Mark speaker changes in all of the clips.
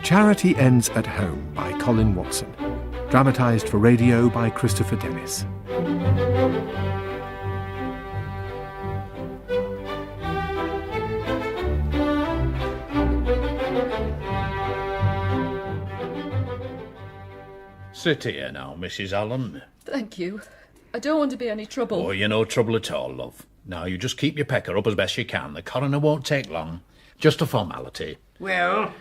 Speaker 1: Charity Ends at Home by Colin Watson. Dramatised for radio by Christopher Dennis.
Speaker 2: Sit here now, Mrs. Allen.
Speaker 3: Thank you. I don't want to be any trouble.
Speaker 2: Oh, you're no trouble at all, love. Now, you just keep your pecker up as best you can. The coroner won't take long. Just a formality.
Speaker 4: Well,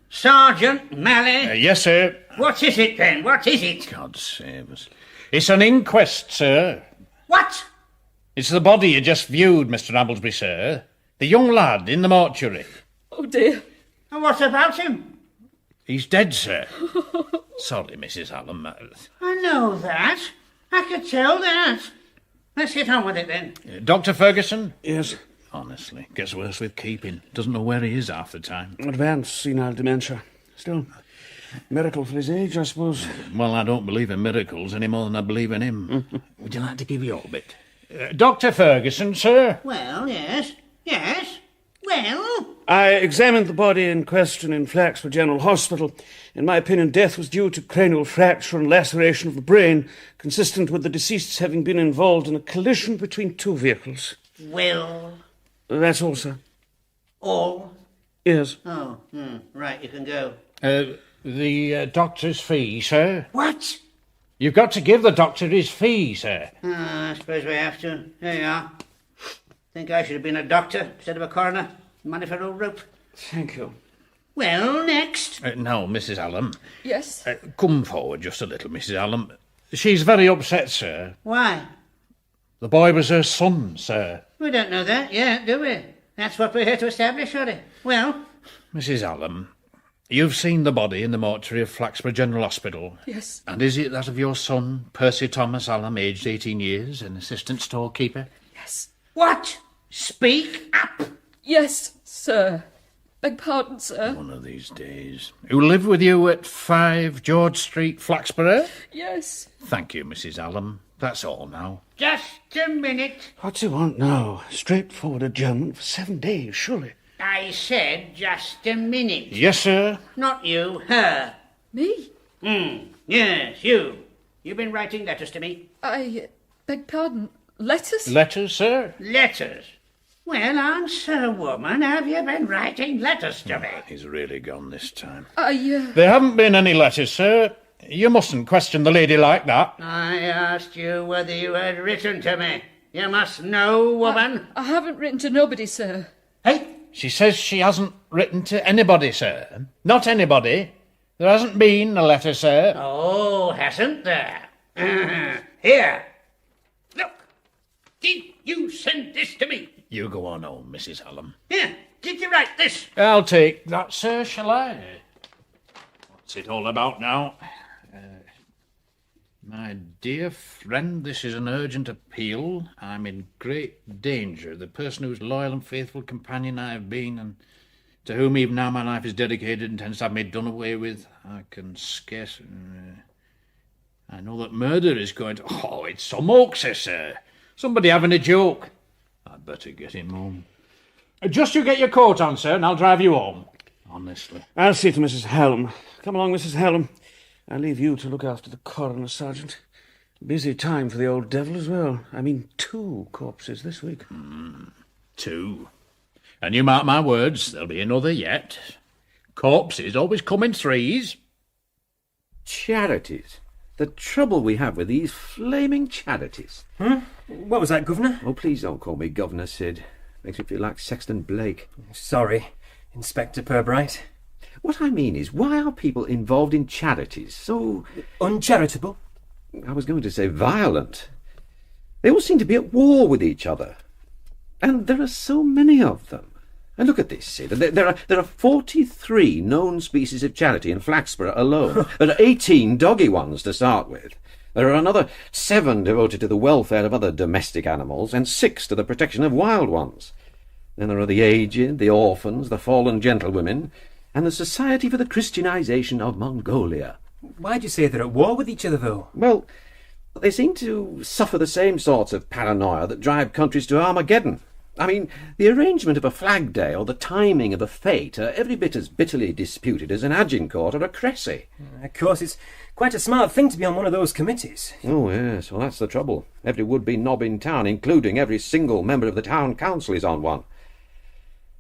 Speaker 4: Sergeant Malley.
Speaker 2: Yes, sir.
Speaker 4: What is it, then? What is it?
Speaker 2: God save us. It's an inquest, sir.
Speaker 4: What?
Speaker 2: It's the body you just viewed, Mr. Amblesbury, sir. The young lad in the mortuary.
Speaker 3: Oh, dear.
Speaker 4: And what about him?
Speaker 2: He's dead, sir. Sorry, Mrs. Allen.
Speaker 4: I know that. I could tell that. Let's get on with it, then.
Speaker 2: Dr. Ferguson?
Speaker 5: Yes.
Speaker 2: Honestly, gets worse with keeping. Doesn't know where he is half the time.
Speaker 5: Advanced senile dementia. Still, miracle for his age, I suppose.
Speaker 2: Well, I don't believe in miracles any more than I believe in him. Would you like to give your bit? Dr. Ferguson, sir?
Speaker 4: Well, yes. Well?
Speaker 5: I examined the body in question in Flaxborough General Hospital. In my opinion, death was due to cranial fracture and laceration of the brain, consistent with the deceased's having been involved in a collision between two vehicles.
Speaker 4: Well?
Speaker 5: That's all, sir.
Speaker 4: All?
Speaker 5: Yes.
Speaker 4: Oh, right, you can go.
Speaker 2: The doctor's fee, sir?
Speaker 4: What?
Speaker 2: You've got to give the doctor his fee, sir.
Speaker 4: I suppose we have to. There you are. Think I should have been a doctor instead of a coroner. Money for old rope.
Speaker 5: Thank you.
Speaker 4: Well, next.
Speaker 2: Now, Mrs. Allen.
Speaker 3: Yes?
Speaker 2: Come forward just a little, Mrs. Allen. She's very upset, sir.
Speaker 4: Why?
Speaker 2: The boy was her son, sir.
Speaker 4: We don't know that yet, do we? That's what we're here to establish, surely. Well?
Speaker 2: Mrs. Allen, you've seen the body in the mortuary of Flaxborough General Hospital.
Speaker 3: Yes.
Speaker 2: And is it that of your son, Percy Thomas Allen, aged 18 years, an assistant storekeeper?
Speaker 3: Yes.
Speaker 4: What? Speak up.
Speaker 3: Yes, sir. Beg pardon, sir.
Speaker 2: One of these days. Who live with you at 5 George Street, Flaxborough?
Speaker 3: Yes.
Speaker 2: Thank you, Mrs. Allen. That's all now.
Speaker 4: Just a minute.
Speaker 5: What do you want now? Straightforward adjournment for 7 days, surely.
Speaker 4: I said just a minute.
Speaker 2: Yes, sir.
Speaker 4: Not you, her.
Speaker 3: Me?
Speaker 4: Yes, you. You've been writing letters to me.
Speaker 3: I beg pardon. Letters?
Speaker 2: Letters, sir?
Speaker 4: Letters? Well, answer, woman. Have you been writing letters to me?
Speaker 2: He's really gone this time.
Speaker 3: There
Speaker 2: haven't been any letters, sir. You mustn't question the lady like that.
Speaker 4: I asked you whether you had written to me. You must know, woman.
Speaker 3: I haven't written to nobody, sir.
Speaker 4: Hey?
Speaker 2: She says she hasn't written to anybody, sir. Not anybody. There hasn't been a letter, sir.
Speaker 4: Oh, hasn't there? Here. Look. Did you send this to me?
Speaker 2: You go on home, Mrs. Allen.
Speaker 4: Here. Did you write this?
Speaker 2: I'll take that, sir, shall I? What's it all about now? My dear friend, this is an urgent appeal. I'm in great danger. The person whose loyal and faithful companion I have been, and to whom even now my life is dedicated, intends to have me done away with. I can scarce... I know that murder is going to... Oh, it's some hoaxer, sir. Somebody having a joke. I'd better get him home. Just you get your coat on, sir, and I'll drive you home. Honestly.
Speaker 5: I'll see to Mrs. Hallam. Come along, Mrs. Hallam. I'll leave you to look after the coroner, Sergeant. Busy time for the old devil as well. I mean, 2 corpses this week.
Speaker 2: 2. And you mark my words, there'll be another yet. Corpses always come in 3s.
Speaker 6: Charities. The trouble we have with these flaming charities.
Speaker 7: What was that, Governor?
Speaker 6: Oh, please don't call me Governor, Sid. Makes me feel like Sexton Blake.
Speaker 7: Sorry, Inspector Purbright.
Speaker 6: What I mean is, why are people involved in charities so...
Speaker 7: Uncharitable?
Speaker 6: I was going to say violent. They all seem to be at war with each other. And there are so many of them. And look at this, Sid. There are 43 known species of charity in Flaxborough alone. There are 18 doggy ones to start with. There are another 7 devoted to the welfare of other domestic animals, and 6 to the protection of wild ones. Then there are the aged, the orphans, the fallen gentlewomen, and the Society for the Christianization of Mongolia.
Speaker 7: Why'd you say they're at war with each other, though?
Speaker 6: Well, they seem to suffer the same sorts of paranoia that drive countries to Armageddon. I mean, the arrangement of a flag day or the timing of a fete are every bit as bitterly disputed as an Agincourt or a Cressy.
Speaker 7: Of course, it's quite a smart thing to be on one of those committees.
Speaker 6: Oh, yes, well, that's the trouble. Every would-be knob in town, including every single member of the town council, is on one.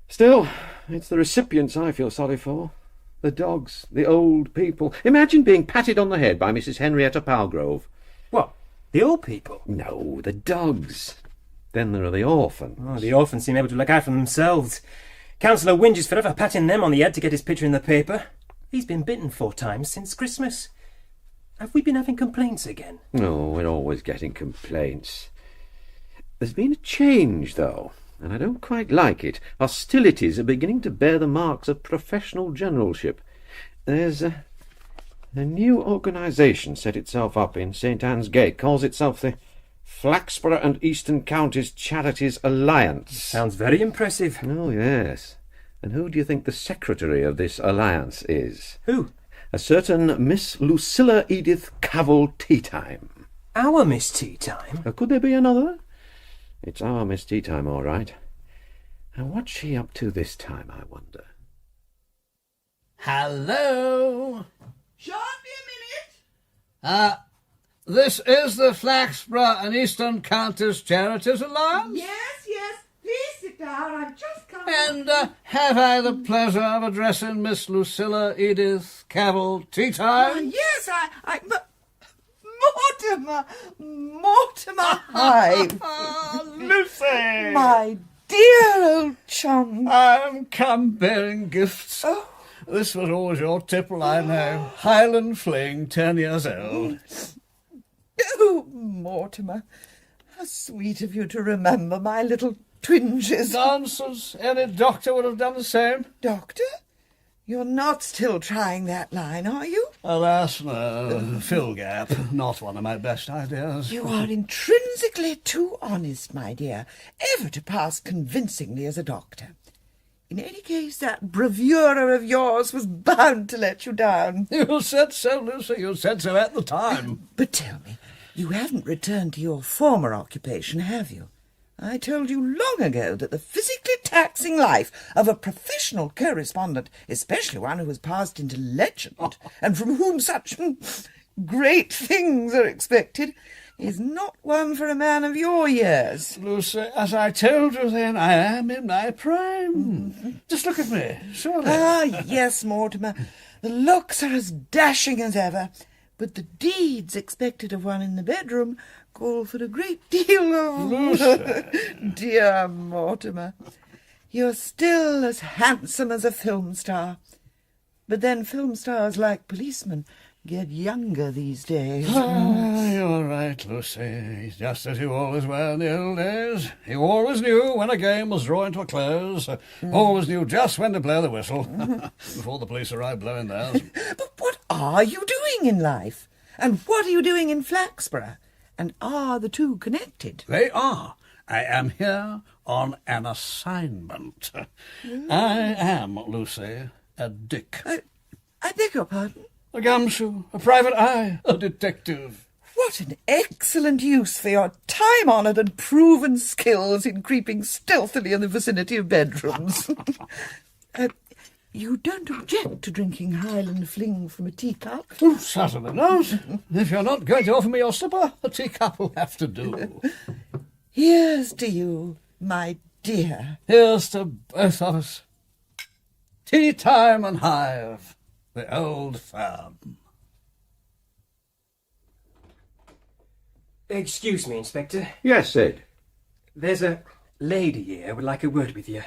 Speaker 6: Still, it's the recipients I feel sorry for. The dogs, the old people. Imagine being patted on the head by Mrs. Henrietta Palgrove.
Speaker 7: What? The old people?
Speaker 6: No, the dogs. Then there are the orphans.
Speaker 7: Oh, the orphans seem able to look out for themselves. Councillor Winge is forever patting them on the head to get his picture in the paper. He's been bitten 4 times since Christmas. Have we been having complaints again?
Speaker 6: No, we're always getting complaints. There's been a change, though, and I don't quite like it. Hostilities are beginning to bear the marks of professional generalship. There's a new organisation set itself up in St. Anne's Gate, calls itself the Flaxborough and Eastern Counties Charities Alliance.
Speaker 7: Sounds very impressive.
Speaker 6: Oh, yes. And who do you think the secretary of this alliance is?
Speaker 7: Who?
Speaker 6: A certain Miss Lucilla Edith Cavell Teatime.
Speaker 7: Our Miss Teatime?
Speaker 6: Could there be another? It's our Miss Teatime, all right. And what's she up to this time, I wonder?
Speaker 2: Hello?
Speaker 8: Shan't be a minute.
Speaker 2: This is the Flaxborough and Eastern Counties Charities Alliance?
Speaker 8: Yes. Please sit down. I've just come.
Speaker 2: And have I the pleasure of addressing Miss Lucilla Edith Cavell Teatime?
Speaker 8: Yes, Mortimer Hive.
Speaker 2: Lucy!
Speaker 8: My dear old chum.
Speaker 2: I'm come bearing gifts.
Speaker 8: Oh.
Speaker 2: This was always your tipple, I know. Highland fling, 10 years old.
Speaker 8: Oh, Mortimer, how sweet of you to remember my little twinges.
Speaker 2: Nonsense. Any doctor would have done the same.
Speaker 8: Doctor? You're not still trying that line, are you?
Speaker 2: Alas, no. Fill gap. Not one of my best ideas.
Speaker 8: You are intrinsically too honest, my dear, ever to pass convincingly as a doctor. In any case, that bravura of yours was bound to let you down.
Speaker 2: You said so, Lucy. You said so at the time.
Speaker 8: But tell me, you haven't returned to your former occupation, have you? I told you long ago that the physically taxing life of a professional correspondent, especially one who has passed into legend, and from whom such great things are expected, is not one for a man of your years.
Speaker 2: Lucy, as I told you then, I am in my prime. Just look at me, surely.
Speaker 8: Ah, yes, Mortimer. The looks are as dashing as ever, but the deeds expected of one in the bedroom call for a great deal of...
Speaker 2: Lucy.
Speaker 8: Dear Mortimer, you're still as handsome as a film star. But then film stars, like policemen, get younger these days.
Speaker 2: You're right, Lucy. Just as you always were in the old days. You always knew when a game was drawing to a close. Always knew just when to blow the whistle. Before the police arrived blowing theirs.
Speaker 8: But what are you doing in life? And what are you doing in Flaxborough? And are the two connected?
Speaker 2: They are. I am here on an assignment. I am, Lucy, a dick.
Speaker 8: I beg your pardon?
Speaker 2: A gumshoe, a private eye, a detective.
Speaker 8: What an excellent use for your time-honoured and proven skills in creeping stealthily in the vicinity of bedrooms. You don't object to drinking Highland fling from a teacup?
Speaker 2: Oh, certainly not. If you're not going to offer me your supper, a teacup will have to do.
Speaker 8: Here's to you, my dear.
Speaker 2: Here's to both of us. Tea time and Hive, the old firm.
Speaker 7: Excuse me, Inspector.
Speaker 6: Yes, Sid.
Speaker 7: There's a lady here would like a word with you.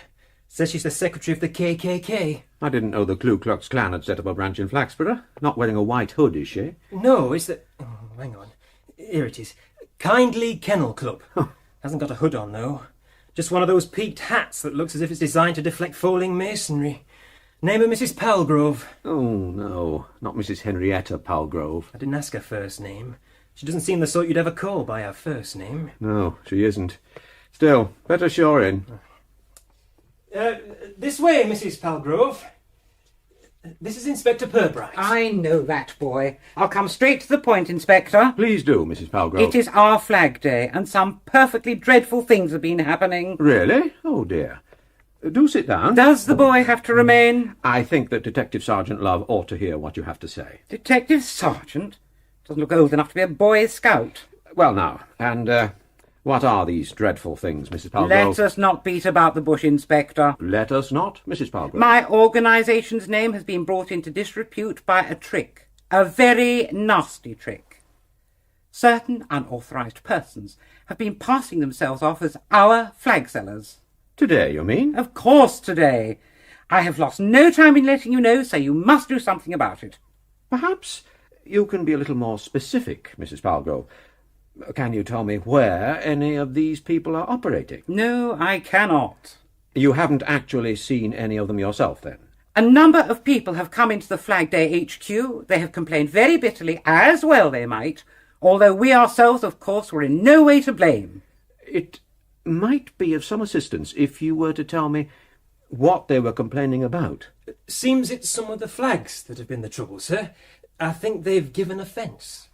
Speaker 7: Says she's the secretary of the KKK.
Speaker 6: I didn't know the Ku Klux Klan had set up a branch in Flaxborough. Not wearing a white hood, is she?
Speaker 7: No, it's the... Oh, hang on. Here it is. Kindly Kennel Club. Hasn't got a hood on, though. Just one of those peaked hats that looks as if it's designed to deflect falling masonry. Name of Mrs. Palgrove.
Speaker 6: Oh, no. Not Mrs. Henrietta Palgrove.
Speaker 7: I didn't ask her first name. She doesn't seem the sort you'd ever call by her first name.
Speaker 6: No, she isn't. Still, better show her in.
Speaker 7: This way, Mrs. Palgrove. This is Inspector Purbright.
Speaker 9: I know that boy. I'll come straight to the point, Inspector.
Speaker 6: Please do, Mrs. Palgrove.
Speaker 9: It is our Flag Day, and some perfectly dreadful things have been happening.
Speaker 6: Really? Oh, dear. Do sit down.
Speaker 9: Does the boy have to remain?
Speaker 6: I think that Detective Sergeant Love ought to hear what you have to say.
Speaker 9: Detective Sergeant? Doesn't look old enough to be a Boy Scout.
Speaker 6: Well, now, and what are these dreadful things, Mrs. Palgrove?
Speaker 9: Let us not beat about the bush, Inspector.
Speaker 6: Let us not, Mrs. Palgrove.
Speaker 9: My organisation's name has been brought into disrepute by a trick. A very nasty trick. Certain unauthorised persons have been passing themselves off as our flag sellers.
Speaker 6: Today, you mean?
Speaker 9: Of course today. I have lost no time in letting you know, so you must do something about it.
Speaker 6: Perhaps you can be a little more specific, Mrs. Palgrove. Can you tell me where any of these people are operating?
Speaker 9: No, I cannot.
Speaker 6: You haven't actually seen any of them yourself, then?
Speaker 9: A number of people have come into the Flag Day HQ. They have complained very bitterly, as well they might, although we ourselves, of course, were in no way to blame.
Speaker 6: It might be of some assistance if you were to tell me what they were complaining about.
Speaker 7: Seems it's some of the flags that have been the trouble, sir. I think they've given offence.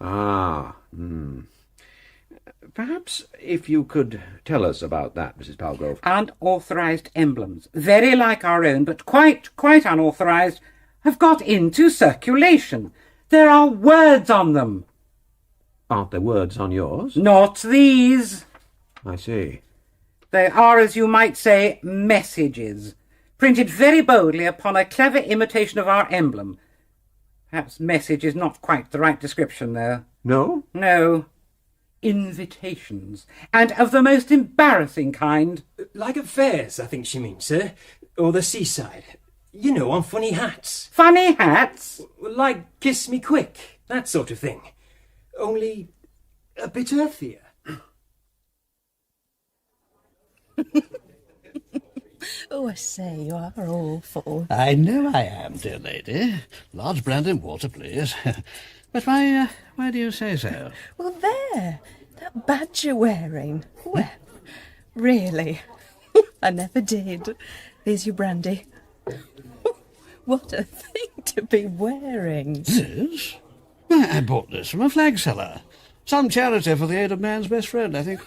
Speaker 6: Perhaps if you could tell us about that, Mrs. Palgrove.
Speaker 9: Unauthorised emblems, very like our own, but quite unauthorised, have got into circulation. There are words on them.
Speaker 6: Aren't there words on yours?
Speaker 9: Not these.
Speaker 6: I see.
Speaker 9: They are, as you might say, messages, printed very boldly upon a clever imitation of our emblem. Perhaps message is not quite the right description, though.
Speaker 6: No?
Speaker 9: No. Invitations, and of the most embarrassing kind.
Speaker 7: Like at fairs, I think she means, sir. Or the seaside. You know, on funny hats.
Speaker 9: Funny hats?
Speaker 7: Like Kiss Me Quick, that sort of thing. Only a bit earthier.
Speaker 10: Oh, I say, you are awful.
Speaker 11: I know I am, dear lady. Large brandy and water, please. But why do you say so?
Speaker 10: Well, there, that badge you're wearing. Well, really, I never did. Here's your brandy. What a thing to be wearing.
Speaker 11: This? Why, I bought this from a flag seller. Some charity for the aid of man's best friend, I think.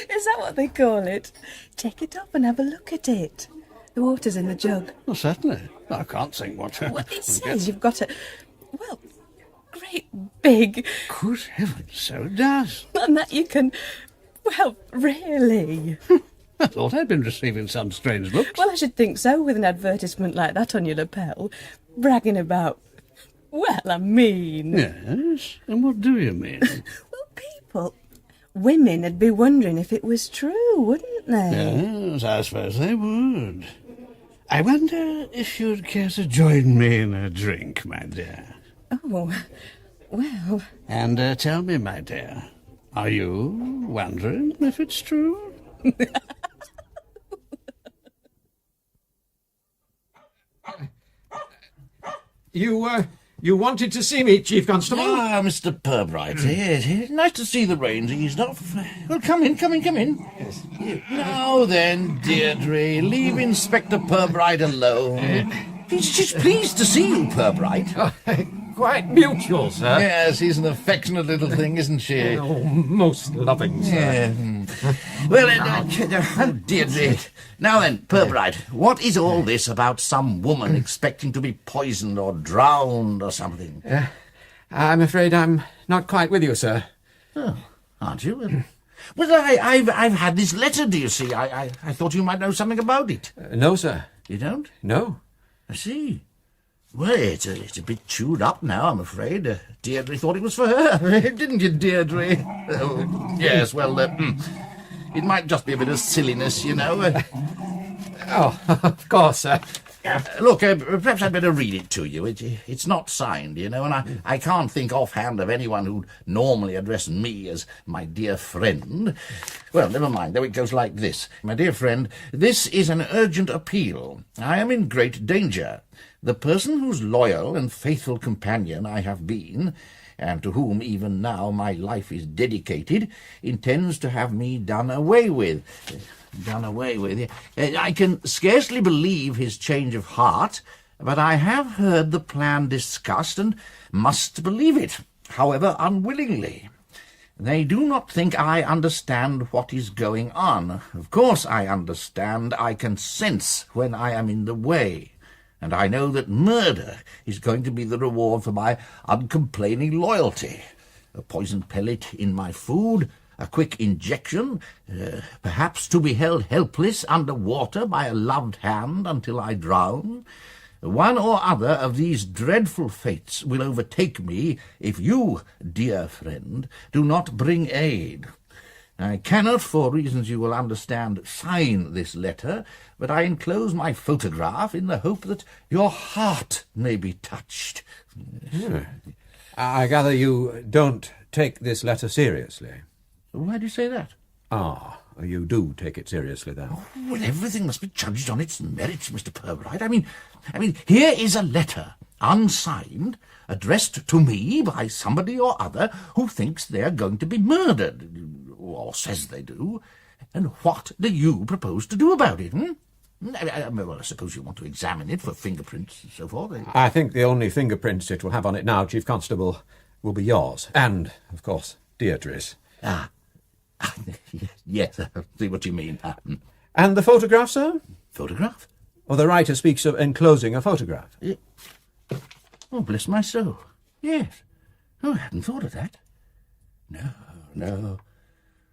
Speaker 10: Is that what they call it? Take it up and have a look at it. The water's in the jug.
Speaker 11: Well, certainly. I can't think what...
Speaker 10: Well, it says you've got a... Well, great big...
Speaker 11: Good heavens, so it does.
Speaker 10: And that you can... Well, really.
Speaker 11: I thought I'd been receiving some strange looks.
Speaker 10: Well, I should think so, with an advertisement like that on your lapel. Bragging about... Well, I mean...
Speaker 11: Yes? And what do you mean?
Speaker 10: Well, people... Women would be wondering if it was true, wouldn't they?
Speaker 11: Yes, I suppose they would. I wonder if you'd care to join me in a drink, my dear.
Speaker 10: Oh, well...
Speaker 11: And tell me, my dear, are you wondering if it's true?
Speaker 12: You wanted to see me, Chief Constable?
Speaker 13: Ah, Mr. Purbright. Yes. Nice to see the rains eased off. Well, come in. Yes. Now then, Deirdre, leave Inspector Purbright alone. She's pleased to see you, Purbright.
Speaker 12: Quite mutual, sir.
Speaker 13: Yes, she's an affectionate little thing, isn't she?
Speaker 12: Oh, most loving, sir.
Speaker 13: Yeah. Well, Deirdre. Now then, Purbright, what is all this about some woman expecting to be poisoned or drowned or something?
Speaker 12: I'm afraid I'm not quite with you, sir.
Speaker 13: Oh, aren't you? Well, I've had this letter, do you see? I thought you might know something about it.
Speaker 12: No, sir.
Speaker 13: You don't?
Speaker 12: No.
Speaker 13: I see. Well, it's a bit chewed up now, I'm afraid. Deirdre thought it was for her, didn't you, Deirdre? Oh, yes, well, it might just be a bit of silliness, you know.
Speaker 12: Oh, of course, sir.
Speaker 13: Look, perhaps I'd better read it to you. It's not signed, you know, and I can't think offhand of anyone who'd normally address me as my dear friend. Well, never mind, though it goes like this. My dear friend, this is an urgent appeal. I am in great danger. The person whose loyal and faithful companion I have been, and to whom even now my life is dedicated, intends to have me done away with. I can scarcely believe his change of heart. but I have heard the plan discussed and must believe it, however unwillingly. They do not think I understand what is going on. Of course I understand. I can sense when I am in the way. And I know that murder is going to be the reward for my uncomplaining loyalty. A poisoned pellet in my food, a quick injection, perhaps to be held helpless under water by a loved hand until I drown. One or other of these dreadful fates will overtake me if you, dear friend, do not bring aid. I cannot, for reasons you will understand, sign this letter, but I enclose my photograph in the hope that your heart may be touched.
Speaker 1: I gather you don't take this letter seriously.
Speaker 13: Why do you say that?
Speaker 1: Ah, you do take it seriously, then.
Speaker 13: Oh, well, everything must be judged on its merits, Mr. Purbright. I mean, here is a letter, unsigned, addressed to me by somebody or other who thinks they are going to be murdered, or says they do. And what do you propose to do about it, Well, I suppose you want to examine it for fingerprints and so forth.
Speaker 1: I think the only fingerprints it will have on it now, Chief Constable, will be yours. And, of course, Deirdre's.
Speaker 13: Yes, I see what you mean.
Speaker 1: And the photograph, sir?
Speaker 13: Photograph?
Speaker 1: Well, the writer speaks of enclosing a photograph.
Speaker 13: Oh, bless my soul. Yes. Oh, I hadn't thought of that. No.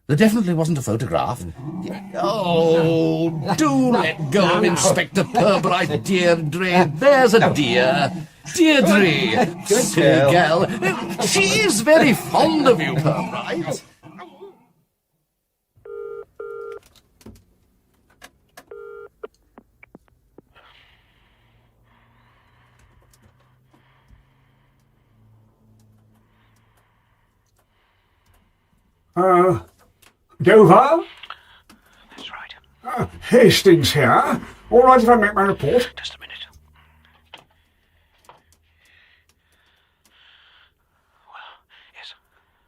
Speaker 13: There definitely wasn't a photograph. Oh, do let go of Inspector Purbright, Deirdre. There's a dear. Deirdre. Silly girl. She is very fond of you, Purbright.
Speaker 12: Dover?
Speaker 14: That's right.
Speaker 12: Hastings here. All right if I make my report?
Speaker 14: Just a minute. Well, yes.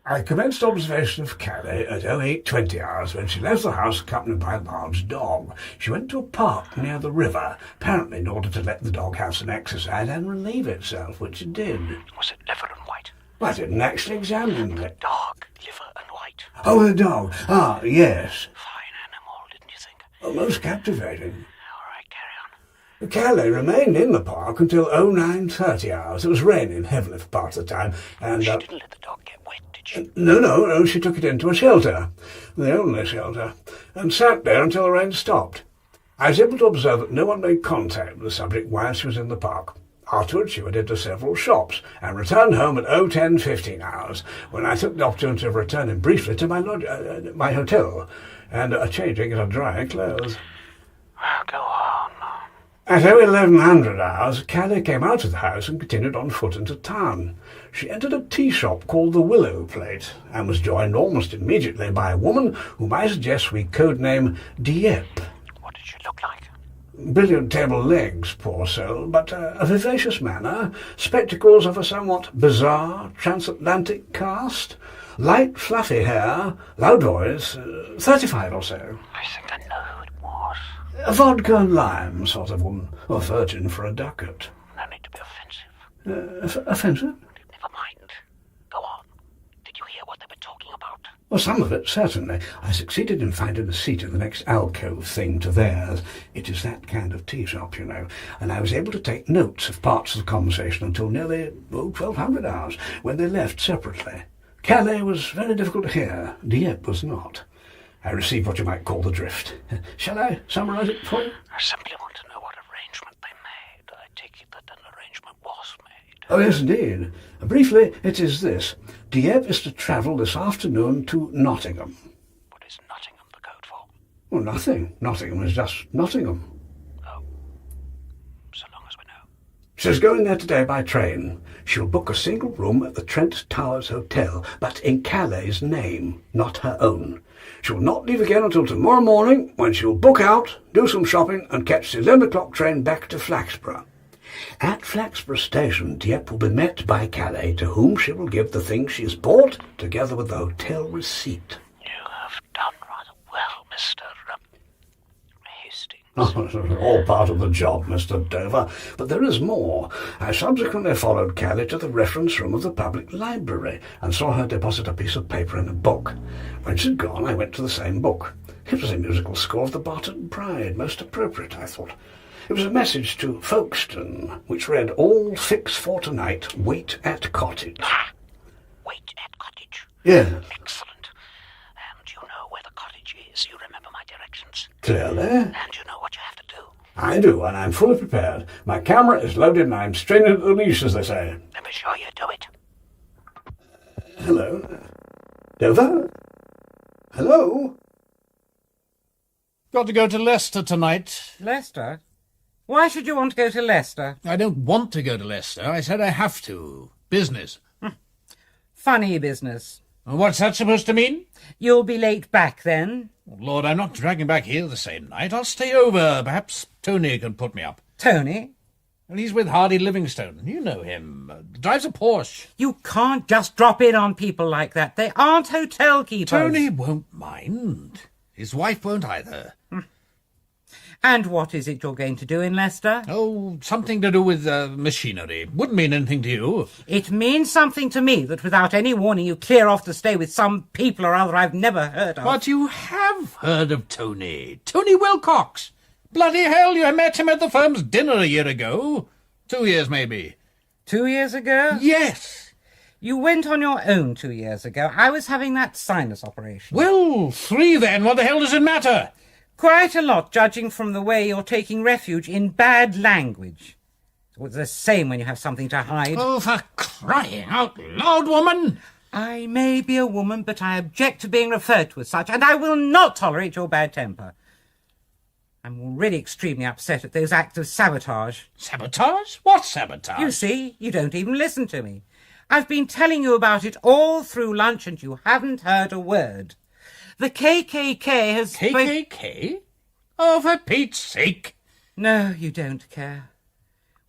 Speaker 12: I commenced observation of Callie at 08:20 hours when she left the house accompanied by a large dog. She went to a park near the river, apparently in order to let the dog have some exercise and relieve itself, which it did.
Speaker 14: Was it liver and white?
Speaker 12: I didn't actually examine it.
Speaker 14: Dog, liver and white.
Speaker 12: Oh, the dog. Ah, yes.
Speaker 14: Fine animal, didn't you think?
Speaker 12: Oh, most captivating.
Speaker 14: All right, carry on.
Speaker 12: Callie remained in the park until 09:30 hours. It was raining heavily for part of the time, and
Speaker 14: She didn't let the dog get wet, did she?
Speaker 12: No, she took it into a shelter, the only shelter, and sat there until the rain stopped. I was able to observe that no one made contact with the subject while she was in the park. Afterwards, she went into several shops and returned home at 0:10:15 hours, when I took the opportunity of returning briefly to my hotel and changing into dry clothes.
Speaker 14: Well, go on.
Speaker 12: At 1100 hours, Callie came out of the house and continued on foot into town. She entered a tea shop called the Willow Plate and was joined almost immediately by a woman whom I suggest we codename Dieppe.
Speaker 14: What did she look like?
Speaker 12: Brilliant table legs, poor soul, but a vivacious manner, spectacles of a somewhat bizarre transatlantic cast, light fluffy hair, loud voice, 35 or so.
Speaker 14: I think I know who it was.
Speaker 12: A vodka and lime sort of woman, or virgin for a ducat.
Speaker 14: No need to be offensive.
Speaker 12: Offensive?
Speaker 14: Never mind. Go on. Did you hear what they were talking about?
Speaker 12: Well, some of it, certainly. I succeeded in finding a seat in the next alcove thing to theirs. It is that kind of tea shop, you know. And I was able to take notes of parts of the conversation until nearly 1200 hours, when they left separately. Callie was very difficult to hear. Dieppe was not. I received what you might call the drift. Shall I summarise it for you?
Speaker 14: I simply want to know what arrangement they made. I take it that an arrangement was made.
Speaker 12: Oh, yes, indeed. Briefly, it is this. Dieppe is to travel this afternoon to Nottingham.
Speaker 14: What is Nottingham the code for?
Speaker 12: Well, nothing. Nottingham is just Nottingham.
Speaker 14: Oh. So long as we know.
Speaker 12: She's going there today by train. She'll book a single room at the Trent Towers Hotel, but in Callie's name, not her own. She will not leave again until tomorrow morning, when she will book out, do some shopping, and catch the 11 o'clock train back to Flaxborough. At Flaxborough Station, Dieppe will be met by Callie, to whom she will give the things she has bought, together with the hotel receipt.
Speaker 14: You have done rather well, Mr. Hastings.
Speaker 12: All part of the job, Mr. Dover. But there is more. I subsequently followed Callie to the reference room of the public library and saw her deposit a piece of paper in a book. When she'd gone, I went to the same book. It was a musical score of the Barton Bride, most appropriate, I thought. It was a message to Folkestone, which read, "All fix for tonight, wait at cottage."
Speaker 14: Wait at cottage?
Speaker 12: Yes.
Speaker 14: Excellent. And you know where the cottage is. You remember my directions.
Speaker 12: Clearly.
Speaker 14: And you know what you have to do.
Speaker 12: I do, and I'm fully prepared. My camera is loaded and I'm straining at the leash, as they say.
Speaker 14: Let me show you do it.
Speaker 12: Hello? Dover? Hello?
Speaker 13: Got to go to Leicester tonight.
Speaker 9: Leicester? Why should you want to go to Leicester?
Speaker 13: I don't want to go to Leicester. I said I have to. Business.
Speaker 9: Funny business.
Speaker 13: What's that supposed to mean?
Speaker 9: You'll be late back then.
Speaker 13: Lord, I'm not dragging back here the same night. I'll stay over. Perhaps Tony can put me up.
Speaker 9: Tony?
Speaker 13: Well, he's with Hardy Livingstone. You know him. Drives a Porsche.
Speaker 9: You can't just drop in on people like that. They aren't hotel keepers.
Speaker 13: Tony won't mind. His wife won't either.
Speaker 9: And what is it you're going to do in Leicester?
Speaker 13: Oh, something to do with machinery. Wouldn't mean anything to you.
Speaker 9: It means something to me that without any warning you clear off to stay with some people or other I've never heard of.
Speaker 13: But you have heard of Tony. Tony Wilcox. Bloody hell, you met him at the firm's dinner a year ago. 2 years, maybe.
Speaker 9: 2 years ago?
Speaker 13: Yes.
Speaker 9: You went on your own 2 years ago. I was having that sinus operation.
Speaker 13: Well, 3 then. What the hell does it matter?
Speaker 9: Quite a lot, judging from the way you're taking refuge in bad language. It's the same when you have something to hide.
Speaker 13: Oh, for crying out loud, woman!
Speaker 9: I may be a woman, but I object to being referred to as such, and I will not tolerate your bad temper. I'm already extremely upset at those acts of sabotage.
Speaker 13: Sabotage? What sabotage?
Speaker 9: You see, you don't even listen to me. I've been telling you about it all through lunch, and you haven't heard a word. The KKK has...
Speaker 13: KKK? Oh, for Pete's sake.
Speaker 9: No, you don't care.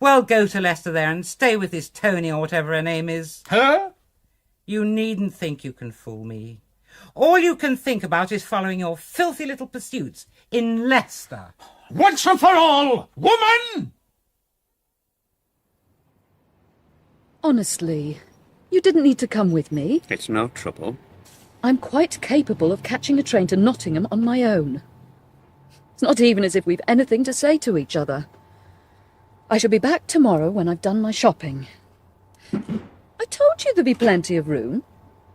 Speaker 9: Well, go to Leicester there and stay with this Tony or whatever her name is.
Speaker 13: Her?
Speaker 9: You needn't think you can fool me. All you can think about is following your filthy little pursuits in Leicester.
Speaker 13: Once and for all, woman!
Speaker 3: Honestly, you didn't need to come with me.
Speaker 6: It's no trouble.
Speaker 3: I'm quite capable of catching a train to Nottingham on my own. It's not even as if we've anything to say to each other. I shall be back tomorrow when I've done my shopping. I told you there'd be plenty of room.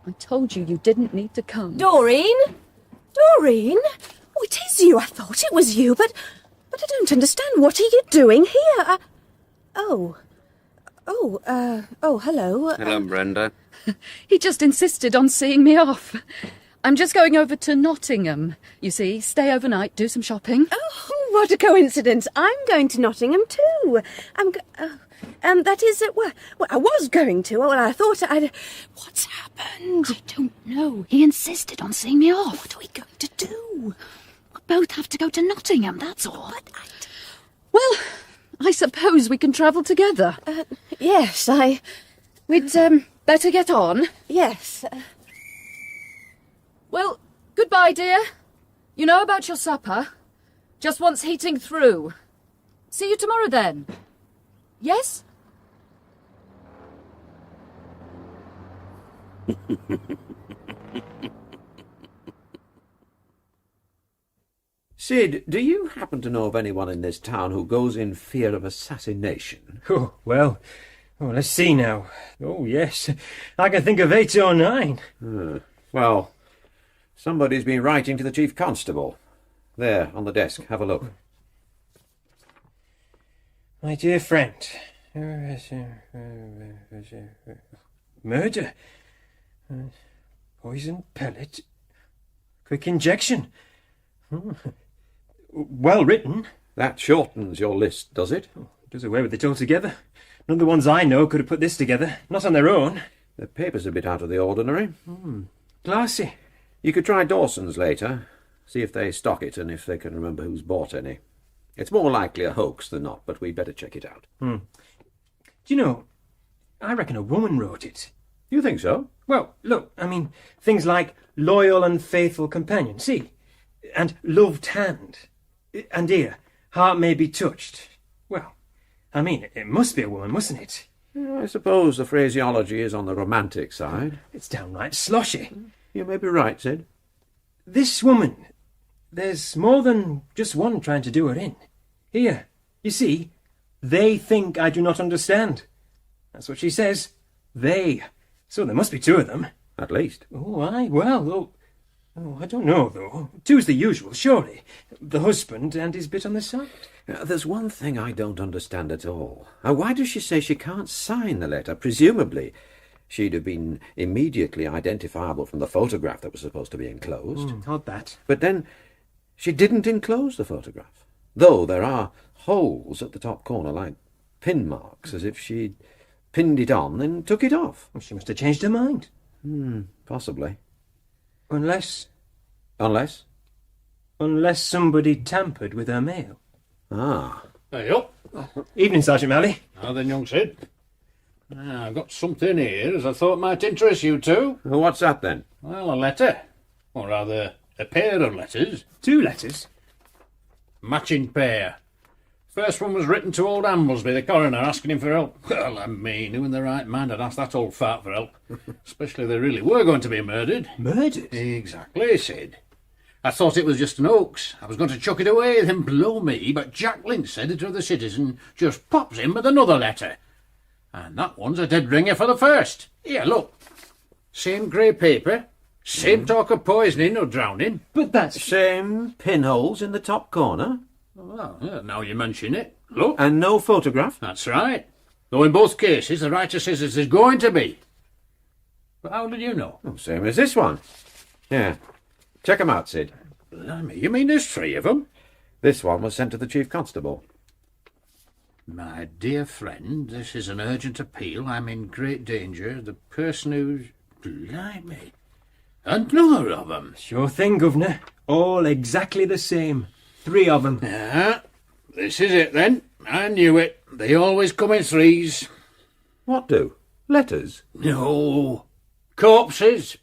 Speaker 3: I told you you didn't need to come.
Speaker 15: Doreen? Doreen? Oh, it is you. I thought it was you, but I don't understand. What are you doing here? Oh, hello.
Speaker 6: Hello, Brenda.
Speaker 3: He just insisted on seeing me off. I'm just going over to Nottingham. You see, stay overnight, do some shopping.
Speaker 15: Oh, what a coincidence. I'm going to Nottingham too. That is, well, I was going to. Well, I thought I'd... What's happened?
Speaker 3: I don't know. He insisted on seeing me off.
Speaker 15: What are we going to do?
Speaker 3: We both have to go to Nottingham, that's all. Well, I suppose we can travel together.
Speaker 15: Yes,
Speaker 3: We'd, better get on.
Speaker 15: Yes.
Speaker 3: Well, goodbye, dear. You know about your supper? Just wants heating through. See you tomorrow, then. Yes?
Speaker 6: Sid, do you happen to know of anyone in this town who goes in fear of assassination?
Speaker 7: Oh, well... Oh, let's see now. Oh, yes. I can think of 8 or 9.
Speaker 6: Well, somebody's been writing to the Chief Constable. There, on the desk. Have a look.
Speaker 7: My dear friend. Murder. Poison pellet. Quick injection. Well written.
Speaker 6: That shortens your list, does it?
Speaker 7: Does away with it altogether. None of the ones I know could have put this together. Not on their own.
Speaker 6: The paper's a bit out of the ordinary.
Speaker 7: Classy.
Speaker 6: You could try Dawson's later. See if they stock it and if they can remember who's bought any. It's more likely a hoax than not, but we'd better check it out.
Speaker 7: Do you know, I reckon a woman wrote it.
Speaker 6: You think so?
Speaker 7: Well, look, I mean, things like loyal and faithful companion, see? And loved hand. And ear. heart may be touched. Well, I mean, it must be a woman, mustn't it?
Speaker 6: I suppose the phraseology is on the romantic side.
Speaker 7: It's downright sloshy.
Speaker 6: You may be right, Sid.
Speaker 7: This woman, there's more than just one trying to do her in. Here, you see, they think I do not understand. That's what she says. They. So there must be two of them.
Speaker 6: At least.
Speaker 7: Oh, aye, well, I don't know, though. Two's the usual, surely. The husband and his bit on the side.
Speaker 6: There's one thing I don't understand at all. Why does she say she can't sign the letter? Presumably, she'd have been immediately identifiable from the photograph that was supposed to be enclosed.
Speaker 7: Odd that.
Speaker 6: But then, she didn't enclose the photograph. Though there are holes at the top corner, like pin marks, as if she'd pinned it on, then took it off.
Speaker 7: Well, she must have changed her mind.
Speaker 6: Possibly.
Speaker 7: Unless
Speaker 6: Unless
Speaker 7: somebody tampered with her mail.
Speaker 6: Ah.
Speaker 2: Hey up.
Speaker 7: Evening, Sergeant Malley.
Speaker 2: Now then, young Sid. I've got something here as I thought might interest you two.
Speaker 6: Well, what's that then?
Speaker 2: Well, a letter. Or rather, a pair of letters.
Speaker 7: 2 letters?
Speaker 2: Matching pair. First one was written to old Amblesby, the coroner, asking him for help. Well, I mean, who in the right mind had asked that old fart for help? Especially if they really were going to be murdered.
Speaker 7: Murdered?
Speaker 2: Exactly, Sid. I thought it was just an hoax. I was going to chuck it away, then blow me, but Jack Lynch, editor of the Citizen, just pops in with another letter. And that one's a dead ringer for the first. Here, look. Same grey paper, same talk of poisoning or drowning.
Speaker 7: But that's...
Speaker 6: Same pinholes in the top corner.
Speaker 2: Well, yeah, now you mention it. Look.
Speaker 6: And no photograph.
Speaker 2: That's right. Though in both cases, the writer says it is going to be. But how did you know?
Speaker 6: Oh, same as this one. Yeah. Check 'em out, Sid.
Speaker 2: Blimey, you mean there's 3 of them?
Speaker 6: This one was sent to the Chief Constable.
Speaker 2: My dear friend, this is an urgent appeal. I'm in great danger. The person who's... Blimey. Another of them.
Speaker 7: Sure thing, Governor. All exactly the same. 3 of them.
Speaker 2: Yeah, this is it then. I knew it. They always come in 3s.
Speaker 6: What do? Letters?
Speaker 2: No. Corpses.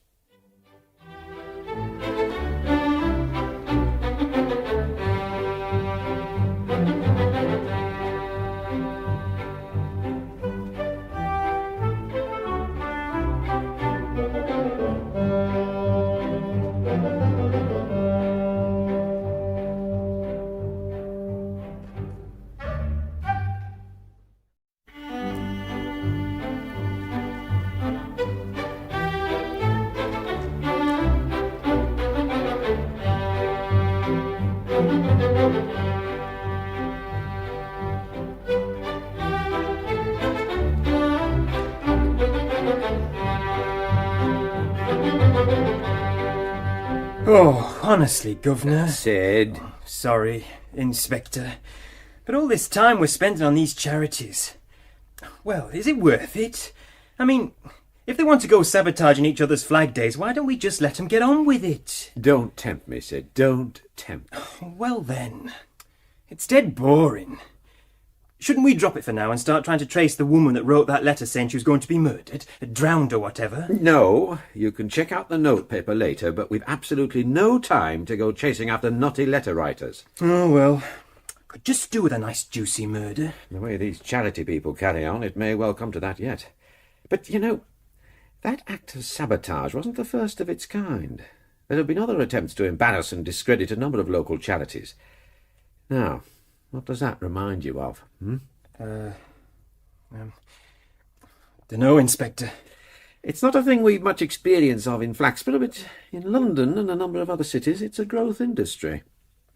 Speaker 7: Oh, honestly, Governor.
Speaker 6: Sid.
Speaker 7: Sorry, Inspector. But all this time we're spending on these charities. Well, is it worth it? I mean, if they want to go sabotaging each other's flag days, why don't we just let them get on with it?
Speaker 6: Don't tempt me, Sid. Don't tempt me.
Speaker 7: Well then, it's dead boring. Shouldn't we drop it for now and start trying to trace the woman that wrote that letter saying she was going to be murdered, drowned or whatever?
Speaker 6: No, you can check out the notepaper later, but we've absolutely no time to go chasing after nutty letter writers.
Speaker 7: Oh, well, could just do with a nice juicy murder.
Speaker 6: The way these charity people carry on, it may well come to that yet. But, you know, that act of sabotage wasn't the first of its kind. There have been other attempts to embarrass and discredit a number of local charities. Now, what does that remind you of?
Speaker 7: Dunno, Inspector.
Speaker 6: It's not a thing we've much experience of in Flaxborough, but in London and a number of other cities, it's a growth industry.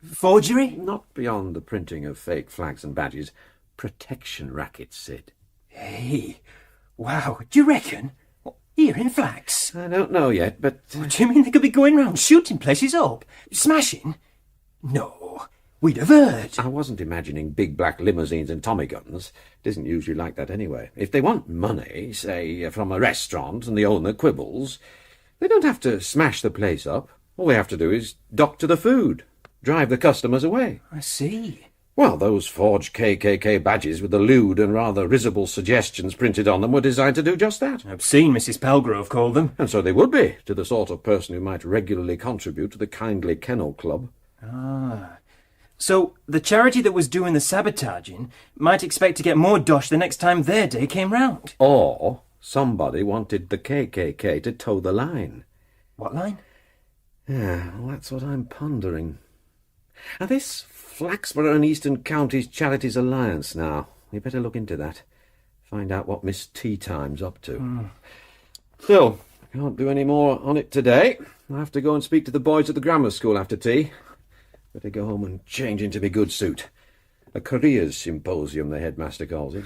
Speaker 7: Forgery?
Speaker 6: Not beyond the printing of fake flags and badges. Protection rackets, Sid.
Speaker 7: Hey, wow, do you reckon? Here in Flax?
Speaker 6: I don't know yet, but...
Speaker 7: What do you mean they could be going round shooting places up? Smashing? No, we'd have heard.
Speaker 6: I wasn't imagining big black limousines and Tommy guns. It isn't usually like that anyway. If they want money, say, from a restaurant and the owner quibbles, they don't have to smash the place up. All they have to do is dock to the food, drive the customers away.
Speaker 7: I see.
Speaker 6: Well, those forged KKK badges with the lewd and rather risible suggestions printed on them were designed to do just that.
Speaker 7: Obscene, Mrs. Palgrove called them.
Speaker 6: And so they would be, to the sort of person who might regularly contribute to the Kindly Kennel Club.
Speaker 7: Ah, So, the charity that was doing the sabotaging might expect to get more dosh the next time their day came round.
Speaker 6: Or somebody wanted the KKK to toe the line.
Speaker 7: What line?
Speaker 6: Yeah, well, that's what I'm pondering. Now, this Flaxborough and Eastern Counties Charities Alliance now. We better look into that. Find out what Miss Tea Time's up to. Still, I can't do any more on it today. I'll have to go and speak to the boys at the grammar school after tea. Better go home and change into my good suit. A careers symposium, the headmaster calls it.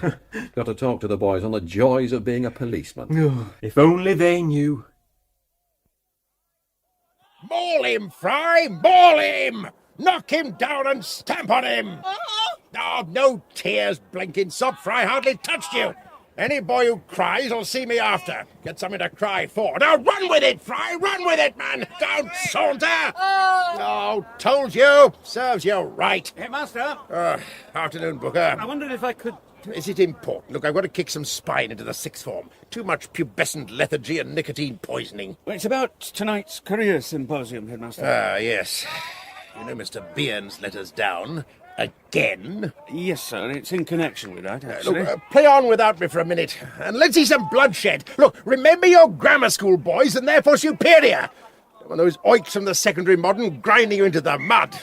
Speaker 6: Got to talk to the boys on the joys of being a policeman.
Speaker 7: If only they knew.
Speaker 4: Maul him, Fry! Maul him! Knock him down and stamp on him! Oh, no tears, blinking sop. Fry hardly touched you. Any boy who cries will see me after. Get something to cry for. Now run with it, Fry! Run with it, man! Don't saunter! Oh, told you! Serves you right.
Speaker 5: Hey, Master.
Speaker 4: Afternoon, Booker.
Speaker 5: I wondered if I could...
Speaker 4: Is it important? Look, I've got to kick some spine into the sixth form. Too much pubescent lethargy and nicotine poisoning.
Speaker 5: Well, it's about tonight's career symposium, Headmaster.
Speaker 4: Yes. You know Mr. Bearn's let us down. Again?
Speaker 5: Yes, sir. It's in connection with that, actually.
Speaker 4: Look, play on without me for a minute, and let's see some bloodshed. Look, remember your grammar school boys, and therefore superior. One of those oiks from the secondary modern grinding you into the mud.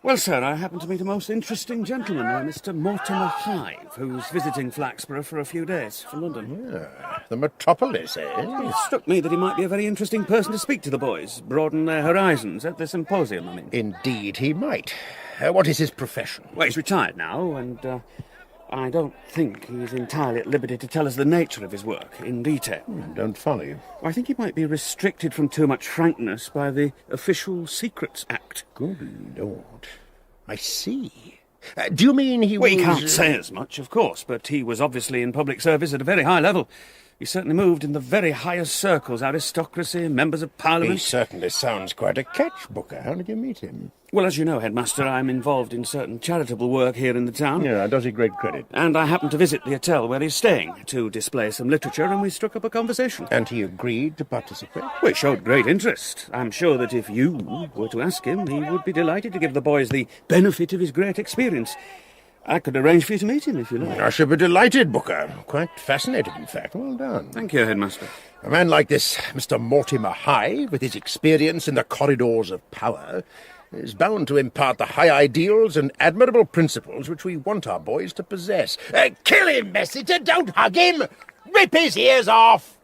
Speaker 5: Well, sir, I happen to meet a most interesting gentleman, Mr. Mortimer Hive, who's visiting Flaxborough for a few days from London.
Speaker 4: The metropolis, eh?
Speaker 5: It struck me that he might be a very interesting person to speak to the boys, broaden their horizons at the symposium, I mean.
Speaker 4: Indeed he might. What is his profession?
Speaker 5: Well, he's retired now, and I don't think he's entirely at liberty to tell us the nature of his work in detail.
Speaker 4: Don't follow you.
Speaker 5: I think he might be restricted from too much frankness by the Official Secrets Act.
Speaker 4: Good Lord. I see. Do you mean he was...
Speaker 5: Well, he can't say as much, of course, but he was obviously in public service at a very high level. He certainly moved in the very highest circles, aristocracy, members of Parliament.
Speaker 4: He certainly sounds quite a catch, Booker. How did you meet him?
Speaker 5: Well, as you know, Headmaster, I'm involved in certain charitable work here in the town.
Speaker 4: Yeah, does he great credit.
Speaker 5: And I happened to visit the hotel where he's staying to display some literature, and we struck up a conversation.
Speaker 4: And he agreed to participate?
Speaker 5: Well, he showed great interest. I'm sure that if you were to ask him, he would be delighted to give the boys the benefit of his great experience. I could arrange for you to meet him, if you like.
Speaker 4: I should be delighted, Booker. Quite fascinated, in fact. Well done.
Speaker 5: Thank you, Headmaster.
Speaker 4: A man like this, Mr. Mortimer Hive, with his experience in the corridors of power, is bound to impart the high ideals and admirable principles which we want our boys to possess. Kill him, messenger! Don't hug him! Rip his ears off!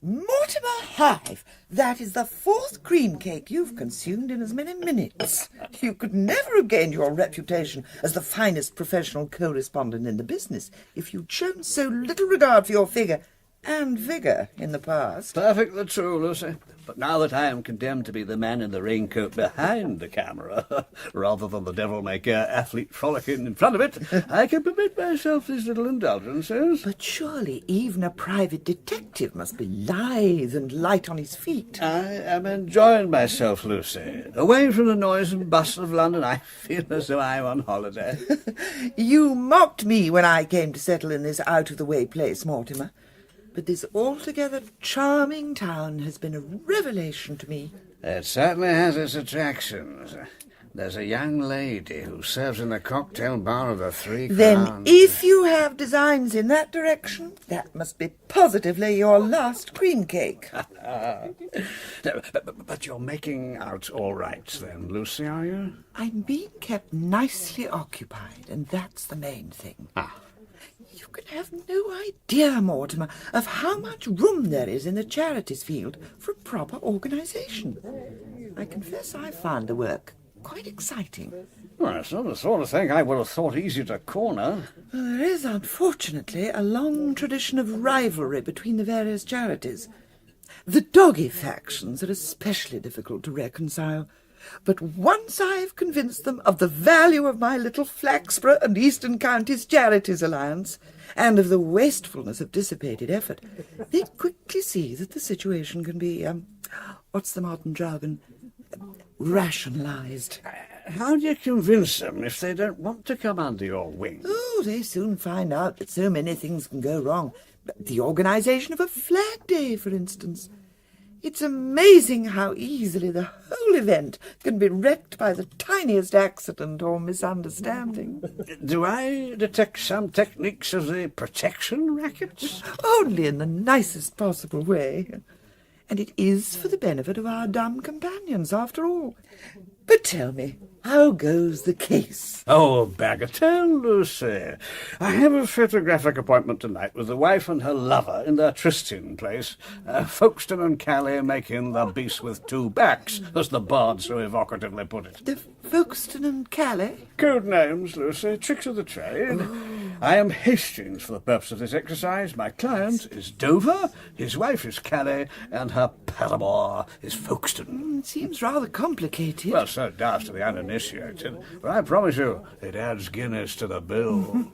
Speaker 8: Mortimer Hive, that is the 4th cream cake you've consumed in as many minutes. You could never have gained your reputation as the finest professional correspondent in the business if you'd shown so little regard for your figure and vigour in the past.
Speaker 11: Perfectly true, Lucy. But now that I am condemned to be the man in the raincoat behind the camera, rather than the devil-may-care athlete frolicking in front of it, I can permit myself these little indulgences.
Speaker 8: But surely even a private detective must be lithe and light on his feet.
Speaker 11: I am enjoying myself, Lucy. Away from the noise and bustle of London, I feel as though I'm on holiday.
Speaker 8: You mocked me when I came to settle in this out-of-the-way place, Mortimer. But this altogether charming town has been a revelation to me.
Speaker 11: It certainly has its attractions. There's a young lady who serves in the cocktail bar of the Three Crowns.
Speaker 8: Then if you have designs in that direction, that must be positively your last cream cake.
Speaker 11: But you're making out all right then, Lucy, are you?
Speaker 8: I'm being kept nicely occupied, and that's the main thing. You can have no idea, Mortimer, of how much room there is in the charities field for proper organisation. I confess I find the work quite exciting.
Speaker 11: Well, it's not the sort of thing I would have thought easy to corner.
Speaker 8: Well, there is, unfortunately, a long tradition of rivalry between the various charities. The doggy factions are especially difficult to reconcile. But once I've convinced them of the value of my little Flaxborough and Eastern Counties Charities Alliance, and of the wastefulness of dissipated effort, they quickly see that the situation can be, what's the modern jargon, rationalised.
Speaker 11: How do you convince them if they don't want to come under your wing?
Speaker 8: Oh, they soon find out that so many things can go wrong. The organisation of a flag day, for instance. It's amazing how easily the whole event can be wrecked by the tiniest accident or misunderstanding.
Speaker 11: Do I detect some techniques of the protection rackets?
Speaker 8: Only in the nicest possible way. And it is for the benefit of our dumb companions, after all. But tell me, how goes the case?
Speaker 11: Oh, bagatelle, Lucy. I have a photographic appointment tonight with the wife and her lover in their trysting place. Folkestone and Callie making the beast with two backs, as the bard so evocatively put it.
Speaker 8: The Folkestone and Callie?
Speaker 11: Code names, Lucy, tricks of the trade. I am Hastings for the purpose of this exercise. My client is Dover, his wife is Callie, and her paramour is Folkestone.
Speaker 8: It seems rather complicated.
Speaker 11: Well, so does to the uninitiated, but I promise you, it adds Guinness to the bill.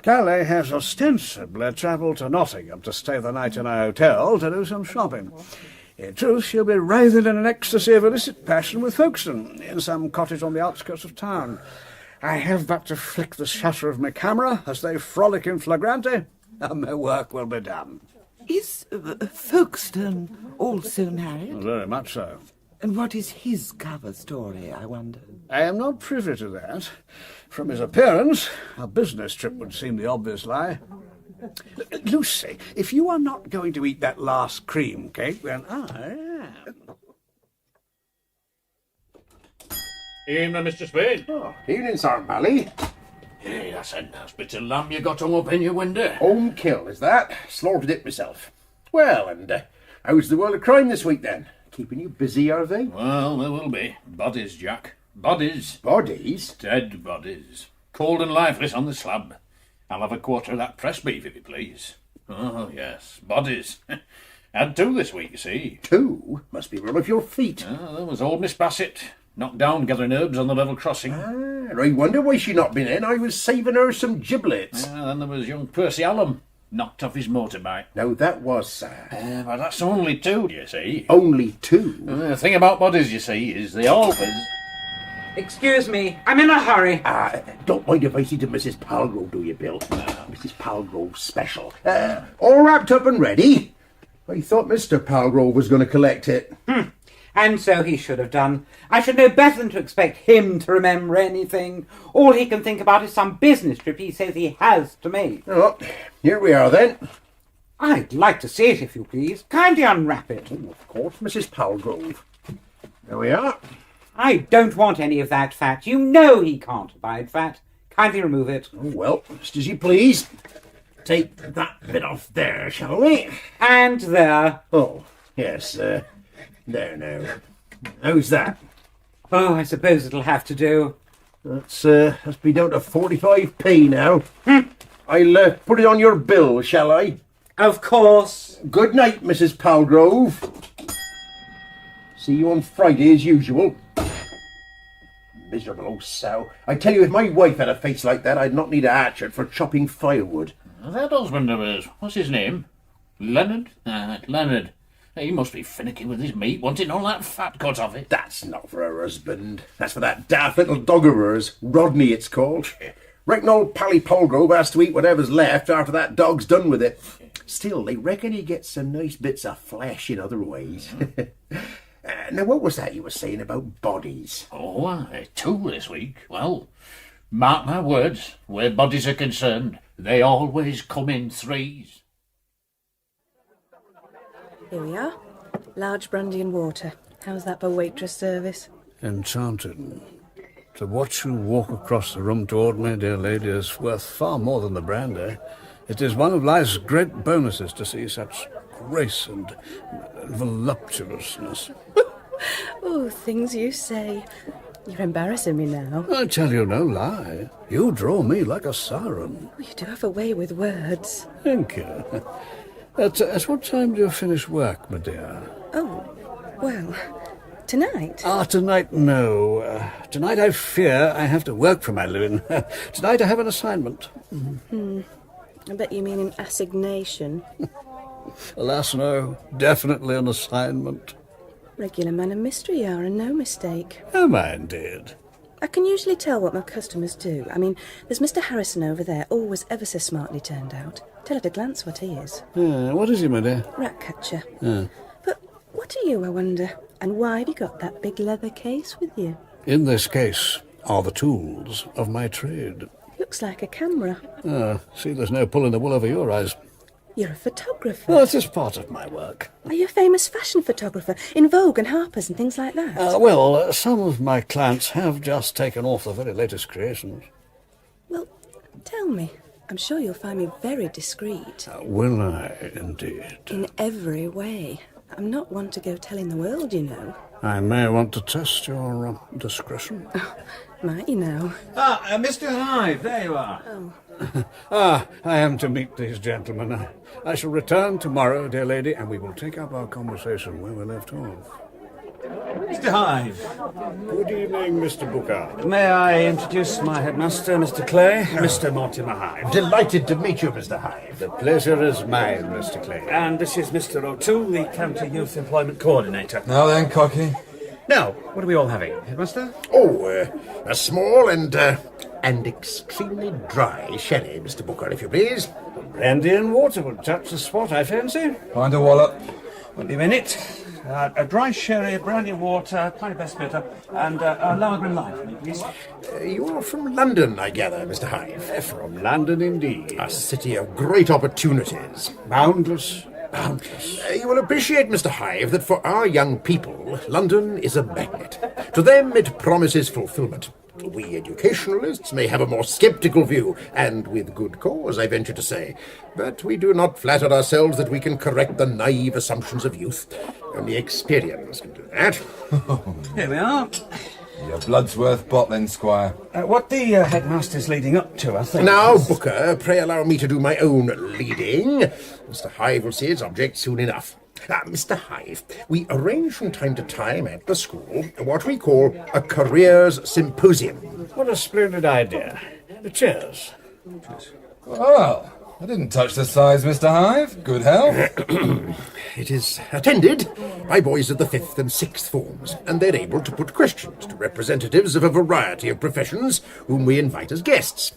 Speaker 11: Callie has ostensibly travelled to Nottingham to stay the night in a hotel to do some shopping. In truth, she'll be writhing in an ecstasy of illicit passion with Folkestone in some cottage on the outskirts of town. I have but to flick the shutter of my camera as they frolic in flagrante, and my work will be done.
Speaker 8: Is Folkestone also married?
Speaker 11: Very much so.
Speaker 8: And what is his cover story, I wonder?
Speaker 11: I am not privy to that. From his appearance, a business trip would seem the obvious lie. Lucy, if you are not going to eat that last cream cake, then I am.
Speaker 2: Evening, Mr. Spade.
Speaker 4: Oh, evening, Sir Mally.
Speaker 2: Hey, that's a nice bit of lamb you got hung up in your window.
Speaker 4: Home kill, is that? Slaughtered it myself. Well, and how's the world of crime this week, then? Keeping you busy, are they?
Speaker 2: Well, there will be. Bodies, Jack. Bodies.
Speaker 4: Bodies?
Speaker 2: Dead bodies. Cold and lifeless on the slab. I'll have a quarter of that press beef, if you please. Oh, yes, bodies. Had two this week, you see.
Speaker 4: Two? Must be one of your feet.
Speaker 2: Oh, there was old Miss Bassett, knocked down gathering herbs on the level crossing.
Speaker 4: I wonder why she not been in. I was saving her some giblets.
Speaker 2: Then there was young Percy Allen, knocked off his motorbike.
Speaker 4: Now that was sad.
Speaker 2: But that's only two, you see.
Speaker 4: Only two?
Speaker 2: The thing about bodies, you see, is they always...
Speaker 9: Excuse me, I'm in a hurry.
Speaker 4: Don't mind if I see to Mrs. Palgrove, do you, Bill? Mrs. Palgrove special. All wrapped up and ready? I thought Mr. Palgrove was going to collect it.
Speaker 9: And so he should have done. I should know better than to expect him to remember anything. All he can think about is some business trip he says he has to make.
Speaker 4: Oh, here we are then.
Speaker 9: I'd like to see it, if you please. Kindly unwrap it.
Speaker 4: Oh, of course, Mrs. Palgrove. There we are.
Speaker 9: I don't want any of that fat. You know he can't abide fat. Kindly remove it.
Speaker 4: Oh, well, just as you please. Take that bit off there, shall we?
Speaker 9: And there.
Speaker 4: Oh, yes, there now. How's that?
Speaker 9: Oh, I suppose it'll have to do.
Speaker 4: That's be down to 45p now. I'll put it on your bill, shall I?
Speaker 9: Of course.
Speaker 4: Good night, Mrs. Palgrove. See you on Friday as usual. Miserable old sow. I tell you, if my wife had a face like that, I'd not need a hatchet for chopping firewood.
Speaker 2: That husband of hers, what's his name? Leonard? Leonard. He must be finicky with his meat, wanting all that fat cut off it.
Speaker 4: That's not for her husband. That's for that daft little dog of hers. Rodney, it's called. Reckon old Pally Palgrove has to eat whatever's left after that dog's done with it. Still, they reckon he gets some nice bits of flesh in other ways. Now, what was that you were saying about bodies?
Speaker 2: Oh, two this week. Well, mark my words, where bodies are concerned, they always come in threes.
Speaker 10: Here we are. Large brandy and water. How's that for waitress service?
Speaker 11: Enchanted. To watch you walk across the room toward me, dear lady, is worth far more than the brandy. It is one of life's great bonuses to see such grace and voluptuousness.
Speaker 10: Oh, things you say. You're embarrassing me now.
Speaker 11: I tell you no lie. You draw me like a siren.
Speaker 10: Oh, you do have a way with words.
Speaker 11: Thank you. At what time do you finish work, my dear?
Speaker 10: Oh, well, tonight?
Speaker 11: Tonight, no. Tonight I fear I have to work for my living. Tonight I have an assignment.
Speaker 10: I bet you mean an assignation.
Speaker 11: Alas, no. Definitely an assignment.
Speaker 10: Regular man of mystery you are, and no mistake.
Speaker 11: Am I indeed?
Speaker 10: I can usually tell what my customers do. I mean, there's Mr. Harrison over there, always ever so smartly turned out. Tell at a glance what he is.
Speaker 11: What is he, my dear?
Speaker 10: Rat catcher.
Speaker 11: Yeah.
Speaker 10: But
Speaker 15: What are you, I wonder? And why have you got that big leather case with you?
Speaker 12: In this case are the tools of my trade.
Speaker 15: Looks like a camera.
Speaker 12: See, there's no pulling the wool over your eyes.
Speaker 15: You're a photographer.
Speaker 12: Well, it is part of my work.
Speaker 15: Are you a famous fashion photographer? In Vogue and Harper's and things like that?
Speaker 12: Some of my clients have just taken off the very latest creations.
Speaker 15: Well, tell me. I'm sure you'll find me very discreet.
Speaker 12: Will I, indeed?
Speaker 15: In every way. I'm not one to go telling the world, you know.
Speaker 12: I may want to test your discretion.
Speaker 15: Oh, might you know?
Speaker 5: Mr. Hive, there you are.
Speaker 15: Oh.
Speaker 12: I am to meet these gentlemen. I shall return tomorrow, dear lady, and we will take up our conversation where we left off.
Speaker 5: Mr. Hive.
Speaker 12: Good evening, Mr. Booker.
Speaker 5: May I introduce my headmaster, Mr. Clay, Mr. Mortimer Hive.
Speaker 4: Delighted to meet you, Mr. Hive.
Speaker 12: The pleasure is mine, Mr. Clay.
Speaker 5: And this is Mr. O'Toole, the County Youth Employment Coordinator.
Speaker 16: Now then, Cocky.
Speaker 5: Now, what are we all having, headmaster?
Speaker 4: A small and extremely dry sherry, Mr. Booker, if you please.
Speaker 5: Brandy and water would touch the spot, I fancy.
Speaker 16: Find a wallop.
Speaker 5: Won't be a minute. A dry sherry, brandy and water, pint of best bitter, and a Lohengrin lime for me, please.
Speaker 4: You are from London, I gather, Mr. Hive.
Speaker 12: From London, indeed.
Speaker 4: A city of great opportunities.
Speaker 12: Boundless.
Speaker 4: You will appreciate, Mr. Hive, that for our young people, London is a magnet. To them, it promises fulfilment. We educationalists may have a more sceptical view, and with good cause, I venture to say. But we do not flatter ourselves that we can correct the naive assumptions of youth. Only experience can do that.
Speaker 5: Here we are.
Speaker 16: Your blood's worth bottling, Squire.
Speaker 5: What the headmaster's leading up to, I think.
Speaker 4: Now, Booker, pray allow me to do my own leading. Mr. Hive will see its object soon enough. Mr. Hive, we arrange from time to time at the school what we call a careers symposium.
Speaker 12: What a splendid idea. Cheers.
Speaker 16: Well, I didn't touch the size, Mr. Hive. Good health.
Speaker 4: It is attended by boys of the 5th and 6th forms, and they're able to put questions to representatives of a variety of professions whom we invite as guests.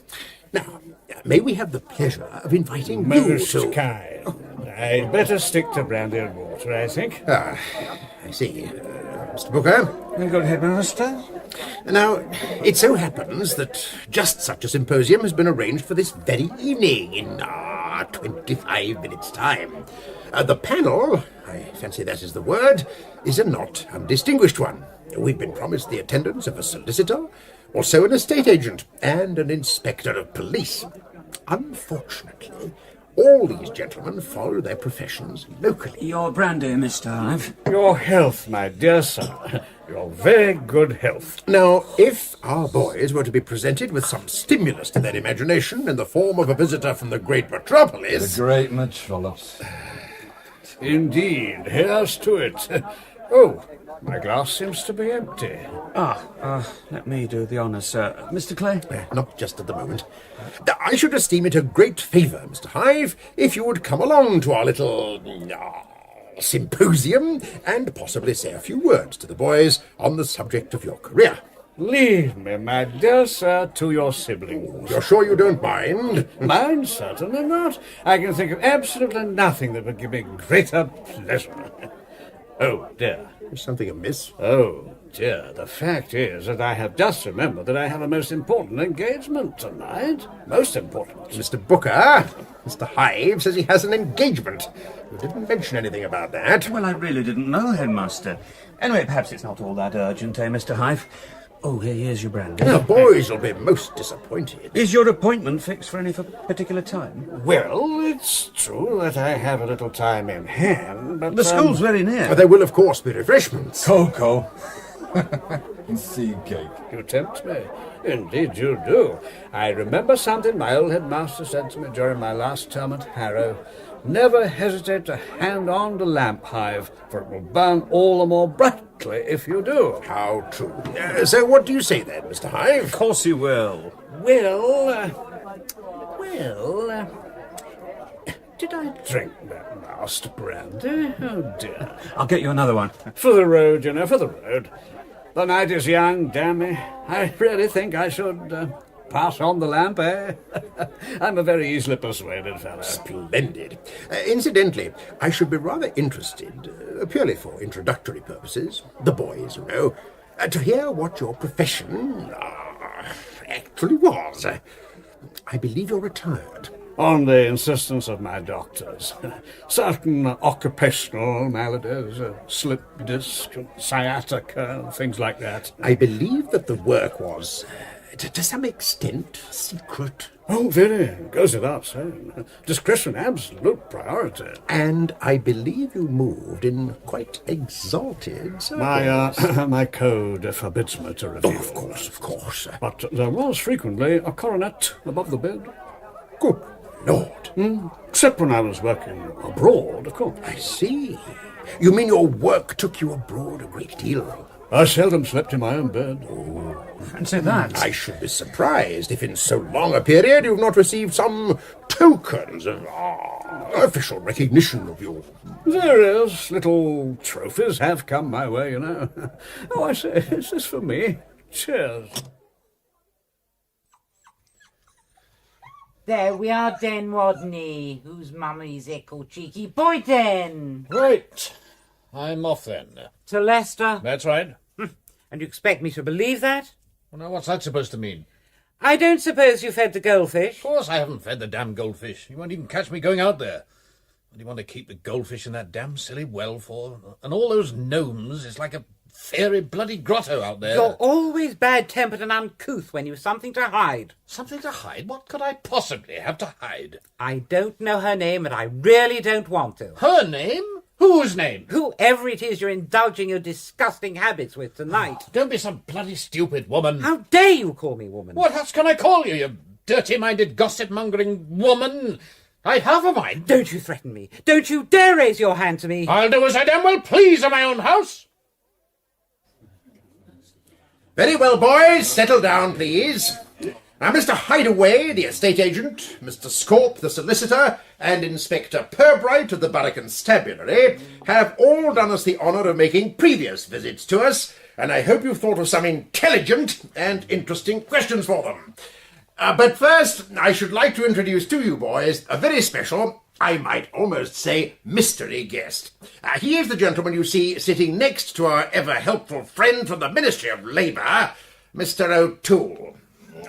Speaker 4: Now, may we have the pleasure of inviting
Speaker 12: Most
Speaker 4: you to...
Speaker 12: kind. I'd better stick to brandy and water, I think.
Speaker 4: I see. Mr. Booker?
Speaker 5: Very good, headmaster.
Speaker 4: Now, it so happens that just such a symposium has been arranged for this very evening in 25 minutes' time. The panel, I fancy that is the word, is a not undistinguished one. We've been promised the attendance of a solicitor, also an estate agent, and an inspector of police. Unfortunately, all these gentlemen follow their professions locally.
Speaker 5: Your brandy, Mr. Hive.
Speaker 12: Your health, my dear sir. Your very good health.
Speaker 4: Now, if our boys were to be presented with some stimulus to their imagination in the form of a visitor from the great metropolis...
Speaker 16: The great metropolis.
Speaker 12: Indeed, here's to it. Oh, my glass seems to be empty.
Speaker 5: Let me do the honours, sir. Mr. Clay?
Speaker 4: Not just at the moment. I should esteem it a great favour, Mr. Hive, if you would come along to our little symposium and possibly say a few words to the boys on the subject of your career.
Speaker 12: Leave me, my dear sir, to your siblings.
Speaker 4: You're sure you don't mind?
Speaker 12: Mind? Certainly not. I can think of absolutely nothing that would give me greater pleasure. Oh, dear.
Speaker 4: Is something amiss?
Speaker 12: Oh, dear. The fact is that I have just remembered that I have a most important engagement tonight. Most important.
Speaker 4: Mr. Booker, Mr. Hive says he has an engagement. You didn't mention anything about that.
Speaker 5: Well, I really didn't know, headmaster. Anyway, perhaps it's not all that urgent, Mr. Hive? Oh, here's your brandy.
Speaker 4: The boys will be most disappointed.
Speaker 5: Is your appointment fixed for any particular time?
Speaker 12: Well, it's true that I have a little time in hand, but...
Speaker 5: The school's very near.
Speaker 4: There will, of course, be refreshments.
Speaker 16: Cocoa. And seed cake.
Speaker 12: You tempt me. Indeed you do. I remember something my old headmaster said to me during my last term at Harrow. Never hesitate to hand on the lamp, Hive, for it will burn all the more brightly if you do.
Speaker 4: How true. So what do you say then, Mr. Hive?
Speaker 5: Of course you will.
Speaker 12: Well, did I drink that last brandy? Oh, dear.
Speaker 5: I'll get you another one.
Speaker 12: For the road, you know, for the road. The night is young, damn me. I really think I should
Speaker 11: Pass on the lamp, eh? I'm a very easily persuaded fellow.
Speaker 4: Splendid. Incidentally, I should be rather interested, purely for introductory purposes, the boys, you know, to hear what your profession actually was. I believe you're retired.
Speaker 11: On the insistence of my doctors. Certain occupational maladies, slip disc, sciatica, things like that.
Speaker 4: I believe that the work was, to some extent, secret.
Speaker 11: Oh, very. Goes without saying. Discretion, absolute priority.
Speaker 4: And I believe you moved in quite exalted circles.
Speaker 11: My code forbids me to reveal.
Speaker 4: Oh, of course.
Speaker 11: But there was frequently a coronet above the bed.
Speaker 4: Good Lord.
Speaker 11: Except when I was working abroad, of course.
Speaker 4: I see. You mean your work took you abroad a great deal?
Speaker 11: I seldom slept in my own bed.
Speaker 4: Oh,
Speaker 7: fancy that.
Speaker 4: I should be surprised if in so long a period you've not received some tokens of official recognition of you.
Speaker 11: Various little trophies have come my way, you know. Oh, I say, is this for me? Cheers.
Speaker 9: There we are then, Rodney. Whose mummy's echo cheeky boy then?
Speaker 2: Right. I'm off then.
Speaker 9: To Leicester?
Speaker 2: That's right.
Speaker 9: And you expect me to believe that?
Speaker 2: Well, now, what's that supposed to mean?
Speaker 9: I don't suppose you fed the goldfish?
Speaker 2: Of course I haven't fed the damn goldfish. You won't even catch me going out there. What do you want to keep the goldfish in that damn silly well for? And all those gnomes, it's like a fairy bloody grotto out there.
Speaker 9: You're always bad-tempered and uncouth when you've something to hide.
Speaker 2: Something to hide? What could I possibly have to hide?
Speaker 9: I don't know her name, and I really don't want to.
Speaker 2: Her name? Whose name?
Speaker 9: Whoever it is you're indulging your disgusting habits with tonight.
Speaker 2: Oh, don't be some bloody stupid woman.
Speaker 9: How dare you call me woman?
Speaker 2: What else can I call you, you dirty-minded, gossip-mongering woman? I've half a mind.
Speaker 9: Don't you threaten me. Don't you dare raise your hand to me.
Speaker 2: I'll do as I damn well please in my own house.
Speaker 4: Very well, boys, settle down, please. Now, Mr. Hideaway, the estate agent, Mr. Scorp, the solicitor, and Inspector Purbright of the Borough Constabulary have all done us the honour of making previous visits to us, and I hope you've thought of some intelligent and interesting questions for them. But first, I should like to introduce to you boys a very special, I might almost say mystery guest. He is the gentleman you see sitting next to our ever-helpful friend from the Ministry of Labour, Mr. O'Toole.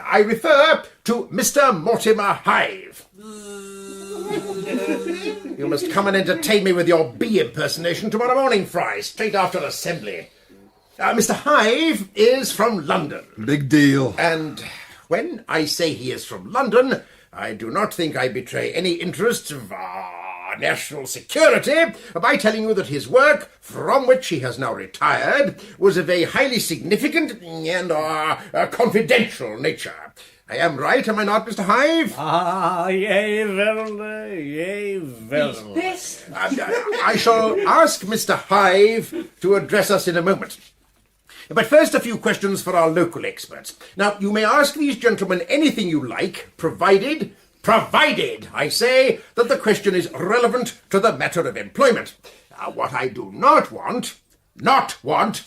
Speaker 4: I refer to Mr. Mortimer Hive. You must come and entertain me with your bee impersonation tomorrow morning, Fry, straight after assembly. Mr. Hive is from London.
Speaker 16: Big deal.
Speaker 4: And when I say he is from London, I do not think I betray any interests of national security by telling you that his work, from which he has now retired, was of a highly significant and confidential nature. I am right, am I not, Mr. Hive?
Speaker 11: Yea, verily, yea, verily.
Speaker 9: This?
Speaker 4: I shall ask Mr. Hive to address us in a moment. But first, a few questions for our local experts. Now, you may ask these gentlemen anything you like, provided, I say, that the question is relevant to the matter of employment. What I do not want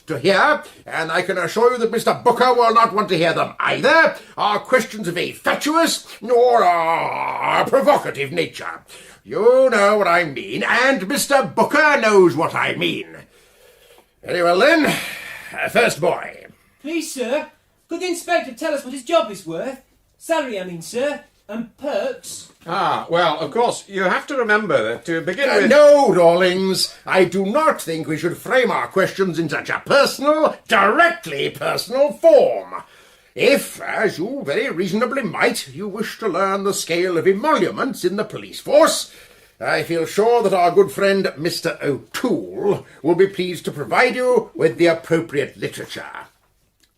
Speaker 4: to hear, and I can assure you that Mr. Booker will not want to hear them either, are questions of a fatuous or a provocative nature. You know what I mean, and Mr. Booker knows what I mean. Very well then. First boy.
Speaker 17: Please, sir, could the inspector tell us what his job is worth? Salary, I mean, sir, and perks.
Speaker 1: Well, of course, you have to remember that to begin with...
Speaker 4: No, darlings, I do not think we should frame our questions in such a personal, directly personal form. If, as you very reasonably might, you wish to learn the scale of emoluments in the police force, I feel sure that our good friend Mr. O'Toole will be pleased to provide you with the appropriate literature.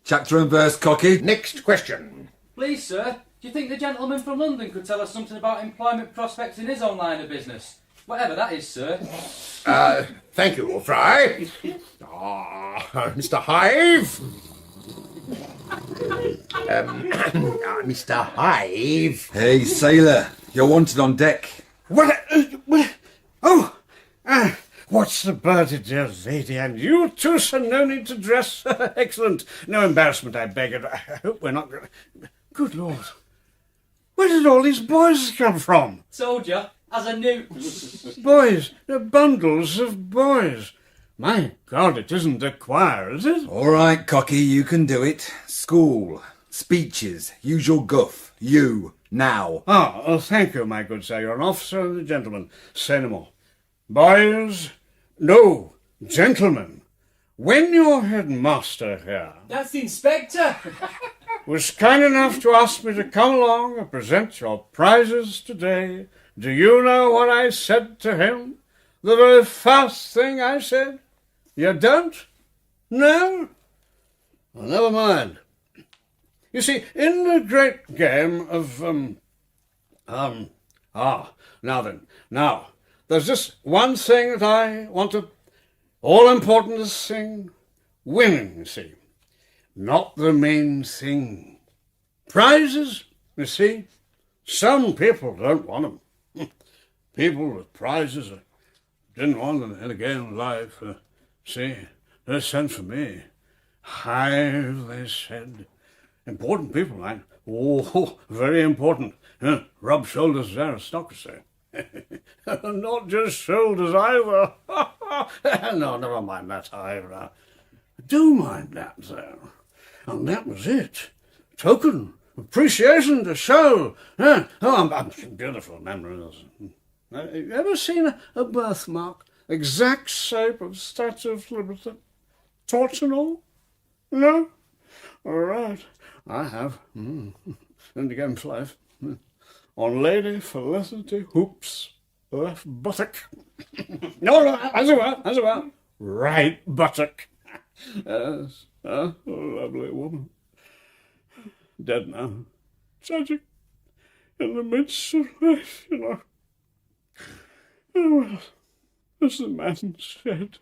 Speaker 16: Chapter and verse, cocky.
Speaker 4: Next question.
Speaker 17: Please, sir, do you think the gentleman from London could tell us something about employment prospects in his own line of business? Whatever that is, sir.
Speaker 4: Thank you, Fry. Mr. Hive. Mr. Hive.
Speaker 16: Hey, sailor, you're wanted on deck.
Speaker 11: What's about it, dear lady? And you too, sir, no need to dress. Excellent. No embarrassment, I beg it. I hope we're not going to... Good Lord. Where did all these boys come from?
Speaker 17: Told you, as I knew.
Speaker 11: Boys, they're bundles of boys. My God, it isn't a choir, is it?
Speaker 16: All right, Cocky, you can do it. School, speeches, usual guff. You, now.
Speaker 11: Oh, thank you, my good sir. You're an officer and a gentleman. Say no more. Boys, no, gentlemen. When your headmaster here
Speaker 17: That's the inspector.
Speaker 11: was kind enough to ask me to come along and present your prizes today, do you know what I said to him? The very first thing I said? You don't? No? Well, never mind. You see, in the great game of, now, there's just one thing that I want to, all important this thing, winning, you see. Not the main thing. Prizes, you see, some people don't want them. People with prizes didn't want them in a game of life. See, they sent for me. Hive, they said. Important people, man. Oh, very important. Rub shoulders with aristocracy. Not just shoulders either. No, never mind that, Hive. I do mind that, though. And that was it. Token, appreciation to show. I'm beautiful memories. You ever seen a birthmark? Exact shape of Statue of Liberty? Torch and all? No? All right. I have. In the game's life. On Lady Felicity Hoop's left buttock. No, as it were. Right buttock. Yes, a lovely woman. Dead now. Tragic. In the midst of life, you know. Oh, well, as the man said.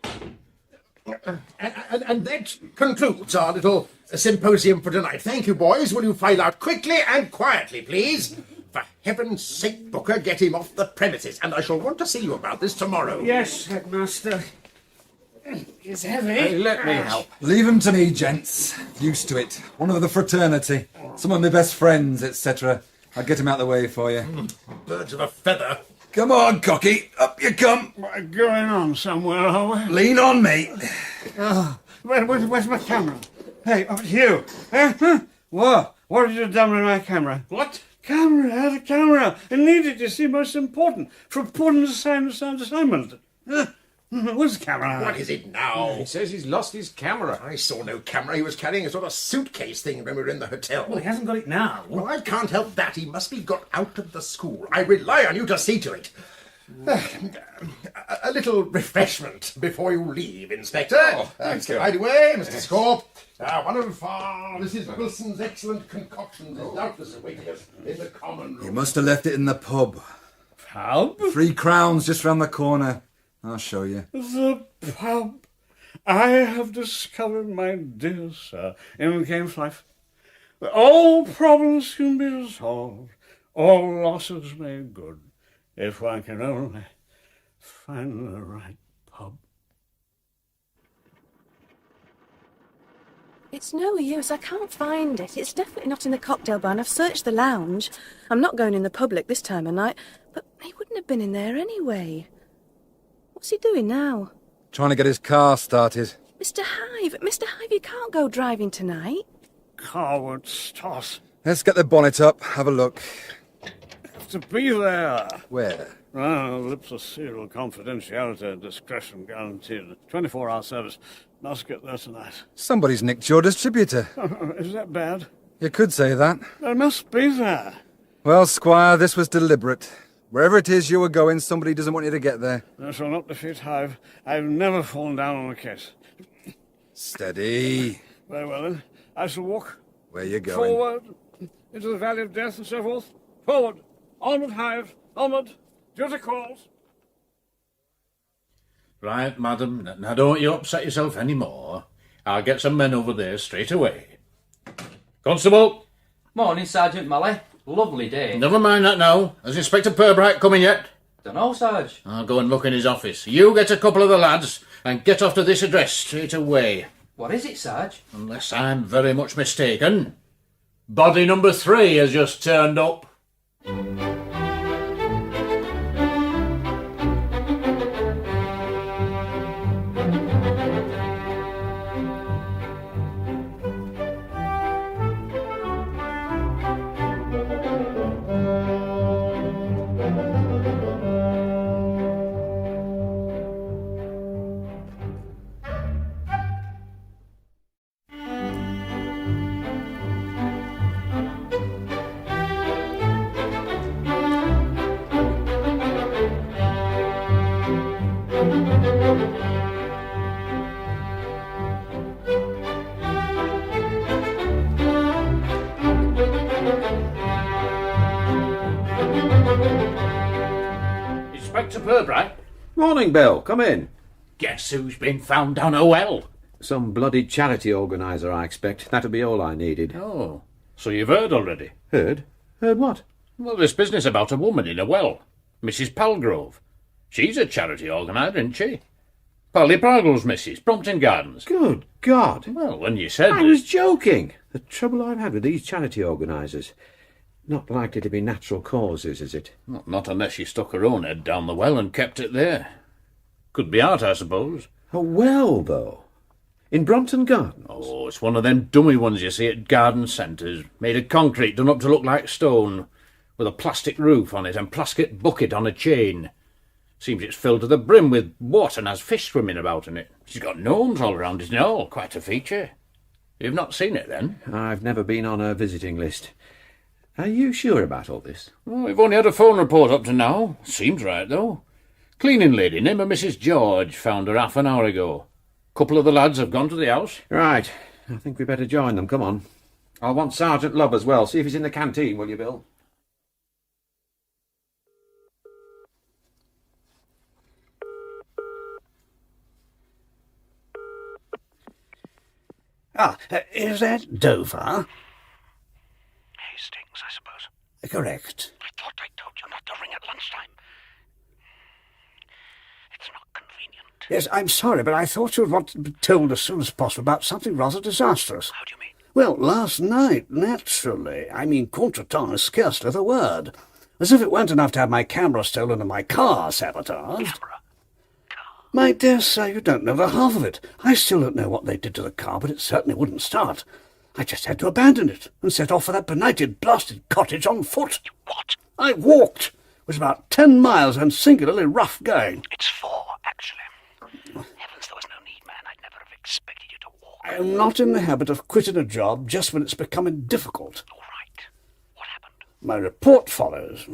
Speaker 4: And that concludes our little symposium for tonight. Thank you, boys. Will you file out quickly and quietly, please? For heaven's sake, Booker, get him off the premises, and I shall want to see you about this tomorrow.
Speaker 5: Yes, headmaster. It's heavy.
Speaker 16: Let me help. Leave him to me, gents. Used to it. One of the fraternity. Some of my best friends, etc. I'll get him out of the way for you.
Speaker 4: Birds of a feather.
Speaker 16: Come on, Cocky. Up you come.
Speaker 11: We're going on somewhere, are we?
Speaker 16: Lean on me.
Speaker 11: Where's my camera? Hey, you. What? What have you done with my camera?
Speaker 4: What?
Speaker 11: Camera, I had a camera. I needed, you see, most important. For important assignment. Where's the camera?
Speaker 4: What is it now?
Speaker 1: He says he's lost his camera.
Speaker 4: I saw no camera. He was carrying a sort of suitcase thing when we were in the hotel.
Speaker 7: Well, he hasn't got it now.
Speaker 4: Well, I can't help that. He must be got out of the school. I rely on you to see to it. A little refreshment before you leave, Inspector.
Speaker 1: Oh, thank you.
Speaker 4: By the way, Mr. Scorp, Mrs. Wilson's excellent concoctions is doubtless awaiting us in the common room.
Speaker 16: You must have left it in the pub.
Speaker 11: Pub?
Speaker 16: 3 crowns just round the corner. I'll show you.
Speaker 11: The pub. I have discovered, my dear sir, in game's life, that all problems can be resolved, all losses made good, if one can only find the right pub.
Speaker 15: It's no use. I can't find it. It's definitely not in the cocktail bar, and I've searched the lounge. I'm not going in the public this time of night, but he wouldn't have been in there anyway. What's he doing now?
Speaker 16: Trying to get his car started.
Speaker 15: Mr. Hive, you can't go driving tonight.
Speaker 11: Coward Stoss.
Speaker 16: Let's get the bonnet up, have a look.
Speaker 11: Have to be there.
Speaker 16: Where?
Speaker 11: Lips of seal, confidentiality, discretion guaranteed. 24-hour service. Must get there tonight.
Speaker 16: Somebody's nicked your distributor.
Speaker 11: Is that bad?
Speaker 16: You could say that.
Speaker 11: They must be there.
Speaker 16: Well, Squire, this was deliberate. Wherever it is you were going, somebody doesn't want you to get there.
Speaker 11: I shall not defeat Hive. I've never fallen down on a case.
Speaker 16: Steady.
Speaker 11: Very well, then. I shall walk.
Speaker 16: Where you going?
Speaker 11: Forward. Into the Valley of Death and so forth. Forward. Onward, Hive. Onward. Duty calls.
Speaker 2: Right, madam. Now don't you upset yourself any more. I'll get some men over there straight away. Constable!
Speaker 17: Morning, Sergeant Malley. Lovely day.
Speaker 2: Never mind that now. Has Inspector Purbright coming yet?
Speaker 17: Dunno, Sarge.
Speaker 2: I'll go and look in his office. You get a couple of the lads and get off to this address straight away.
Speaker 17: What is it, Sarge?
Speaker 2: Unless I'm very much mistaken. Body number 3 has just turned up. Inspector Purbright?
Speaker 6: Morning, Bill. Come in.
Speaker 2: Guess who's been found down a well?
Speaker 6: Some bloody charity organiser, I expect. That'll be all I needed.
Speaker 2: Oh, so you've heard already?
Speaker 6: Heard? Heard what?
Speaker 2: Well, this business about a woman in a well. Mrs. Palgrove. She's a charity organiser, isn't she? Polly Progle's missus, Brompton Gardens.
Speaker 6: Good God.
Speaker 2: Well, when you said
Speaker 6: I was joking. The trouble I've had with these charity organisers. Not likely to be natural causes, is it?
Speaker 2: Not unless she stuck her own head down the well and kept it there. Could be art, I suppose.
Speaker 6: A well, though? In Brompton Gardens?
Speaker 2: Oh, it's one of them dummy ones you see at garden centres, made of concrete done up to look like stone, with a plastic roof on it and plastic bucket on a chain. Seems it's filled to the brim with water and has fish swimming about in it. She's got gnomes all round it and all, quite a feature. You've not seen it, then?
Speaker 6: I've never been on her visiting list. Are you sure about all this?
Speaker 2: Oh, we've only had a phone report up to now. Seems right, though. Cleaning lady, name of Mrs. George, found her half an hour ago. Couple of the lads have gone to the house.
Speaker 6: Right. I think we better join them. Come on. I'll want Sergeant Love as well. See if he's in the canteen, will you, Bill?
Speaker 11: Is that Dover?
Speaker 14: Hastings, I suppose.
Speaker 11: Correct.
Speaker 14: I thought I told you not to ring at lunchtime. It's not convenient.
Speaker 11: Yes, I'm sorry, but I thought you'd want to be told as soon as possible about something rather disastrous.
Speaker 14: How do you mean?
Speaker 11: Well, last night, naturally. I mean, contretemps is scarcely the word. As if it weren't enough to have my camera stolen and my car sabotaged.
Speaker 14: Camera?
Speaker 11: My dear sir, you don't know the half of it. I still don't know what they did to the car, but it certainly wouldn't start. I just had to abandon it and set off for that benighted, blasted cottage on foot.
Speaker 14: What?
Speaker 11: I walked. It was about 10 miles and singularly rough going.
Speaker 14: It's 4, actually. Heavens, there was no need, man. I'd never have expected you to walk.
Speaker 11: I am not in the habit of quitting a job just when it's becoming difficult.
Speaker 14: All right. What happened?
Speaker 11: My report follows.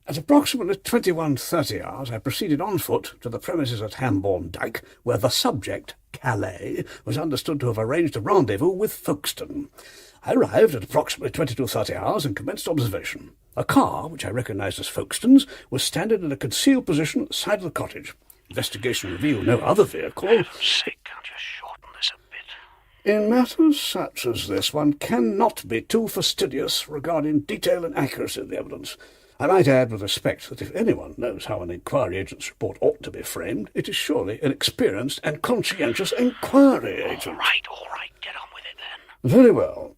Speaker 11: At approximately 21:30 hours, I proceeded on foot to the premises at Hambourne Dyke, where the subject, Callie, was understood to have arranged a rendezvous with Folkestone. I arrived at approximately 22:30 hours and commenced observation. A car, which I recognised as Folkestone's, was standing in a concealed position at the side of the cottage. Investigation revealed no other vehicle.
Speaker 14: For heaven's sake, can't you shorten this a bit?
Speaker 11: In matters such as this, one cannot be too fastidious regarding detail and accuracy of the evidence. I might add with respect that if anyone knows how an inquiry agent's report ought to be framed, it is surely an experienced and conscientious inquiry agent.
Speaker 14: All right, get on with it then.
Speaker 11: Very well.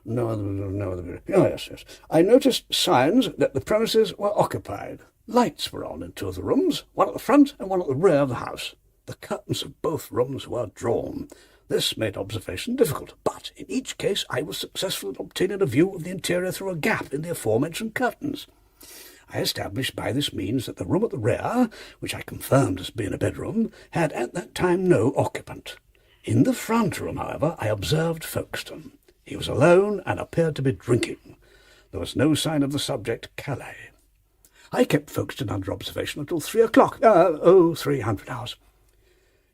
Speaker 11: No other. Oh, yes. I noticed signs that the premises were occupied. Lights were on in 2 of the rooms, one at the front and one at the rear of the house. The curtains of both rooms were drawn. This made observation difficult, but in each case I was successful in obtaining a view of the interior through a gap in the aforementioned curtains. I established by this means that the room at the rear, which I confirmed as being a bedroom, had at that time no occupant. In the front room, however, I observed Folkestone. He was alone and appeared to be drinking. There was no sign of the subject, Callie. I kept Folkestone under observation until 3 o'clock, 300 hours.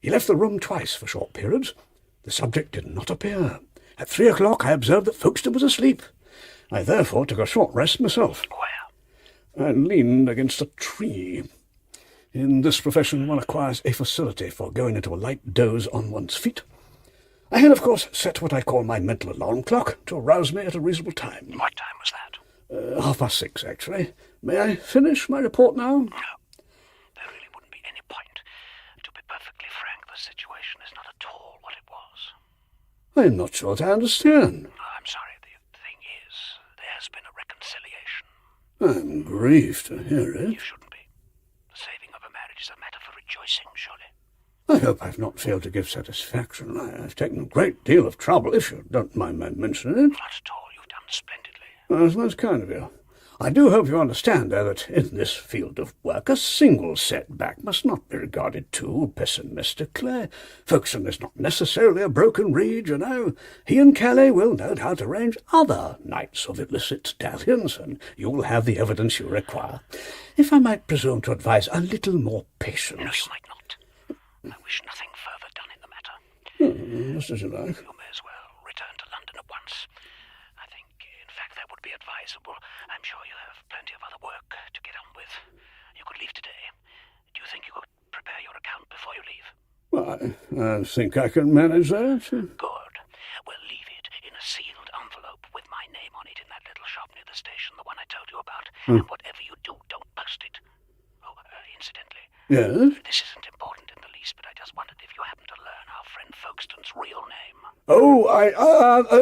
Speaker 11: He left the room twice for short periods. The subject did not appear. At 3 o'clock I observed that Folkestone was asleep. I therefore took a short rest myself.
Speaker 14: Where?
Speaker 11: I leaned against a tree. In this profession one acquires a facility for going into a light doze on one's feet. I had, of course, set what I call my mental alarm clock to arouse me at a reasonable time.
Speaker 14: What time was that?
Speaker 11: 6:30, actually. May I finish my report now?
Speaker 14: No. There really wouldn't be any point. To be perfectly frank, the situation is not at all what it was.
Speaker 11: I'm not sure that I understand.
Speaker 14: I'm
Speaker 12: I'm grieved to hear it.
Speaker 14: You shouldn't be. The saving of a marriage is a matter for rejoicing, surely.
Speaker 12: I hope I've not failed to give satisfaction. I've taken a great deal of trouble, if you don't mind my mentioning it.
Speaker 14: Not at all. You've done splendidly.
Speaker 12: That's most kind of you. I do hope you understand, though, that in this field of work a single setback must not be regarded too pessimistically. Folkestone is not necessarily a broken reed, you know. He and Callie will no doubt arrange other nights of illicit dalliance, and you'll have the evidence you require. If I might presume to advise a little more patience.
Speaker 14: No, you might not. I wish nothing further done in the matter.
Speaker 12: Just as you like.
Speaker 14: You may as well return to London at once. I think, in fact, that would be advisable. I'm sure you have plenty of other work to get on with. You could leave today. Do you think you could prepare your account before you leave?
Speaker 12: I think I can manage that.
Speaker 14: Good. We'll leave it in a sealed envelope with my name on it in that little shop near the station, the one I told you about. And whatever you do, don't post it. Oh, incidentally.
Speaker 12: Yes?
Speaker 14: This isn't important in the least, but I just wondered if you happened to learn our friend Folkestone's real name.
Speaker 12: Oh,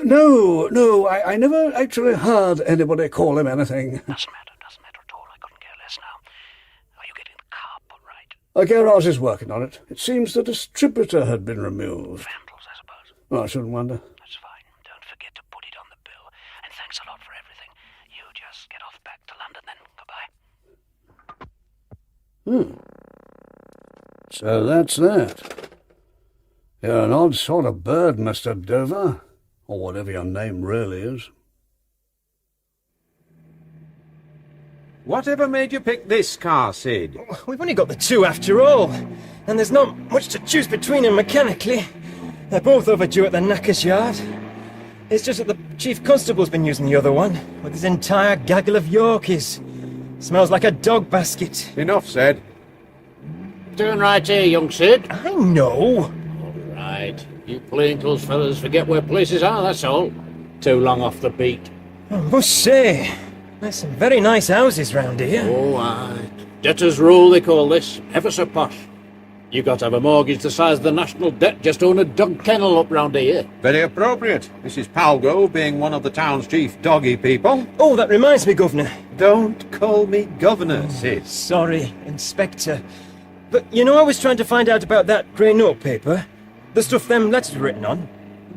Speaker 12: no, I never actually heard anybody call him anything.
Speaker 14: Doesn't matter at all. I couldn't care less now. Are you getting the car put right?
Speaker 12: A garage is working on it. It seems the distributor had been removed.
Speaker 14: Vandals, I suppose.
Speaker 12: Oh, I shouldn't wonder.
Speaker 14: That's fine. Don't forget to put it on the bill. And thanks a lot for everything. You just get off back to London then. Goodbye.
Speaker 12: So that's that. You're an odd sort of bird, Mr. Dover, or whatever your name really is.
Speaker 1: Whatever made you pick this car, Sid?
Speaker 7: We've only got the two after all, and there's not much to choose between them mechanically. They're both overdue at the knacker's yard. It's just that the Chief Constable's been using the other one, with his entire gaggle of Yorkies. Smells like a dog basket.
Speaker 1: Enough said.
Speaker 2: Turn right here, young Sid.
Speaker 7: I know.
Speaker 2: Right. You plainclothes fellas forget where places are, that's all. Too long off the beat.
Speaker 7: I must say, there's some very nice houses round here.
Speaker 2: Oh, aye. Debtor's row, they call this. Ever so posh. You got to have a mortgage the size of the national debt just to own a dog kennel up round here.
Speaker 1: Very appropriate. Mrs. Palgrove being one of the town's chief doggy people.
Speaker 7: Oh, that reminds me, Governor.
Speaker 1: Don't call me Governor, Sid.
Speaker 7: Sorry, Inspector. But, you know, I was trying to find out about that grey notepaper. The stuff them letters were written on.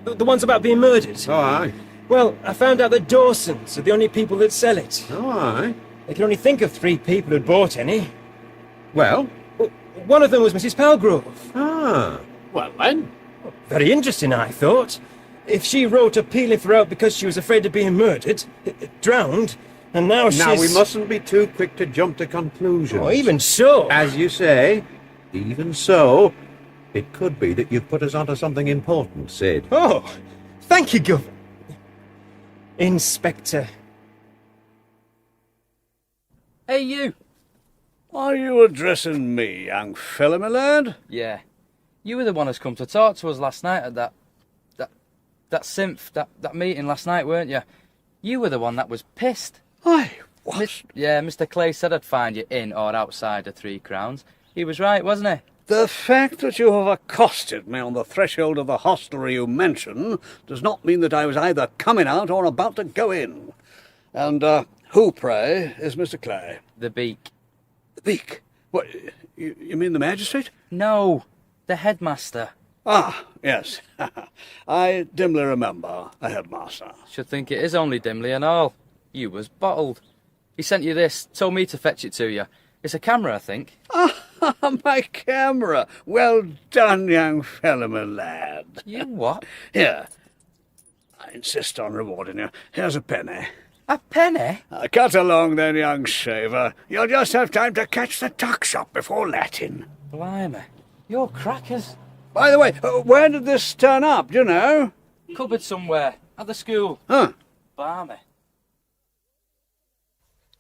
Speaker 7: The ones about being murdered.
Speaker 1: Oh, aye.
Speaker 7: Well, I found out that Dawsons are the only people that sell it.
Speaker 1: Oh, aye.
Speaker 7: They can only think of 3 people who'd bought any.
Speaker 1: Well?
Speaker 7: One of them was Mrs. Palgrove.
Speaker 1: Ah.
Speaker 2: Well, then.
Speaker 7: Very interesting, I thought. If she wrote appealing for help because she was afraid of being murdered, drowned, and now she's...
Speaker 1: Now, we mustn't be too quick to jump to conclusions.
Speaker 7: Oh, even so.
Speaker 1: As you say, even so, it could be that you've put us onto something important, Sid.
Speaker 7: Oh, thank you, Gov... Inspector.
Speaker 17: Hey, you!
Speaker 11: Are you addressing me, young fella, my lad?
Speaker 17: Yeah. You were the one who's come to talk to us last night at that meeting last night, weren't you? You were the one that was pissed.
Speaker 11: I was?
Speaker 17: Yeah, Mr. Clay said I'd find you in or outside of 3 Crowns. He was right, wasn't he?
Speaker 11: The fact that you have accosted me on the threshold of the hostelry you mention does not mean that I was either coming out or about to go in. And, who, pray, is Mr. Clay?
Speaker 17: The Beak.
Speaker 11: The Beak? What, you mean the magistrate?
Speaker 17: No, the headmaster.
Speaker 11: Ah, yes. I dimly remember a headmaster.
Speaker 17: Should think it is only dimly and all. You was bottled. He sent you this, told me to fetch it to you. It's a camera, I think.
Speaker 11: Ah, my camera. Well done, young fellow, my lad.
Speaker 17: You what?
Speaker 11: Here. I insist on rewarding you. Here's a penny.
Speaker 17: A penny?
Speaker 11: Cut along then, young shaver. You'll just have time to catch the tuck shop before Latin.
Speaker 17: Blimey. You're crackers.
Speaker 11: By the way, where did this turn up, do you know?
Speaker 17: Cupboard somewhere. At the school.
Speaker 11: Huh.
Speaker 17: Barmy.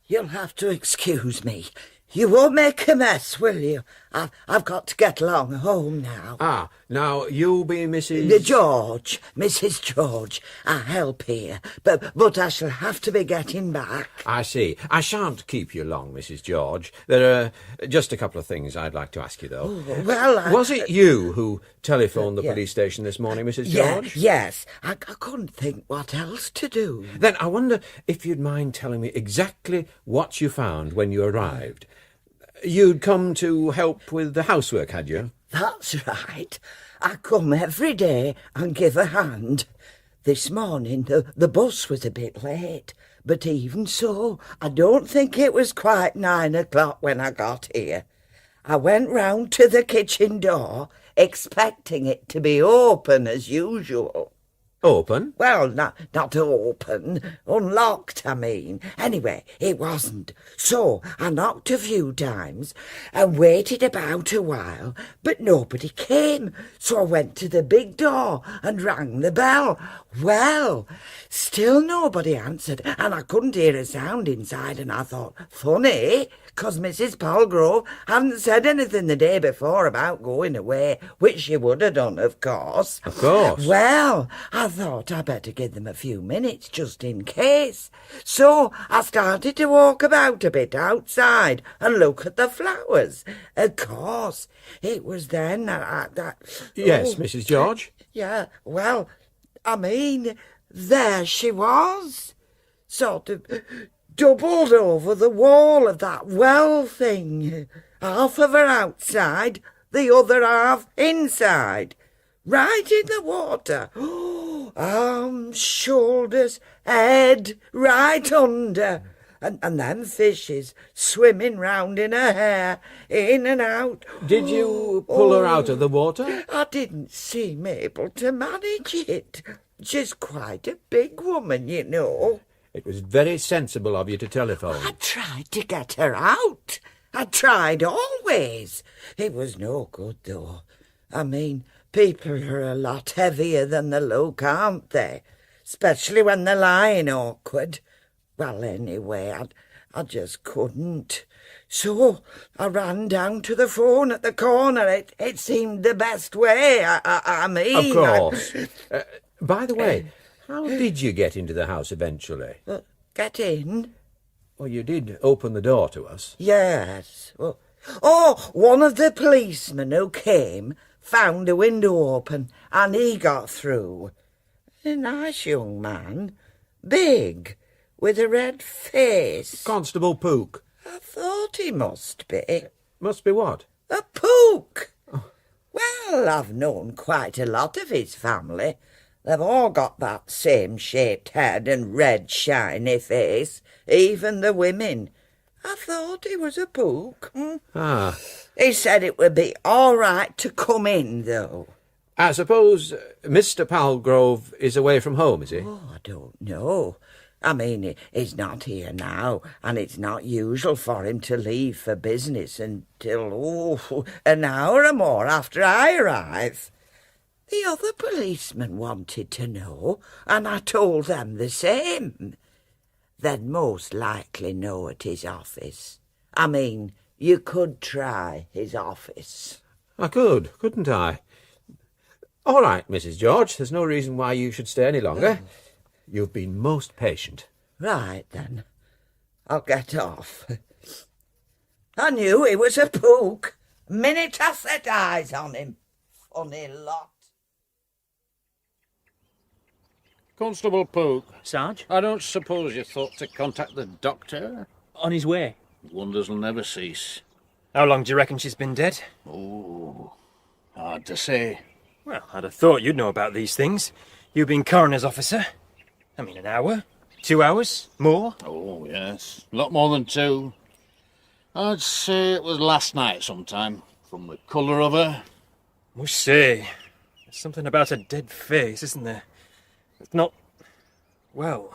Speaker 8: You'll have to excuse me. You won't make a mess, will you? I've got to get along home now.
Speaker 1: Ah, now you'll be Mrs...
Speaker 8: George, Mrs. George. I help here, but I shall have to be getting back.
Speaker 1: I see. I shan't keep you long, Mrs. George. There are just a couple of things I'd like to ask you, though.
Speaker 8: Oh, well,
Speaker 1: was it you who telephoned the police station this morning, Mrs. George?
Speaker 8: Yes. I couldn't think what else to do.
Speaker 1: Then I wonder if you'd mind telling me exactly what you found when you arrived. You'd come to help with the housework, had you?
Speaker 8: That's right. I come every day and give a hand. This morning the bus was a bit late, but even so, I don't think it was quite 9 o'clock when I got here. I went round to the kitchen door, expecting it to be open as usual.
Speaker 1: Open?
Speaker 8: Well, not open. Unlocked, I mean. Anyway, it wasn't. So I knocked a few times and waited about a while, but nobody came. So I went to the big door and rang the bell. Well, still nobody answered, and I couldn't hear a sound inside, and I thought, funny, 'cause Mrs. Palgrove hadn't said anything the day before about going away, which she would have done, of course.
Speaker 1: Of course.
Speaker 8: Well, I thought I'd better give them a few minutes, just in case. So I started to walk about a bit outside and look at the flowers. Of course, it was then that
Speaker 1: Yes, Mrs. George?
Speaker 8: Yeah, well, I mean, there she was, sort of doubled over the wall of that well thing. Half of her outside, the other half inside. Right in the water. Arms, shoulders, head, right under. And them fishes swimming round in her hair, in and out.
Speaker 1: Did you pull her out of the water?
Speaker 8: I didn't seem able to manage it. She's quite a big woman, you know.
Speaker 1: It was very sensible of you to telephone.
Speaker 8: I tried to get her out. I tried always. It was no good, though. I mean, people are a lot heavier than they look, aren't they? Especially when they're lying awkward. Well, anyway, I just couldn't. So I ran down to the phone at the corner. It seemed the best way. I mean...
Speaker 1: Of course. By the way, how did you get into the house eventually?
Speaker 8: Get in?
Speaker 1: Well, you did open the door to us.
Speaker 8: Yes. Well, one of the policemen who came found a window open and he got through. A nice young man. Big. With a red face.
Speaker 1: Constable Pook.
Speaker 8: I thought he must be.
Speaker 1: Must be what?
Speaker 8: A Pook. Oh. Well, I've known quite a lot of his family. They've all got that same shaped head and red shiny face, even the women. I thought he was a Pook.
Speaker 1: Ah.
Speaker 8: He said it would be all right to come in, though.
Speaker 1: I suppose Mr. Palgrove is away from home, is he?
Speaker 8: Oh, I don't know. I mean, he's not here now, and it's not usual for him to leave for business until, an hour or more after I arrive. The other policemen wanted to know, and I told them the same. They'd most likely know at his office. I mean, you could try his office.
Speaker 1: I could, couldn't I? All right, Mrs. George, there's no reason why you should stay any longer. You've been most patient.
Speaker 8: Right, then. I'll get off. I knew he was a Pook. Minute I set eyes on him. Funny lot.
Speaker 2: Constable Pook.
Speaker 18: Sarge?
Speaker 2: I don't suppose you thought to contact the doctor?
Speaker 18: On his way.
Speaker 2: Wonders will never cease.
Speaker 7: How long do you reckon she's been dead?
Speaker 2: Oh, hard to say.
Speaker 7: Well, I'd have thought you'd know about these things. You being coroner's officer. I mean, an hour? 2 hours? More?
Speaker 2: Oh, yes. A lot more than 2. I'd say it was last night sometime, from the colour of her.
Speaker 7: Must say, there's something about a dead face, isn't there? It's not... well...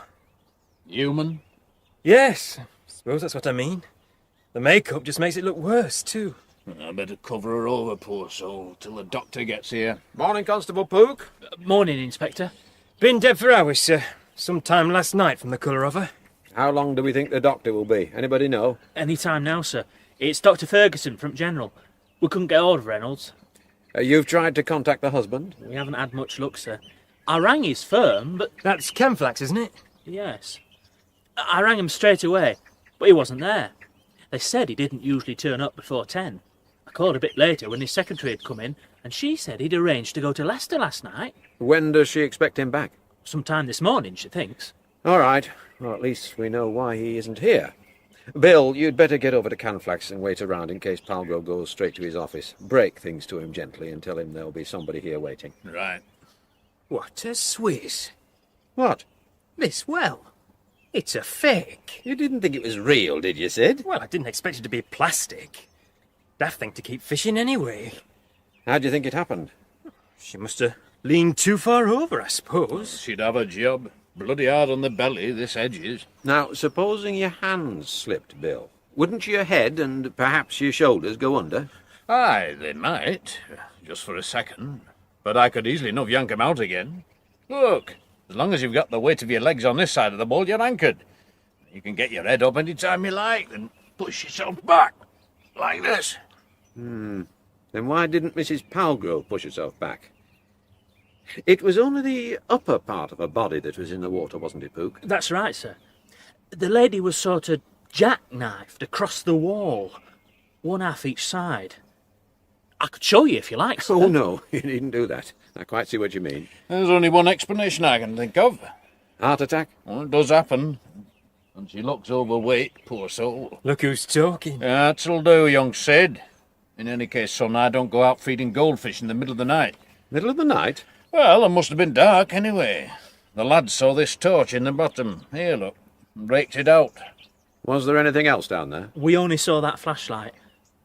Speaker 2: Human?
Speaker 7: Yes, I suppose that's what I mean. The makeup just makes it look worse, too.
Speaker 2: I better cover her over, poor soul, till the doctor gets here.
Speaker 1: Morning, Constable Pook.
Speaker 18: Morning, Inspector.
Speaker 7: Been dead for hours, sir. Sometime last night from the colour of her.
Speaker 1: How long do we think the doctor will be? Anybody know?
Speaker 18: Any time now, sir. It's Dr. Ferguson from General. We couldn't get hold of Reynolds.
Speaker 1: You've tried to contact the husband?
Speaker 18: We haven't had much luck, sir. I rang his firm, but...
Speaker 7: That's Chemflax, isn't it?
Speaker 18: Yes. I rang him straight away, but he wasn't there. They said he didn't usually turn up before 10. I called a bit later when his secretary had come in, and she said he'd arranged to go to Leicester last night.
Speaker 1: When does she expect him back?
Speaker 18: Sometime this morning, she thinks.
Speaker 1: All right. Well, at least we know why he isn't here. Bill, you'd better get over to Canflax and wait around in case Palgrove goes straight to his office. Break things to him gently and tell him there'll be somebody here waiting.
Speaker 2: Right.
Speaker 7: What a Swiss.
Speaker 1: What?
Speaker 7: This well. It's a fake.
Speaker 1: You didn't think it was real, did you, Sid?
Speaker 7: Well, I didn't expect it to be plastic. Daft thing to keep fishing anyway.
Speaker 1: How do you think it happened?
Speaker 7: She must have leaned too far over, I suppose.
Speaker 2: She'd have a job. Bloody hard on the belly, this edge is.
Speaker 1: Now, supposing your hands slipped, Bill, wouldn't your head and perhaps your shoulders go under?
Speaker 2: Aye, they might, just for a second. But I could easily enough yank 'em out again. Look, as long as you've got the weight of your legs on this side of the bowl, you're anchored. You can get your head up any time you like and push yourself back, like this.
Speaker 1: Then why didn't Mrs. Palgrove push herself back? It was only the upper part of her body that was in the water, wasn't it, Pook?
Speaker 18: That's right, sir. The lady was sort of jackknifed across the wall, one half each side. I could show you if you like, sir.
Speaker 1: Oh, no, you needn't do that. I quite see what you mean.
Speaker 2: There's only one explanation I can think of.
Speaker 1: Heart attack?
Speaker 2: Well, it does happen. And she looks overweight, poor soul.
Speaker 7: Look who's talking.
Speaker 2: That'll do, young Sid. In any case, son, I don't go out feeding goldfish in the middle of the night.
Speaker 1: Middle of the night?
Speaker 2: Well, it must have been dark anyway. The lad saw this torch in the bottom. Here, look. Raked it out.
Speaker 1: Was there anything else down there?
Speaker 18: We only saw that flashlight.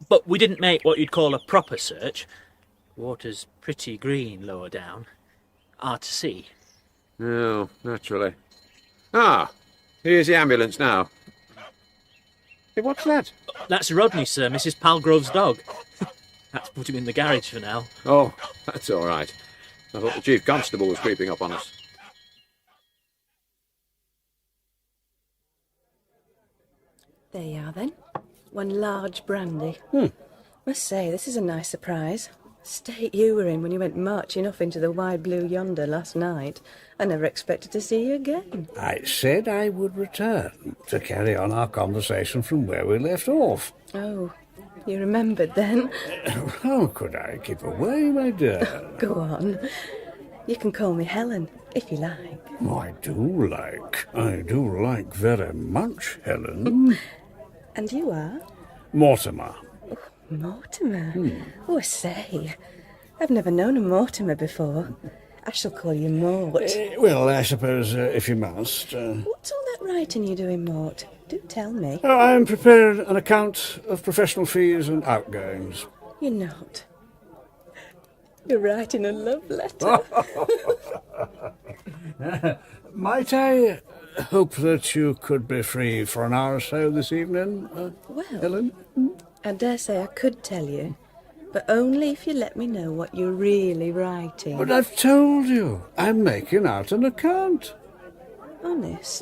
Speaker 18: But we didn't make what you'd call a proper search. Water's pretty green lower down. Hard to see.
Speaker 1: No, naturally. Ah, here's the ambulance now. Hey, what's that?
Speaker 18: That's Rodney, sir, Mrs. Palgrove's dog. Had to put him in the garage for now.
Speaker 1: Oh, that's all right. I thought the chief constable was creeping up on us.
Speaker 15: There you are, then. One large brandy. Must say, this is a nice surprise. State you were in when you went marching off into the wide blue yonder last night. I never expected to see you again.
Speaker 11: I said I would return to carry on our conversation from where we left off.
Speaker 15: Oh, you remembered then?
Speaker 11: How could I keep away, my dear?
Speaker 15: Go on. You can call me Helen, if you like.
Speaker 11: I do like very much, Helen.
Speaker 15: And you are?
Speaker 11: Mortimer.
Speaker 15: Mortimer? Oh, I say. I've never known a Mortimer before. I shall call you Mort.
Speaker 11: Well, I suppose if you must.
Speaker 15: What's all that writing you're doing, Mort? Do tell me.
Speaker 11: I'm preparing an account of professional fees and outgoings.
Speaker 15: You're not. You're writing a love letter.
Speaker 11: Might I hope that you could be free for an hour or so this evening,
Speaker 15: Well,
Speaker 11: Helen?
Speaker 15: I dare say I could tell you, but only if you let me know what you're really writing.
Speaker 11: But I've told you, I'm making out an account.
Speaker 15: Honest?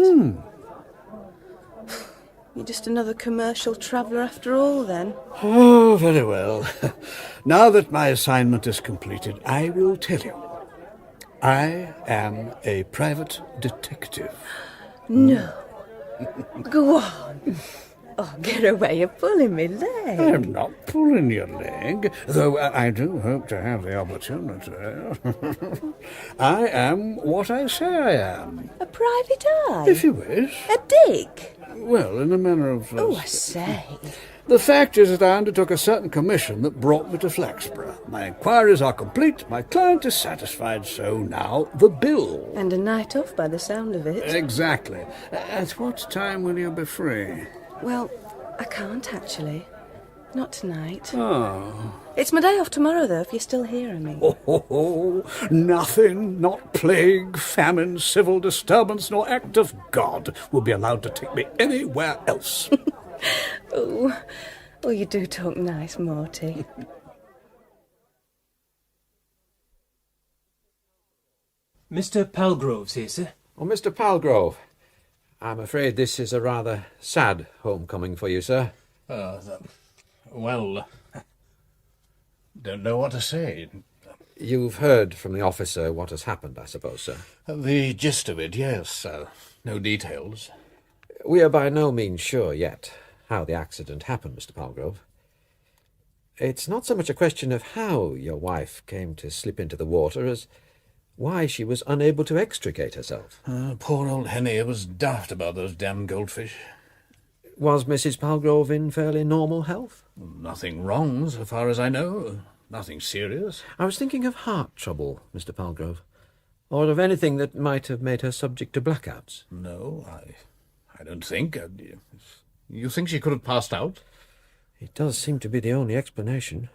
Speaker 15: You're just another commercial traveller after all, then?
Speaker 11: Oh, very well. Now that my assignment is completed, I will tell you. I am a private detective.
Speaker 15: No. Go on. Oh, get away, you're pulling me leg.
Speaker 11: I'm not pulling your leg, though I do hope to have the opportunity. I am what I say I am.
Speaker 15: A private eye?
Speaker 11: If you wish.
Speaker 15: A dick?
Speaker 11: Well, in a manner of...
Speaker 15: Oh, I say.
Speaker 11: The fact is that I undertook a certain commission that brought me to Flaxborough. My inquiries are complete, my client is satisfied, so now the bill.
Speaker 15: And a night off by the sound of it.
Speaker 11: Exactly. At what time will you be free?
Speaker 15: Well, I can't actually. Not tonight.
Speaker 11: Oh.
Speaker 15: It's my day off tomorrow, though, if you're still hearing me.
Speaker 11: Nothing, not plague, famine, civil disturbance, nor act of God will be allowed to take me anywhere else.
Speaker 15: Oh, you do talk nice, Morty.
Speaker 7: Mr. Palgrove's here, sir.
Speaker 1: Oh, Mr. Palgrove. I'm afraid this is a rather sad homecoming for you, sir.
Speaker 2: Well, Don't know what to say.
Speaker 1: You've heard from the officer what has happened, I suppose, sir?
Speaker 2: The gist of it, yes. No details.
Speaker 1: We are by no means sure yet how the accident happened, Mr. Palgrove. It's not so much a question of how your wife came to slip into the water as why she was unable to extricate herself.
Speaker 2: Poor old Henny was daft about those damn goldfish.
Speaker 1: Was Mrs. Palgrove in fairly normal health?
Speaker 2: Nothing wrong, so far as I know. Nothing serious.
Speaker 1: I was thinking of heart trouble, Mr. Palgrove, or of anything that might have made her subject to blackouts.
Speaker 2: No, I don't think. You think she could have passed out?
Speaker 1: It does seem to be the only explanation.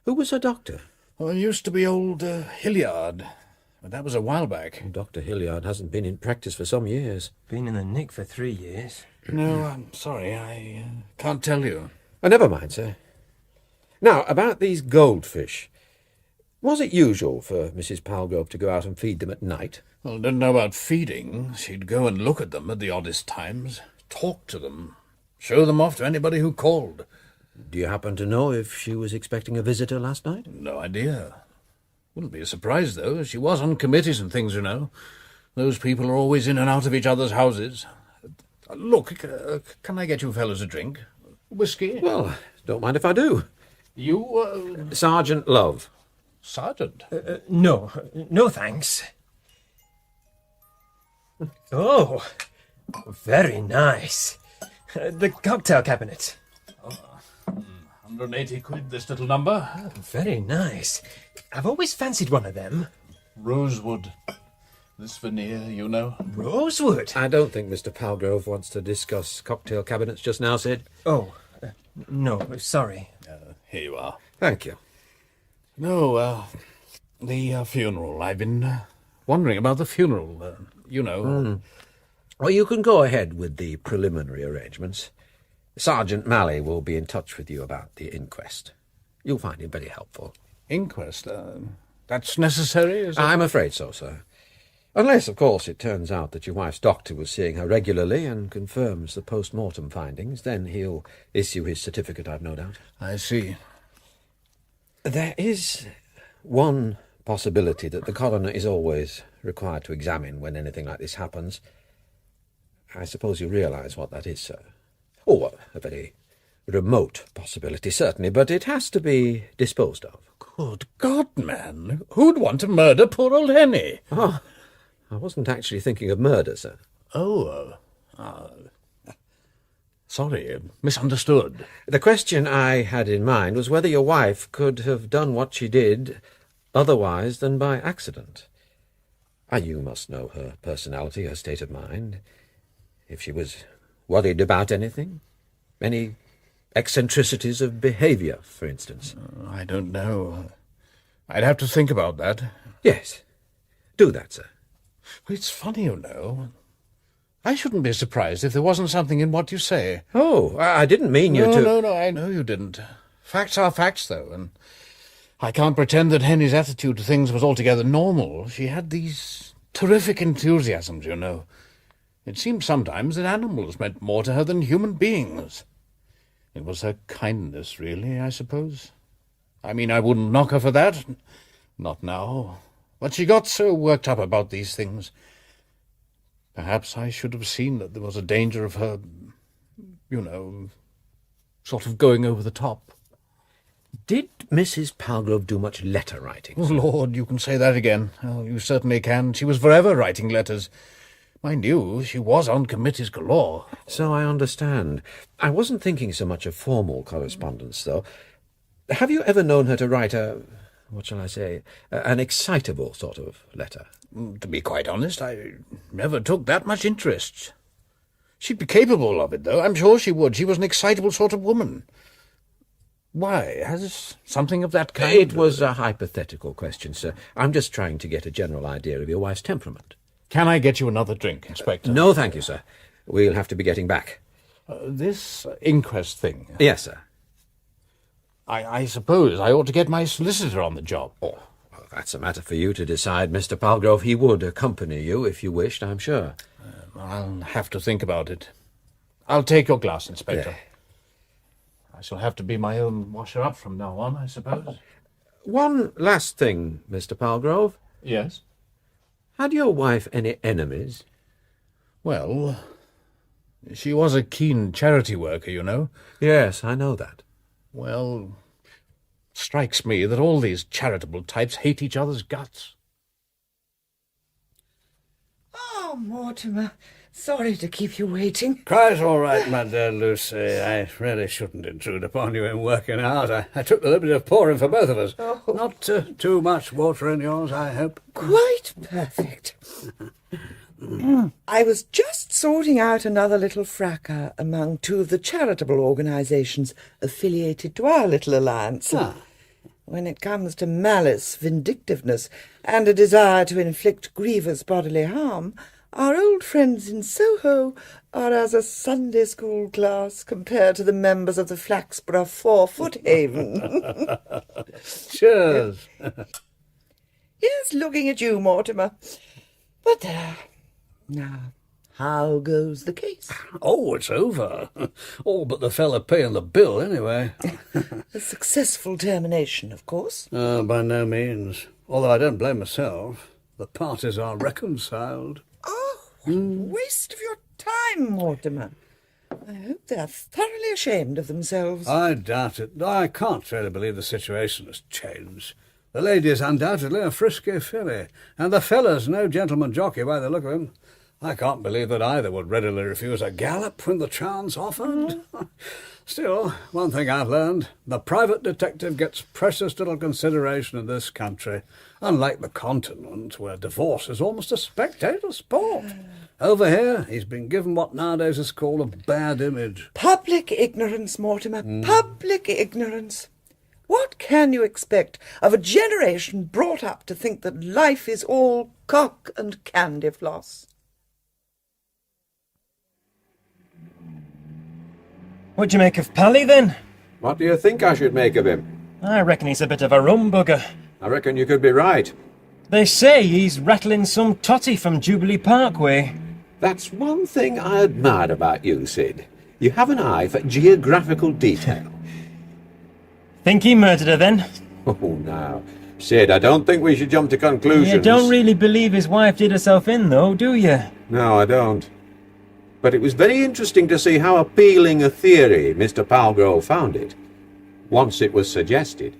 Speaker 1: Who was her doctor?
Speaker 2: Well, it used to be old Hilliard, but that was a while back.
Speaker 1: Dr. Hilliard hasn't been in practice for some years.
Speaker 7: Been in the nick for 3 years.
Speaker 2: No, I'm sorry, I can't tell you.
Speaker 1: Never mind, sir. Now, about these goldfish. Was it usual for Mrs. Palgrove to go out and feed them at night?
Speaker 2: Well, I don't know about feeding. She'd go and look at them at the oddest times, talk to them, show them off to anybody who called.
Speaker 1: Do you happen to know if she was expecting a visitor last night?
Speaker 2: No idea. Wouldn't be a surprise, though. She was on committees and things, you know. Those people are always in and out of each other's houses. Look, can I get you fellows a drink? Whiskey?
Speaker 1: Well, don't mind if I do.
Speaker 2: You,
Speaker 1: Sergeant Love.
Speaker 2: Sergeant?
Speaker 7: No, thanks. Oh, very nice. The cocktail cabinet.
Speaker 2: 180 quid, this little number.
Speaker 7: Very nice. I've always fancied one of them.
Speaker 2: Rosewood. This veneer, you know.
Speaker 7: Rosewood?
Speaker 1: I don't think Mr. Palgrove wants to discuss cocktail cabinets just now, Sid.
Speaker 7: Oh, no, sorry.
Speaker 2: Here you are.
Speaker 1: Thank you.
Speaker 2: No, the funeral. I've been wondering about the funeral, you know.
Speaker 1: Well, you can go ahead with the preliminary arrangements. Sergeant Malley will be in touch with you about the inquest. You'll find him very helpful.
Speaker 2: Inquest? That's necessary, is it?
Speaker 1: I'm afraid so, sir. Unless, of course, it turns out that your wife's doctor was seeing her regularly and confirms the post-mortem findings, then he'll issue his certificate, I've no doubt.
Speaker 2: I see.
Speaker 1: There is one possibility that the coroner is always required to examine when anything like this happens. I suppose you realise what that is, sir. Oh, well, a very remote possibility, certainly, but it has to be disposed of.
Speaker 2: Good God, man! Who'd want to murder poor old Henny?
Speaker 1: Oh, I wasn't actually thinking of murder, sir.
Speaker 2: Sorry, misunderstood.
Speaker 1: The question I had in mind was whether your wife could have done what she did otherwise than by accident. You must know her personality, her state of mind. If she was worried about anything? Any eccentricities of behaviour, for instance?
Speaker 2: I don't know. I'd have to think about that.
Speaker 1: Yes. Do that, sir.
Speaker 2: It's funny, you know. I shouldn't be surprised if there wasn't something in what you say.
Speaker 1: Oh, I didn't mean you to...
Speaker 2: No, I know you didn't. Facts are facts, though, and I can't pretend that Henny's attitude to things was altogether normal. She had these terrific enthusiasms, you know. It seemed sometimes that animals meant more to her than human beings. It was her kindness, really, I suppose. I mean, I wouldn't knock her for that. Not now. But she got so worked up about these things. Perhaps I should have seen that there was a danger of her, you know, sort of going over the top.
Speaker 1: Did Mrs. Palgrove do much letter writing?
Speaker 2: Oh, Lord, you can say that again. Oh, you certainly can. She was forever writing letters. Mind you, she was on committees galore.
Speaker 1: So I understand. I wasn't thinking so much of formal correspondence, though. Have you ever known her to write what shall I say, an excitable sort of letter?
Speaker 2: To be quite honest, I never took that much interest. She'd be capable of it, though. I'm sure she would. She was an excitable sort of woman. Why? Has something of that kind...
Speaker 1: It was a hypothetical question, sir. I'm just trying to get a general idea of your wife's temperament.
Speaker 2: Can I get you another drink, Inspector?
Speaker 1: No, thank you, sir. We'll have to be getting back.
Speaker 2: This inquest thing...
Speaker 1: Yes, sir.
Speaker 2: I suppose I ought to get my solicitor on the job.
Speaker 1: Oh, well, that's a matter for you to decide, Mr. Palgrove. He would accompany you if you wished, I'm sure.
Speaker 2: I'll have to think about it. I'll take your glass, Inspector.
Speaker 1: Yeah.
Speaker 2: I shall have to be my own washer-up from now on, I suppose.
Speaker 1: One last thing, Mr. Palgrove.
Speaker 2: Yes?
Speaker 1: Had your wife any enemies?
Speaker 2: Well, she was a keen charity worker, you know.
Speaker 1: Yes, I know that.
Speaker 2: Well, strikes me that all these charitable types hate each other's guts.
Speaker 8: Oh, Mortimer, sorry to keep you waiting.
Speaker 11: Quite all right, my dear Lucy. I really shouldn't intrude upon you in working out. I took the liberty of pouring for both of us.
Speaker 8: Oh.
Speaker 11: Not too much water in yours, I hope.
Speaker 8: Quite perfect. I was just sorting out another little fracas among two of the charitable organisations affiliated to our little alliance. When it comes to malice, vindictiveness, and a desire to inflict grievous bodily harm, our old friends in Soho are as a Sunday school class compared to the members of the Flaxborough 4-foot haven.
Speaker 11: Cheers.
Speaker 8: Yes, looking at you, Mortimer. But now, how goes the case?
Speaker 11: Oh, it's over. All but the fella paying the bill, anyway.
Speaker 8: A successful termination, of course.
Speaker 11: By no means. Although I don't blame myself. The parties are reconciled.
Speaker 8: Oh, what a waste of your time, Mortimer. I hope they're thoroughly ashamed of themselves.
Speaker 11: I doubt it. I can't really believe the situation has changed. The lady is undoubtedly a frisky filly, and the fella's no gentleman jockey by the look of him. I can't believe that either would readily refuse a gallop when the chance offered. Still, one thing I've learned, the private detective gets precious little consideration in this country, unlike the continent, where divorce is almost a spectator sport. Over here, he's been given what nowadays is called a bad image.
Speaker 8: Public ignorance, Mortimer. Public ignorance. What can you expect of a generation brought up to think that life is all cock and candy floss?
Speaker 7: What do you make of Pally, then?
Speaker 1: What do you think I should make of him?
Speaker 7: I reckon he's a bit of a rum bugger.
Speaker 1: I reckon you could be right.
Speaker 7: They say he's rattling some totty from Jubilee Parkway.
Speaker 1: That's one thing I admire about you, Sid. You have an eye for geographical detail.
Speaker 7: Think he murdered her, then?
Speaker 1: Oh, now. Sid, I don't think we should jump to conclusions.
Speaker 7: You don't really believe his wife did herself in, though, do you?
Speaker 1: No, I don't. But it was very interesting to see how appealing a theory Mr. Palgrove found it, once it was suggested.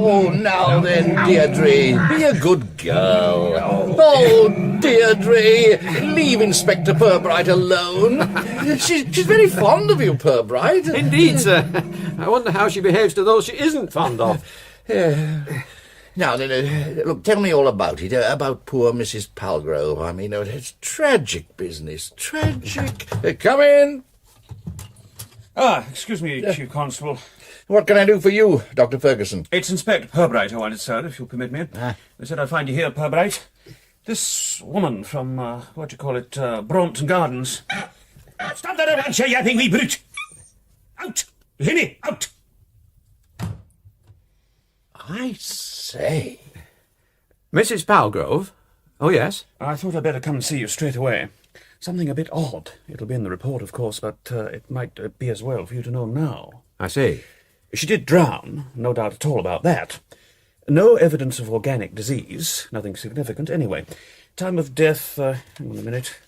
Speaker 13: Oh, now then, Deirdre, be a good girl. Oh, Deirdre, leave Inspector Purbright alone. She's very fond of you, Purbright.
Speaker 1: Indeed, sir. I wonder how she behaves to those she isn't fond of.
Speaker 13: Now then, look, tell me all about it, about poor Mrs. Palgrove. I mean, it's tragic business, tragic. Come in.
Speaker 5: Excuse me, Chief Constable.
Speaker 13: What can I do for you, Dr. Ferguson?
Speaker 5: It's Inspector Purbright I wanted, sir, if you'll permit me. They said I'd find you here, Purbright. This woman from, Braunton Gardens. Stop that adventure, yapping wee brute! Out! You hear me? Out!
Speaker 13: I say.
Speaker 1: Mrs. Palgrove? Oh, yes?
Speaker 5: I thought I'd better come and see you straight away. Something a bit odd. It'll be in the report, of course, but it might be as well for you to know now.
Speaker 1: I see.
Speaker 5: She did drown, no doubt at all about that. No evidence of organic disease, nothing significant anyway. Time of death, hang on a minute.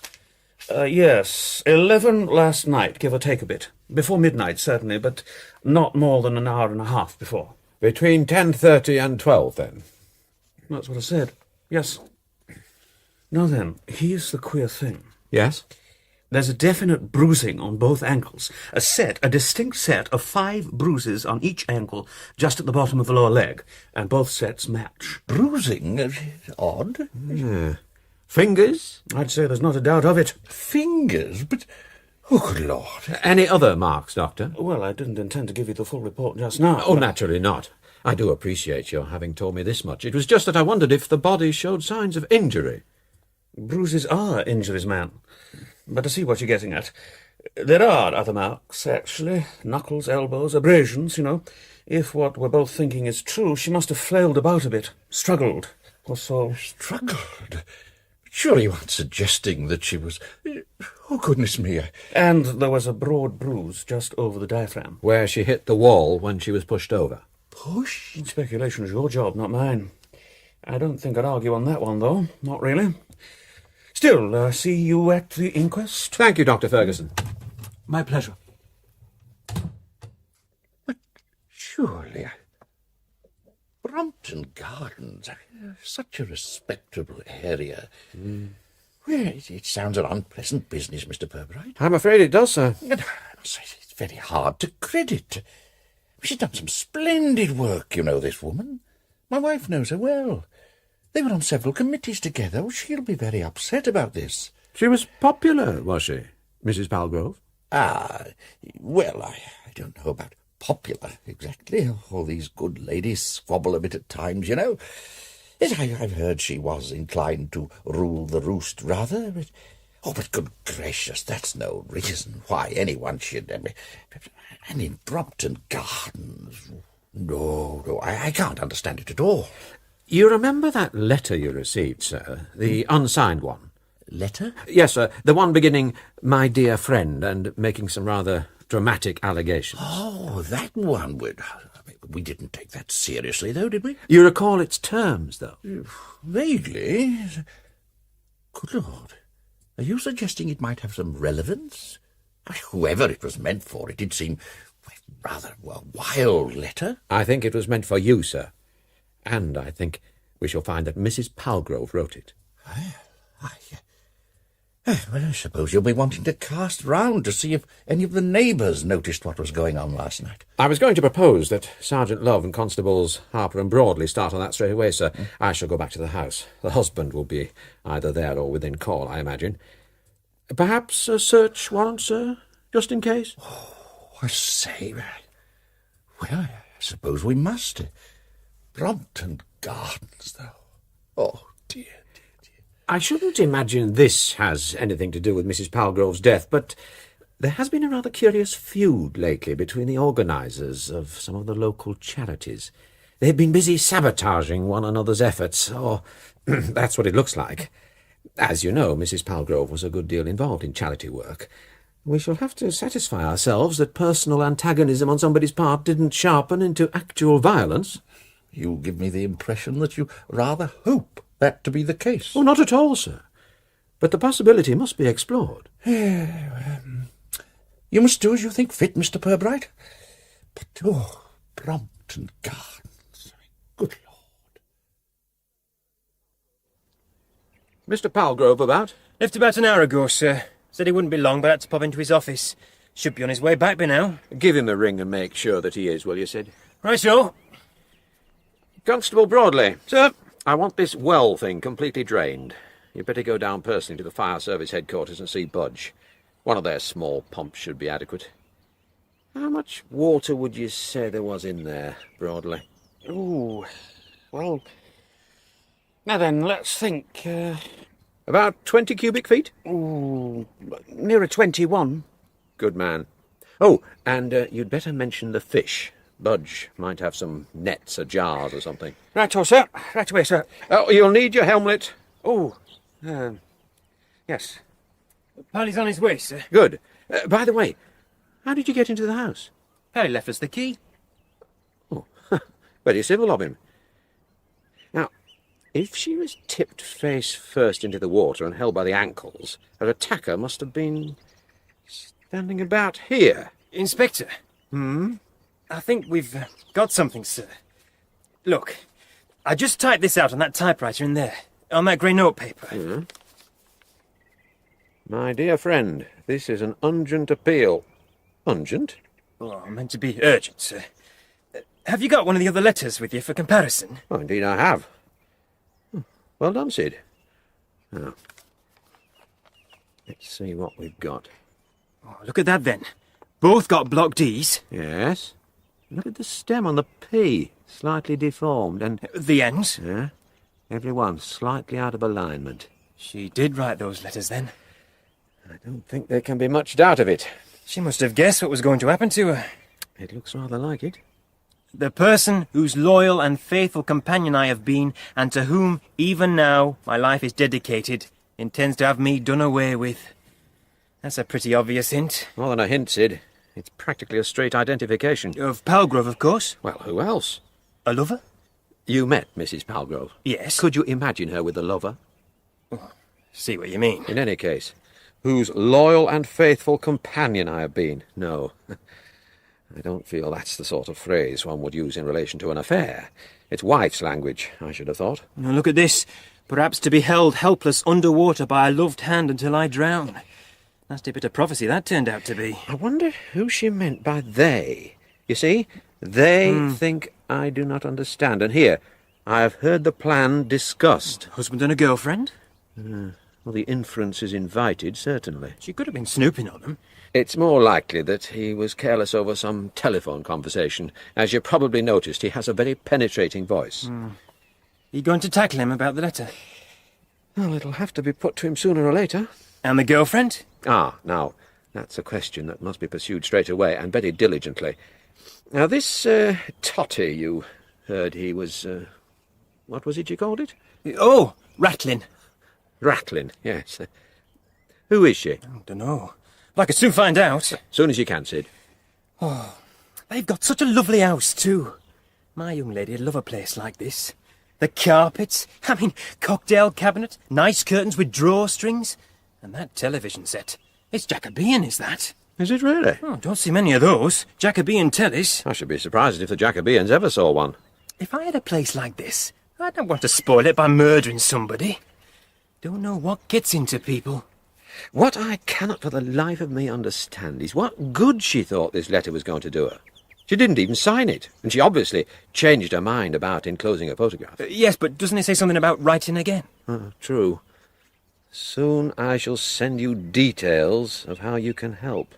Speaker 5: Yes, 11 last night, give or take a bit. Before midnight, certainly, but not more than an hour and a half before.
Speaker 1: Between 10:30 and 12, then?
Speaker 5: That's what I said, yes. Now then, here's the queer thing.
Speaker 1: Yes?
Speaker 5: There's a definite bruising on both ankles. A distinct set of 5 bruises on each ankle, just at the bottom of the lower leg, and both sets match.
Speaker 13: Bruising? Odd.
Speaker 5: Yeah. Fingers? I'd say there's not a doubt of it.
Speaker 13: Fingers? But, oh, good Lord.
Speaker 1: Any other marks, Doctor?
Speaker 5: Well, I didn't intend to give you the full report just now.
Speaker 1: Oh, naturally not. I do appreciate your having told me this much. It was just that I wondered if the body showed signs of injury.
Speaker 5: Bruises are injuries, man. But I see what you're getting at. There are other marks, actually. Knuckles, elbows, abrasions, you know. If what we're both thinking is true, she must have flailed about a bit. Struggled. Or so.
Speaker 13: Struggled? Surely you aren't suggesting that she was... Oh, goodness me.
Speaker 5: And there was a broad bruise just over the diaphragm.
Speaker 1: Where she hit the wall when she was pushed over.
Speaker 13: Pushed?
Speaker 5: Speculation is your job, not mine. I don't think I'd argue on that one, though. Not really. Still, see you at the inquest?
Speaker 1: Thank you, Dr. Ferguson.
Speaker 16: My pleasure.
Speaker 13: But surely... Brompton Gardens, such a respectable area. Well, it sounds an unpleasant business, Mr. Purbright.
Speaker 1: I'm afraid it does, sir.
Speaker 13: It's very hard to credit. She's done some splendid work, you know, this woman. My wife knows her well. They were on several committees together. She'll be very upset about this.
Speaker 1: She was popular, was she, Mrs. Palgrove?
Speaker 13: Well, I don't know about popular, exactly. All these good ladies squabble a bit at times, you know. Yes, I've heard she was inclined to rule the roost, rather. But good gracious, that's no reason why anyone should... And in Brompton Gardens... No, I can't understand it at all.
Speaker 1: You remember that letter you received, sir? The unsigned one?
Speaker 13: Letter?
Speaker 1: Yes, sir. The one beginning, "My dear friend," and making some rather dramatic allegations.
Speaker 13: Oh, that one. We didn't take that seriously, though, did we?
Speaker 1: You recall its terms, though?
Speaker 13: Vaguely. Good Lord. Are you suggesting it might have some relevance? Whoever it was meant for, it did seem rather a wild letter.
Speaker 1: I think it was meant for you, sir. And I think we shall find that Mrs. Palgrove wrote it.
Speaker 13: Well, I suppose you'll be wanting to cast round to see if any of the neighbours noticed what was going on last night.
Speaker 1: I was going to propose that Sergeant Love and Constables Harper and Broadley start on that straight away, sir. I shall go back to the house. The husband will be either there or within call, I imagine. Perhaps a search warrant, sir, just in case?
Speaker 13: Oh, I say. Well, I suppose we must. Brompton Gardens, though. Oh, dear.
Speaker 1: I shouldn't imagine this has anything to do with Mrs. Palgrove's death, but there has been a rather curious feud lately between the organisers of some of the local charities. They've been busy sabotaging one another's efforts, or that's what it looks like. As you know, Mrs. Palgrove was a good deal involved in charity work. We shall have to satisfy ourselves that personal antagonism on somebody's part didn't sharpen into actual violence.
Speaker 13: You give me the impression that you rather hope that to be the case.
Speaker 1: Oh, not at all, sir. But the possibility must be explored.
Speaker 13: You must do as you think fit, Mr. Purbright. But, Brompton Gardens. Good Lord.
Speaker 1: Mr. Palgrove about?
Speaker 7: Left about an hour ago, sir. Said he wouldn't be long, but had to pop into his office. Should be on his way back by now.
Speaker 1: Give him a ring and make sure that he is, will you, Sid?
Speaker 7: Right, so.
Speaker 1: Constable Broadley. Sir? I want this well thing completely drained. You'd better go down personally to the fire service headquarters and see Budge. One of their small pumps should be adequate. How much water would you say there was in there, Broadley?
Speaker 5: Ooh, well... Now then, let's think.
Speaker 1: About 20 cubic feet?
Speaker 5: Ooh, nearer 21.
Speaker 1: Good man. Oh, and you'd better mention the fish. Budge might have some nets or jars or something.
Speaker 5: Right-o, sir. Right away, sir.
Speaker 1: Oh, you'll need your helmet.
Speaker 5: Oh, yes.
Speaker 7: Pally's on his way, sir.
Speaker 1: Good. By the way, how did you get into the house?
Speaker 7: Pally left us the key.
Speaker 1: Oh, very civil of him. Now, if she was tipped face first into the water and held by the ankles, her attacker must have been standing about here.
Speaker 7: Inspector. I think we've got something, sir. Look, I just typed this out on that typewriter in there, on that grey notepaper.
Speaker 1: My dear friend, this is an urgent appeal. Urgent?
Speaker 7: Oh, meant to be urgent, sir. Have you got one of the other letters with you for comparison?
Speaker 1: Oh, indeed I have. Well done, Sid. Now, let's see what we've got.
Speaker 7: Oh, look at that, then. Both got block Ds.
Speaker 1: Yes. Look at the stem on the P, slightly deformed, and...
Speaker 7: The ends?
Speaker 1: Yeah. Every one slightly out of alignment.
Speaker 7: She did write those letters, then.
Speaker 1: I don't think there can be much doubt of it.
Speaker 7: She must have guessed what was going to happen to her.
Speaker 1: It looks rather like it.
Speaker 7: The person whose loyal and faithful companion I have been, and to whom, even now, my life is dedicated, intends to have me done away with. That's a pretty obvious hint.
Speaker 1: More than a hint, Sid. It's practically a straight identification.
Speaker 7: Of Palgrove, of course.
Speaker 1: Well, who else?
Speaker 7: A lover?
Speaker 1: You met Mrs. Palgrove?
Speaker 7: Yes.
Speaker 1: Could you imagine her with a lover?
Speaker 7: See what you mean.
Speaker 1: In any case, whose loyal and faithful companion I have been. No. I don't feel that's the sort of phrase one would use in relation to an affair. It's wife's language, I should have thought.
Speaker 7: Now look at this. Perhaps to be held helpless underwater by a loved hand until I drown. Nasty bit of prophecy that turned out to be.
Speaker 1: I wonder who she meant by they. You see, they think I do not understand. And here, I have heard the plan discussed.
Speaker 7: Husband and a girlfriend?
Speaker 1: Well, the inference is invited, certainly.
Speaker 7: She could have been snooping on them.
Speaker 1: It's more likely that he was careless over some telephone conversation. As you probably noticed, he has a very penetrating voice.
Speaker 7: You going to tackle him about the letter?
Speaker 1: Well, it'll have to be put to him sooner or later.
Speaker 7: And the girlfriend?
Speaker 1: Now, that's a question that must be pursued straight away, and very diligently. Now, this Totty, you heard he was... what was it you called it?
Speaker 7: Oh, Rattling.
Speaker 1: Rattling, yes. Who is she?
Speaker 7: I don't know. But I could soon find out.
Speaker 1: Soon as you can, Sid.
Speaker 7: Oh, they've got such a lovely house, too. My young lady'd love a place like this. The carpets, cocktail cabinet, nice curtains with drawstrings. And that television set. It's Jacobean, is that?
Speaker 1: Is it really?
Speaker 7: Oh, don't see many of those. Jacobean tellies.
Speaker 1: I should be surprised if the Jacobeans ever saw one.
Speaker 7: If I had a place like this, I don't want to spoil it by murdering somebody. Don't know what gets into people.
Speaker 1: What I cannot for the life of me understand is what good she thought this letter was going to do her. She didn't even sign it, and she obviously changed her mind about enclosing a photograph.
Speaker 7: Yes, but doesn't it say something about writing again?
Speaker 1: True. Soon I shall send you details of how you can help.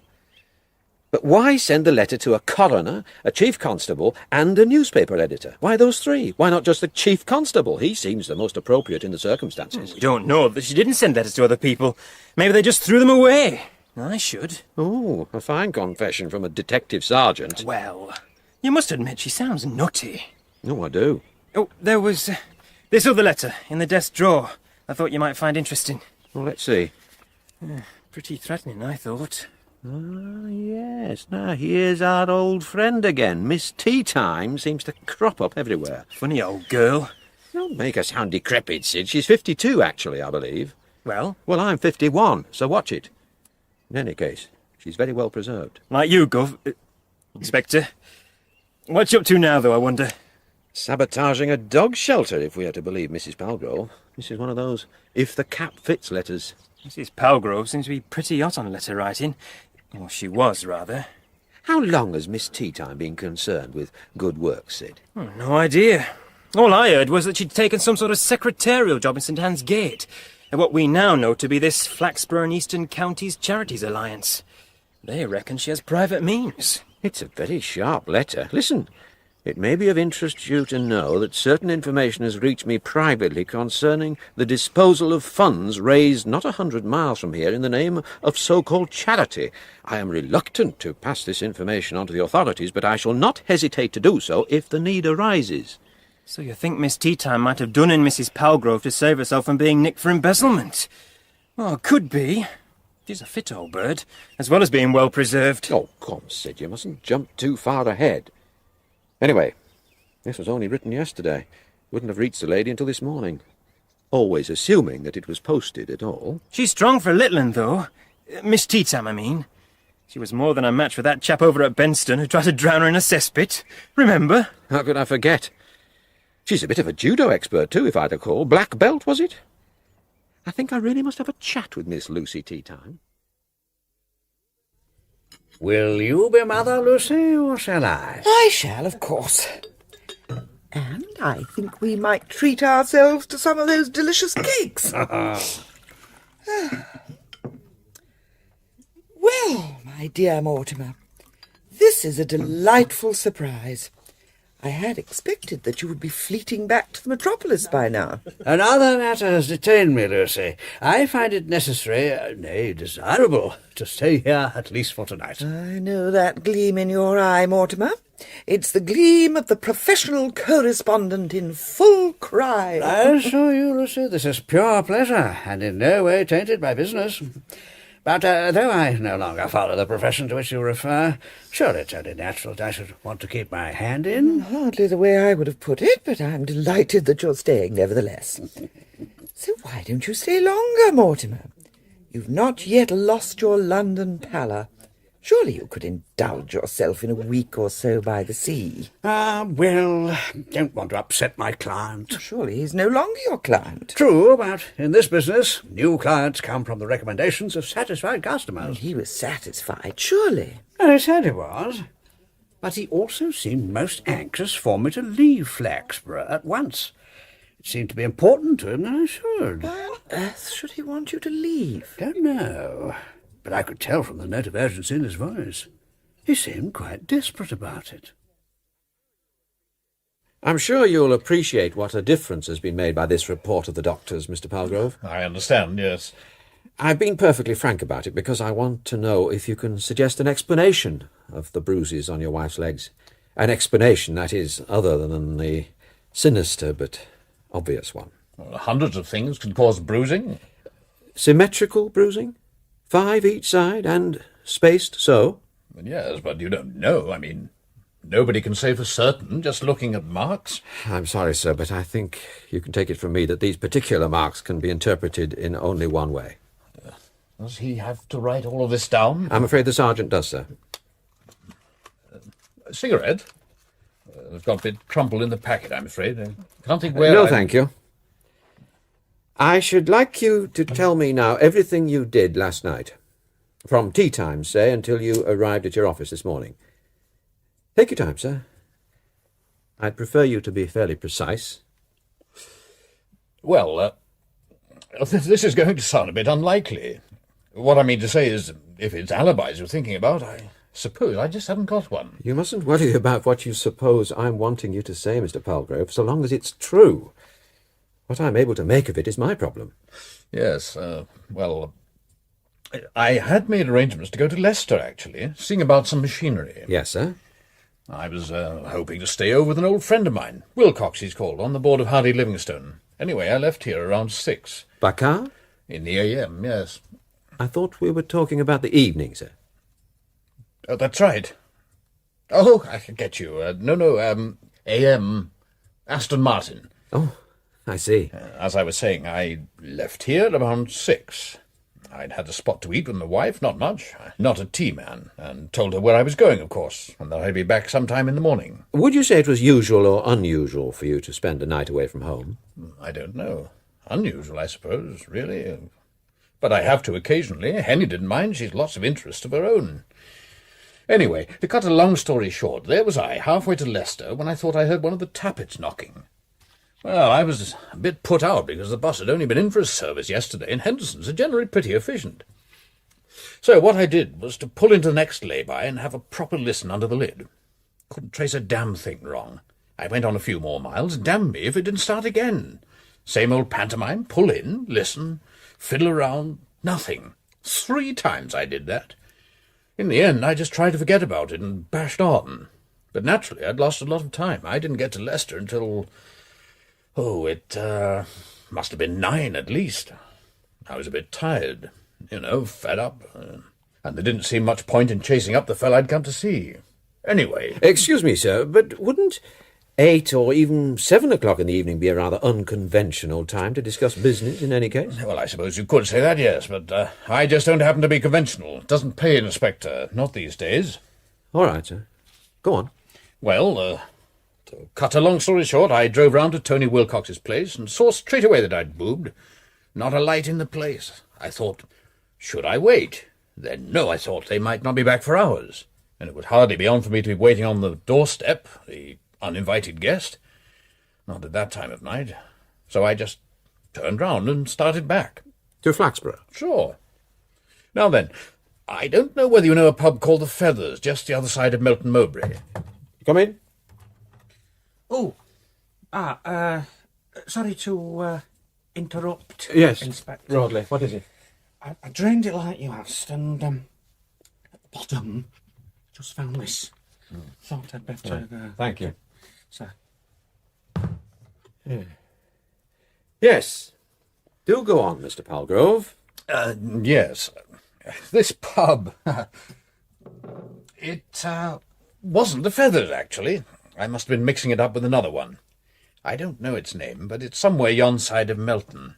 Speaker 1: But why send the letter to a coroner, a chief constable, and a newspaper editor? Why those three? Why not just the chief constable? He seems the most appropriate in the circumstances.
Speaker 7: We don't know that she didn't send letters to other people. Maybe they just threw them away. I should.
Speaker 1: Oh, a fine confession from a detective sergeant.
Speaker 7: Well, you must admit she sounds nutty.
Speaker 1: Oh, I do.
Speaker 7: Oh, there was this other letter in the desk drawer I thought you might find interesting.
Speaker 1: Well, let's see.
Speaker 7: Pretty threatening, I thought.
Speaker 1: Ah, yes. Now, here's our old friend again. Miss Tea Time seems to crop up everywhere.
Speaker 7: Funny old girl.
Speaker 1: Don't make her sound decrepit, Sid. She's 52, actually, I believe.
Speaker 7: Well?
Speaker 1: Well, I'm 51, so watch it. In any case, she's very well preserved.
Speaker 7: Like you, Gov. Inspector. What you up to now, though, I wonder?
Speaker 1: Sabotaging a dog shelter, if we are to believe Mrs. Palgrove. This is one of those if the cap fits letters.
Speaker 7: Mrs. Palgrove seems to be pretty hot on letter writing. Well, she was, rather.
Speaker 1: How long has Miss Tea Time been concerned with good work, Sid?
Speaker 7: No idea. All I heard was that she'd taken some sort of secretarial job in St Anne's Gate, and what we now know to be this Flaxborough and Eastern Counties Charities Alliance. They reckon she has private means.
Speaker 1: It's a very sharp letter. Listen. It may be of interest to you to know that certain information has reached me privately concerning the disposal of funds raised not 100 miles from here in the name of so-called charity. I am reluctant to pass this information on to the authorities, but I shall not hesitate to do so if the need arises.
Speaker 7: So you think Miss Tea Time might have done in Mrs. Palgrove to save herself from being nicked for embezzlement? Well, could be. She's a fit old bird, as well as being well preserved.
Speaker 1: Oh, come, Sid, you mustn't jump too far ahead. Anyway, this was only written yesterday. Wouldn't have reached the lady until this morning. Always assuming that it was posted at all.
Speaker 7: She's strong for a little un, though. Miss Tea Time, I mean. She was more than a match for that chap over at Benston who tried to drown her in a cesspit. Remember?
Speaker 1: How could I forget? She's a bit of a judo expert, too, if I recall. Black belt, was it?
Speaker 6: I think I really must have a chat with Miss Lucy tea time.
Speaker 11: Will you be Mother Lucy, or shall I?
Speaker 8: I shall, of course. And I think we might treat ourselves to some of those delicious cakes. Well, my dear Mortimer, this is a delightful surprise. I had expected that you would be fleeting back to the metropolis by now.
Speaker 11: Another matter has detained me, Lucy. I find it necessary, nay, desirable, to stay here at least for tonight.
Speaker 8: I know that gleam in your eye, Mortimer. It's the gleam of the professional correspondent in full cry.
Speaker 11: I assure you, Lucy, this is pure pleasure, and in no way tainted by business. But though I no longer follow the profession to which you refer, surely it's only natural that I should want to keep my hand in.
Speaker 8: Hardly the way I would have put it, but I'm delighted that you're staying nevertheless. So why don't you stay longer, Mortimer? You've not yet lost your London pallor. Surely you could indulge yourself in a week or so by the sea.
Speaker 11: Well, don't want to upset my client.
Speaker 8: Surely he's no longer your client.
Speaker 11: True, but in this business, new clients come from the recommendations of satisfied customers.
Speaker 8: And he was satisfied, surely.
Speaker 11: I said he was. But he also seemed most anxious for me to leave Flaxborough at once. It seemed to be important to him that I should.
Speaker 8: Why on earth should he want you to leave?
Speaker 11: Don't know. But I could tell from the note of urgency in his voice. He seemed quite desperate about it.
Speaker 1: I'm sure you'll appreciate what a difference has been made by this report of the doctor's, Mr. Palgrove.
Speaker 2: I understand, yes.
Speaker 1: I've been perfectly frank about it because I want to know if you can suggest an explanation of the bruises on your wife's legs. An explanation, that is, other than the sinister but obvious one.
Speaker 2: Well, hundreds of things can cause bruising.
Speaker 1: Symmetrical bruising? 5 each side, and spaced so?
Speaker 2: Yes, but you don't know. I mean, nobody can say for certain, just looking at marks.
Speaker 1: I'm sorry, sir, but I think you can take it from me that these particular marks can be interpreted in only one way.
Speaker 2: Does he have to write all of this down?
Speaker 1: I'm afraid the sergeant does, sir.
Speaker 2: A cigarette? It's got a bit crumpled in the packet, I'm afraid. I can't think where
Speaker 1: No, thank you. I should like you to tell me now everything you did last night. From tea time, say, until you arrived at your office this morning. Take your time, sir. I'd prefer you to be fairly precise.
Speaker 2: Well, this is going to sound a bit unlikely. What I mean to say is, if it's alibis you're thinking about, I suppose I just haven't got one.
Speaker 1: You mustn't worry about what you suppose I'm wanting you to say, Mr. Palgrove, so long as it's true. What I'm able to make of it is my problem.
Speaker 2: Yes, well, I had made arrangements to go to Leicester, actually, seeing about some machinery.
Speaker 1: Yes, sir?
Speaker 2: I was hoping to stay over with an old friend of mine, Wilcox he's called, on the board of Hardy Livingstone. Anyway, I left here around 6.
Speaker 1: By car?
Speaker 2: In the AM, yes.
Speaker 1: I thought we were talking about the evening, sir.
Speaker 2: Oh, that's right. Oh, I can get you. AM, Aston Martin.
Speaker 1: Oh, I see.
Speaker 2: As I was saying, I left here around 6. I'd had a spot to eat with my wife, not much, not a tea man, and told her where I was going, of course, and that I'd be back sometime in the morning.
Speaker 1: Would you say it was usual or unusual for you to spend a night away from home?
Speaker 2: I don't know. Unusual, I suppose, really. But I have to occasionally. Henny didn't mind. She's lots of interests of her own. Anyway, to cut a long story short, there was I, halfway to Leicester, when I thought I heard one of the tappets knocking. Well, I was a bit put out because the boss had only been in for a service yesterday, and Henderson's are generally pretty efficient. So what I did was to pull into the next lay-by and have a proper listen under the lid. Couldn't trace a damn thing wrong. I went on a few more miles, damn me if it didn't start again. Same old pantomime, pull in, listen, fiddle around, nothing. 3 times I did that. In the end, I just tried to forget about it and bashed on. But naturally, I'd lost a lot of time. I didn't get to Leicester until... Oh, it must have been 9 at least. I was a bit tired, fed up, and there didn't seem much point in chasing up the fellow I'd come to see. Anyway...
Speaker 1: Excuse me, sir, but wouldn't 8 or even 7 o'clock in the evening be a rather unconventional time to discuss business in any case?
Speaker 2: Well, I suppose you could say that, yes, but I just don't happen to be conventional. It doesn't pay an inspector, not these days.
Speaker 1: All right, sir. Go on.
Speaker 2: Well, to cut a long story short, I drove round to Tony Wilcox's place and saw straight away that I'd boobed. Not a light in the place. I thought, should I wait? Then no, I thought they might not be back for hours, and it would hardly be on for me to be waiting on the doorstep, the uninvited guest. Not at that time of night. So I just turned round and started back.
Speaker 1: To Flaxborough?
Speaker 2: Sure. Now then, I don't know whether you know a pub called The Feathers, just the other side of Melton Mowbray.
Speaker 1: Come in.
Speaker 5: Sorry to interrupt.
Speaker 1: Yes,
Speaker 5: Inspector.
Speaker 1: broadly. What is it?
Speaker 5: I drained it like you asked, and at the bottom, just found this. Thought I'd better...
Speaker 1: Thank you.
Speaker 5: Sir.
Speaker 1: Yes. Do go on, Mr. Palgrove.
Speaker 2: Yes. This pub... It wasn't The Feathers, actually. I must have been mixing it up with another one. I don't know its name, but it's somewhere yon side of Melton.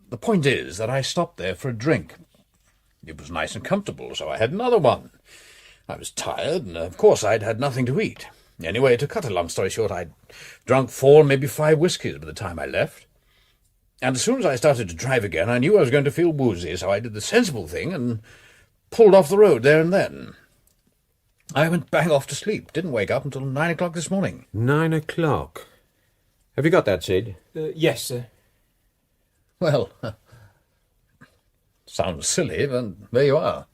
Speaker 2: The point is that I stopped there for a drink. It was nice and comfortable, so I had another one. I was tired, and of course I'd had nothing to eat. Anyway, to cut a long story short, I'd drunk 4, maybe 5 whiskies by the time I left. And as soon as I started to drive again, I knew I was going to feel woozy, so I did the sensible thing and pulled off the road there and then. I went bang off to sleep, didn't wake up until 9 o'clock this morning.
Speaker 1: 9 o'clock. Have you got that, Sid?
Speaker 7: Yes, sir.
Speaker 2: Well, sounds silly, but there you are.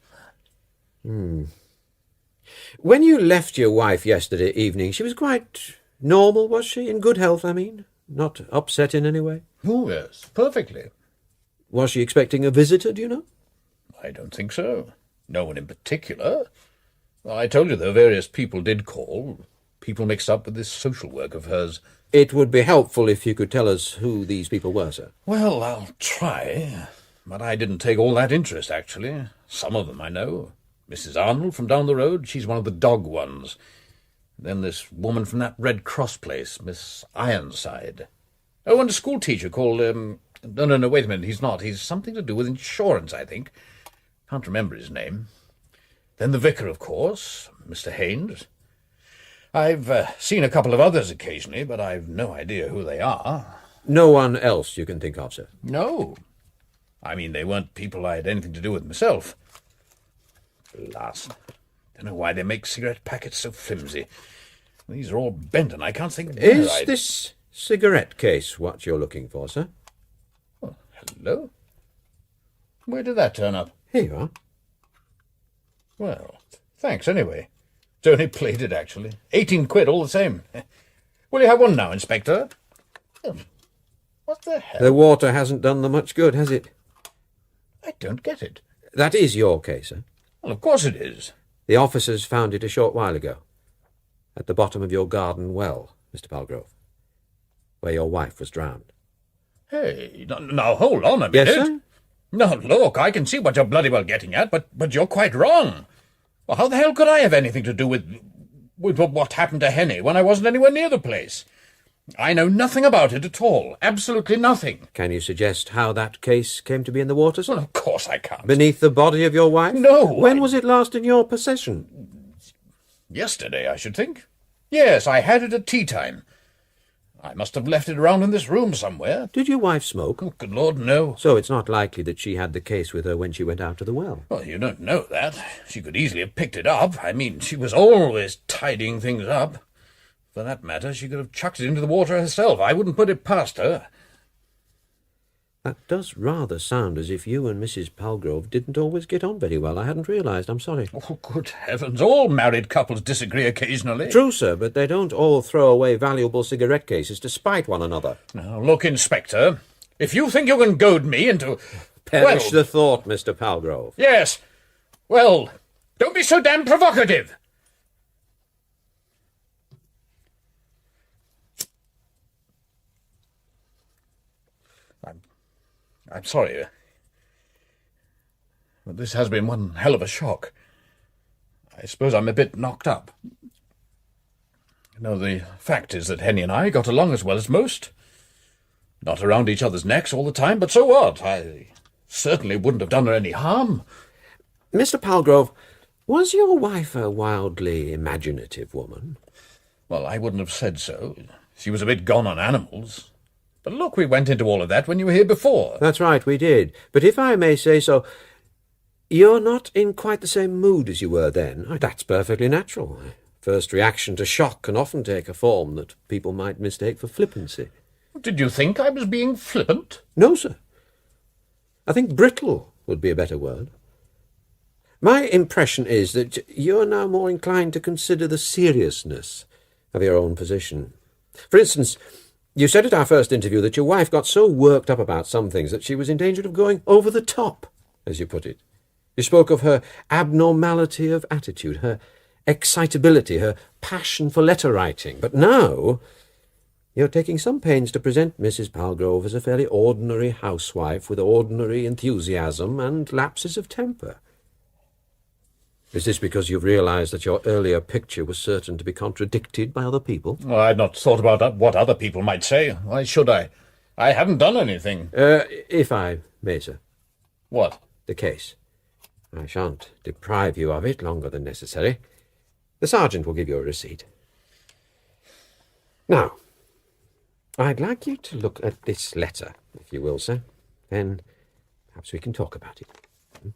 Speaker 1: When you left your wife yesterday evening, she was quite normal, was she? In good health, I mean? Not upset in any way?
Speaker 2: Oh, yes, perfectly.
Speaker 1: Was she expecting a visitor, do you know?
Speaker 2: I don't think so. No one in particular. I told you, though, various people did call. People mixed up with this social work of hers.
Speaker 1: It would be helpful if you could tell us who these people were, sir.
Speaker 2: Well, I'll try. But I didn't take all that interest, actually. Some of them I know. Mrs. Arnold from down the road, she's one of the dog ones. Then this woman from that Red Cross place, Miss Ironside. Oh, and a school teacher called, No, wait a minute, he's not. He's something to do with insurance, I think. Can't remember his name. Then the vicar, of course, Mr. Haynes. I've seen a couple of others occasionally, but I've no idea who they are.
Speaker 1: No one else you can think of, sir?
Speaker 2: No. I mean, they weren't people I had anything to do with myself. Alas, don't know why they make cigarette packets so flimsy. These are all bent, and I can't think where
Speaker 1: Is this cigarette case what you're looking for, sir?
Speaker 2: Oh, hello? Where did that turn up?
Speaker 1: Here you are.
Speaker 2: Well, thanks anyway. It's only plated, actually. 18 quid all the same. Will you have one now, Inspector? What the hell?
Speaker 1: The water hasn't done them much good, has it?
Speaker 2: I don't get it.
Speaker 1: That is your case, sir?
Speaker 2: Well, of course it is.
Speaker 1: The officers found it a short while ago. At the bottom of your garden well, Mr. Palgrove. Where your wife was drowned.
Speaker 2: Hey, now hold on a minute.
Speaker 1: Yes, sir?
Speaker 2: Now, look, I can see what you're bloody well getting at, but you're quite wrong. Well, how the hell could I have anything to do with what happened to Henny when I wasn't anywhere near the place? I know nothing about it at all. Absolutely nothing.
Speaker 1: Can you suggest how that case came to be in the water, sir?
Speaker 2: Well, of course I can't.
Speaker 1: Beneath the body of your wife?
Speaker 2: No.
Speaker 1: When was it last in your possession?
Speaker 2: Yesterday, I should think. Yes, I had it at tea time. I must have left it around in this room somewhere.
Speaker 1: Did your wife smoke?
Speaker 2: Oh, good Lord, no.
Speaker 1: So it's not likely that she had the case with her when she went out to the well?
Speaker 2: Well, you don't know that. She could easily have picked it up. I mean, she was always tidying things up. For that matter, she could have chucked it into the water herself. I wouldn't put it past her.
Speaker 1: That does rather sound as if you and Mrs. Palgrove didn't always get on very well. I hadn't realised. I'm sorry.
Speaker 2: Oh, good heavens. All married couples disagree occasionally.
Speaker 1: True, sir, but they don't all throw away valuable cigarette cases to spite one another.
Speaker 2: Now, look, Inspector, if you think you can goad me into...
Speaker 1: Perish the thought, Mr. Palgrove.
Speaker 2: Yes. Well, don't be so damn provocative. I'm sorry, but this has been one hell of a shock. I suppose I'm a bit knocked up. No, the fact is that Henny and I got along as well as most. Not around each other's necks all the time, but so what? I certainly wouldn't have done her any harm.
Speaker 1: Mr. Palgrove, was your wife a wildly imaginative woman?
Speaker 2: Well, I wouldn't have said so. She was a bit gone on animals. But look, we went into all of that when you were here before.
Speaker 1: That's right, we did. But if I may say so, you're not in quite the same mood as you were then. That's perfectly natural. First reaction to shock can often take a form that people might mistake for flippancy.
Speaker 2: Did you think I was being flippant?
Speaker 1: No, sir. I think brittle would be a better word. My impression is that you're now more inclined to consider the seriousness of your own position. For instance, you said at our first interview that your wife got so worked up about some things that she was in danger of going over the top, as you put it. You spoke of her abnormality of attitude, her excitability, her passion for letter writing. But now you're taking some pains to present Mrs. Palgrove as a fairly ordinary housewife with ordinary enthusiasm and lapses of temper. Is this because you've realised that your earlier picture was certain to be contradicted by other people?
Speaker 2: Well, I'd not thought about what other people might say. Why should I? I haven't done anything.
Speaker 1: If I may, sir.
Speaker 2: What?
Speaker 1: The case. I shan't deprive you of it longer than necessary. The sergeant will give you a receipt. Now, I'd like you to look at this letter, if you will, sir. Then perhaps we can talk about it.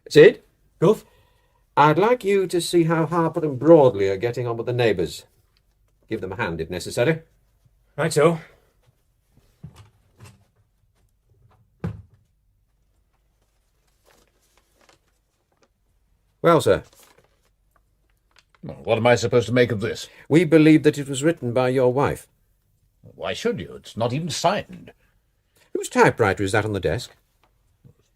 Speaker 1: Sid?
Speaker 7: Guff?
Speaker 1: I'd like you to see how Harper and Broadley are getting on with the neighbours. Give them a hand if necessary.
Speaker 7: Right so.
Speaker 1: Well, sir.
Speaker 2: Well, what am I supposed to make of this?
Speaker 1: We believe that it was written by your wife.
Speaker 2: Why should you? It's not even signed.
Speaker 1: Whose typewriter is that on the desk?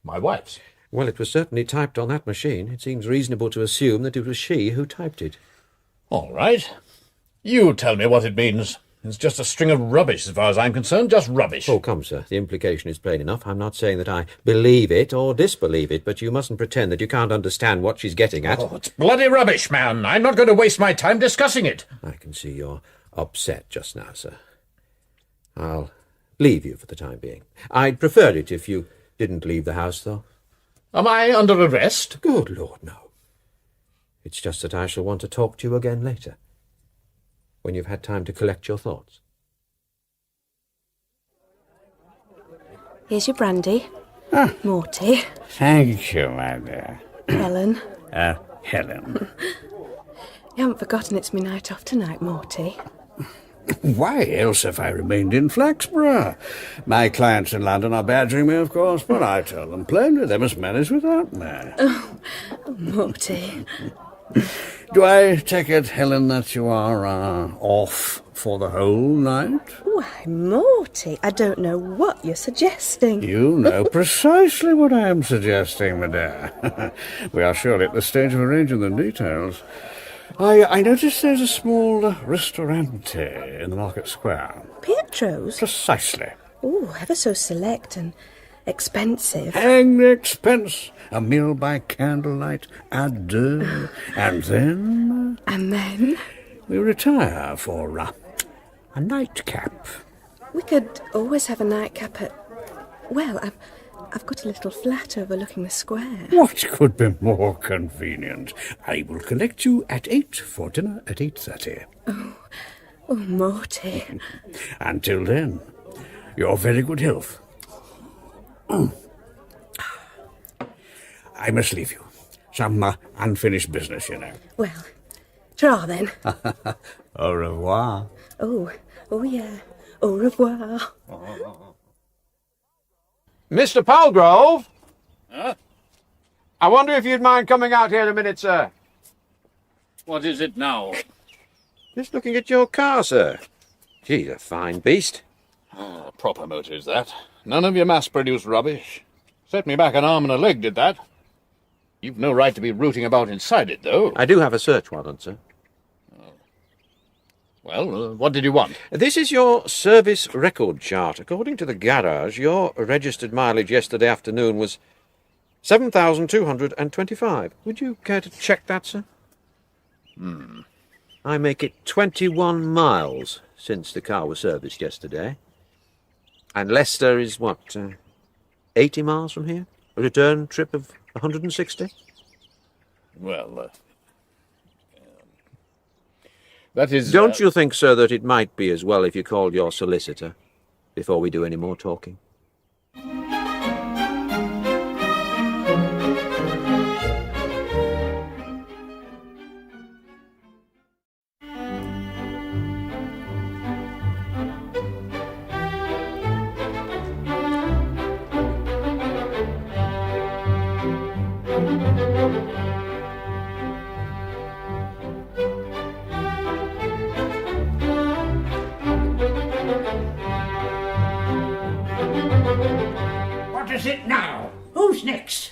Speaker 2: My wife's.
Speaker 1: Well, it was certainly typed on that machine. It seems reasonable to assume that it was she who typed it.
Speaker 2: All right. You tell me what it means. It's just a string of rubbish as far as I'm concerned, just rubbish.
Speaker 1: Oh, come, sir. The implication is plain enough. I'm not saying that I believe it or disbelieve it, but you mustn't pretend that you can't understand what she's getting at.
Speaker 2: Oh, it's bloody rubbish, man. I'm not going to waste my time discussing it.
Speaker 1: I can see you're upset just now, sir. I'll leave you for the time being. I'd prefer it if you didn't leave the house, though.
Speaker 2: Am I under arrest?
Speaker 1: Good Lord, no. It's just that I shall want to talk to you again later, when you've had time to collect your thoughts.
Speaker 15: Here's your brandy. Morty.
Speaker 11: Thank you, my dear.
Speaker 15: Helen.
Speaker 11: Helen.
Speaker 15: You haven't forgotten it's my night off tonight, Morty.
Speaker 11: Why else have I remained in Flaxborough? My clients in London are badgering me, of course, but I tell them plainly they must manage without me.
Speaker 15: Oh, Morty.
Speaker 11: Do I take it, Helen, that you are off for the whole night?
Speaker 15: Why, Morty, I don't know what you're suggesting.
Speaker 11: You know precisely what I am suggesting, my dear. We are surely at the stage of arranging the details. I notice there's a small ristorante in the market square.
Speaker 15: Pietro's?
Speaker 11: Precisely.
Speaker 15: Oh, ever so select and expensive.
Speaker 11: Hang the expense. A meal by candlelight, à deux, and then...
Speaker 15: And then?
Speaker 11: We retire for a nightcap.
Speaker 15: We could always have a nightcap at... Well, I've got a little flat overlooking the square.
Speaker 11: What could be more convenient? I will collect you at 8 for dinner at 8:30.
Speaker 15: Oh, Morty.
Speaker 11: Until then, your very good health. I must leave you. Some unfinished business, you know.
Speaker 15: Well, ta then.
Speaker 11: Au revoir.
Speaker 15: Oh yeah. Au revoir.
Speaker 1: Mr. Palgrove?
Speaker 2: Huh?
Speaker 1: I wonder if you'd mind coming out here a minute, sir.
Speaker 2: What is it now?
Speaker 1: Just looking at your car, sir. Gee, a fine beast.
Speaker 2: Proper motor is that. None of your mass-produced rubbish. Set me back an arm and a leg, did that. You've no right to be rooting about inside it, though.
Speaker 1: I do have a search warrant, sir.
Speaker 2: Well, what did you want?
Speaker 1: This is your service record chart. According to the garage, your registered mileage yesterday afternoon was 7,225. Would you care to check that, sir? I make it 21 miles since the car was serviced yesterday. And Leicester is, what, 80 miles from here? A return trip of 160?
Speaker 2: Well, that is...
Speaker 1: Don't you think, sir, that it might be as well if you called your solicitor? before we do any more talking?
Speaker 19: What is it now? Who's next?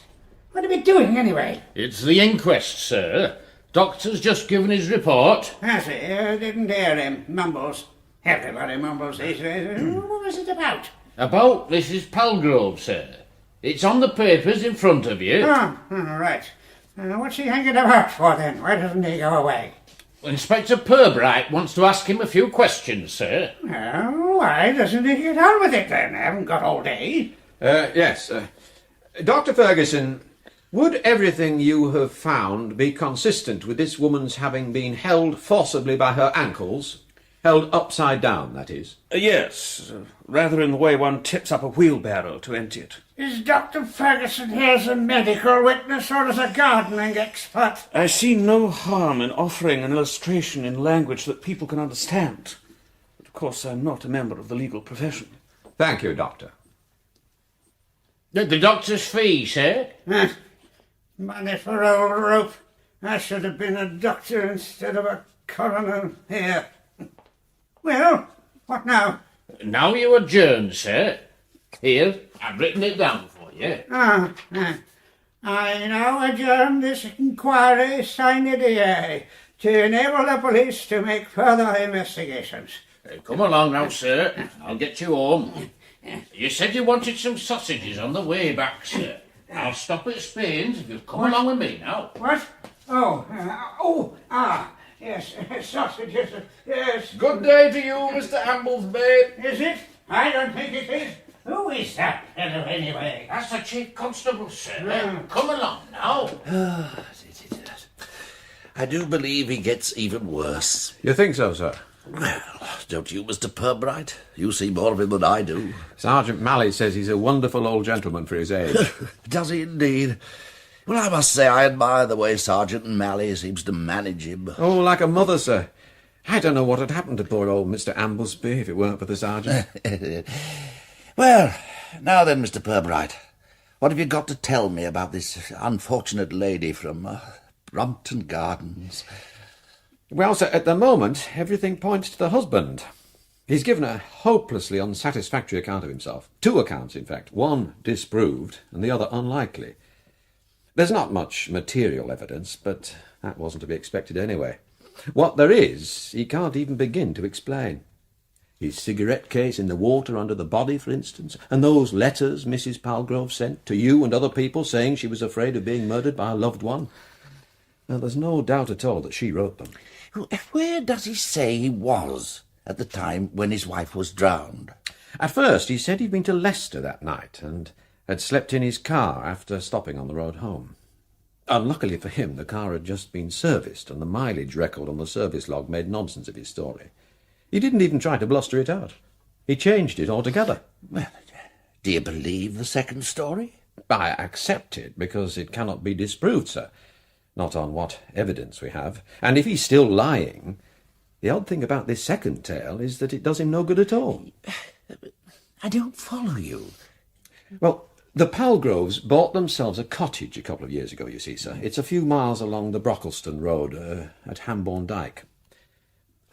Speaker 19: What are we doing anyway?
Speaker 2: It's the inquest, sir. Doctor's just given his report.
Speaker 19: Has he? I didn't hear him. Mumbles. Everybody mumbles these days. What was it about?
Speaker 2: About Mrs. Palgrove, sir. It's on the papers in front of you.
Speaker 19: Oh, right. What's he hanging about for then? Why doesn't he go away?
Speaker 2: Inspector Purbright wants to ask him a few questions, sir.
Speaker 19: Well, why doesn't he get on with it then? I haven't got all day.
Speaker 1: Yes. Dr. Ferguson, would everything you have found be consistent with this woman's having been held forcibly by her ankles? Held upside down, that is?
Speaker 5: Yes, rather in the way one tips up a wheelbarrow to empty it.
Speaker 19: Is Dr. Ferguson here as a medical witness or as a gardening expert?
Speaker 5: I see no harm in offering an illustration in language that people can understand. But of course, I'm not a member of the legal profession.
Speaker 1: Thank you, Doctor.
Speaker 2: The doctor's fee, sir?
Speaker 19: Money for old rope. I should have been a doctor instead of a coroner here. Well, what now?
Speaker 2: Now you adjourn, sir. Here, I've written it down for you.
Speaker 19: I now adjourn this inquiry sine die to enable the police to make further investigations.
Speaker 2: Come along now, sir. I'll get you home. You said you wanted some sausages on the way back, sir. I'll stop at Spain's if you'll come along with me now.
Speaker 19: What? Yes, sausages, yes.
Speaker 2: Good day to you, Mr. Amble's maid.
Speaker 19: Is it? I don't think it is. Who is that fellow anyway?
Speaker 2: That's the Chief Constable, sir. Come along now.
Speaker 13: I do believe he gets even worse.
Speaker 1: You think so, sir?
Speaker 13: Well, don't you, Mr. Purbright? You see more of him than I do.
Speaker 1: Sergeant Malley says he's a wonderful old gentleman for his age.
Speaker 13: Does he indeed? Well, I must say I admire the way Sergeant Malley seems to manage him.
Speaker 1: Oh, like a mother, sir. I don't know what had happened to poor old Mr. Amblesby if it weren't for the sergeant.
Speaker 13: Well, now then, Mr. Purbright, what have you got to tell me about this unfortunate lady from Brompton Gardens?
Speaker 1: Well, sir, at the moment, everything points to the husband. He's given a hopelessly unsatisfactory account of himself. 2 accounts, in fact. One disproved, and the other unlikely. There's not much material evidence, but that wasn't to be expected anyway. What there is, he can't even begin to explain. His cigarette case in the water under the body, for instance, and those letters Mrs. Palgrove sent to you and other people saying she was afraid of being murdered by a loved one. Now, there's no doubt at all that she wrote them.
Speaker 13: Where does he say he was at the time when his wife was drowned?
Speaker 1: At first, he said he'd been to Leicester that night and had slept in his car after stopping on the road home. Unluckily for him, the car had just been serviced, and the mileage record on the service log made nonsense of his story. He didn't even try to bluster it out. He changed it altogether.
Speaker 13: Well, do you believe the second story?
Speaker 1: I accept it, because it cannot be disproved, sir. Not on what evidence we have. And if he's still lying, the odd thing about this second tale is that it does him no good at all.
Speaker 13: I don't follow you.
Speaker 1: Well, the Palgroves bought themselves a cottage a couple of years ago, you see, sir. It's a few miles along the Brockleston Road at Hambourne Dyke.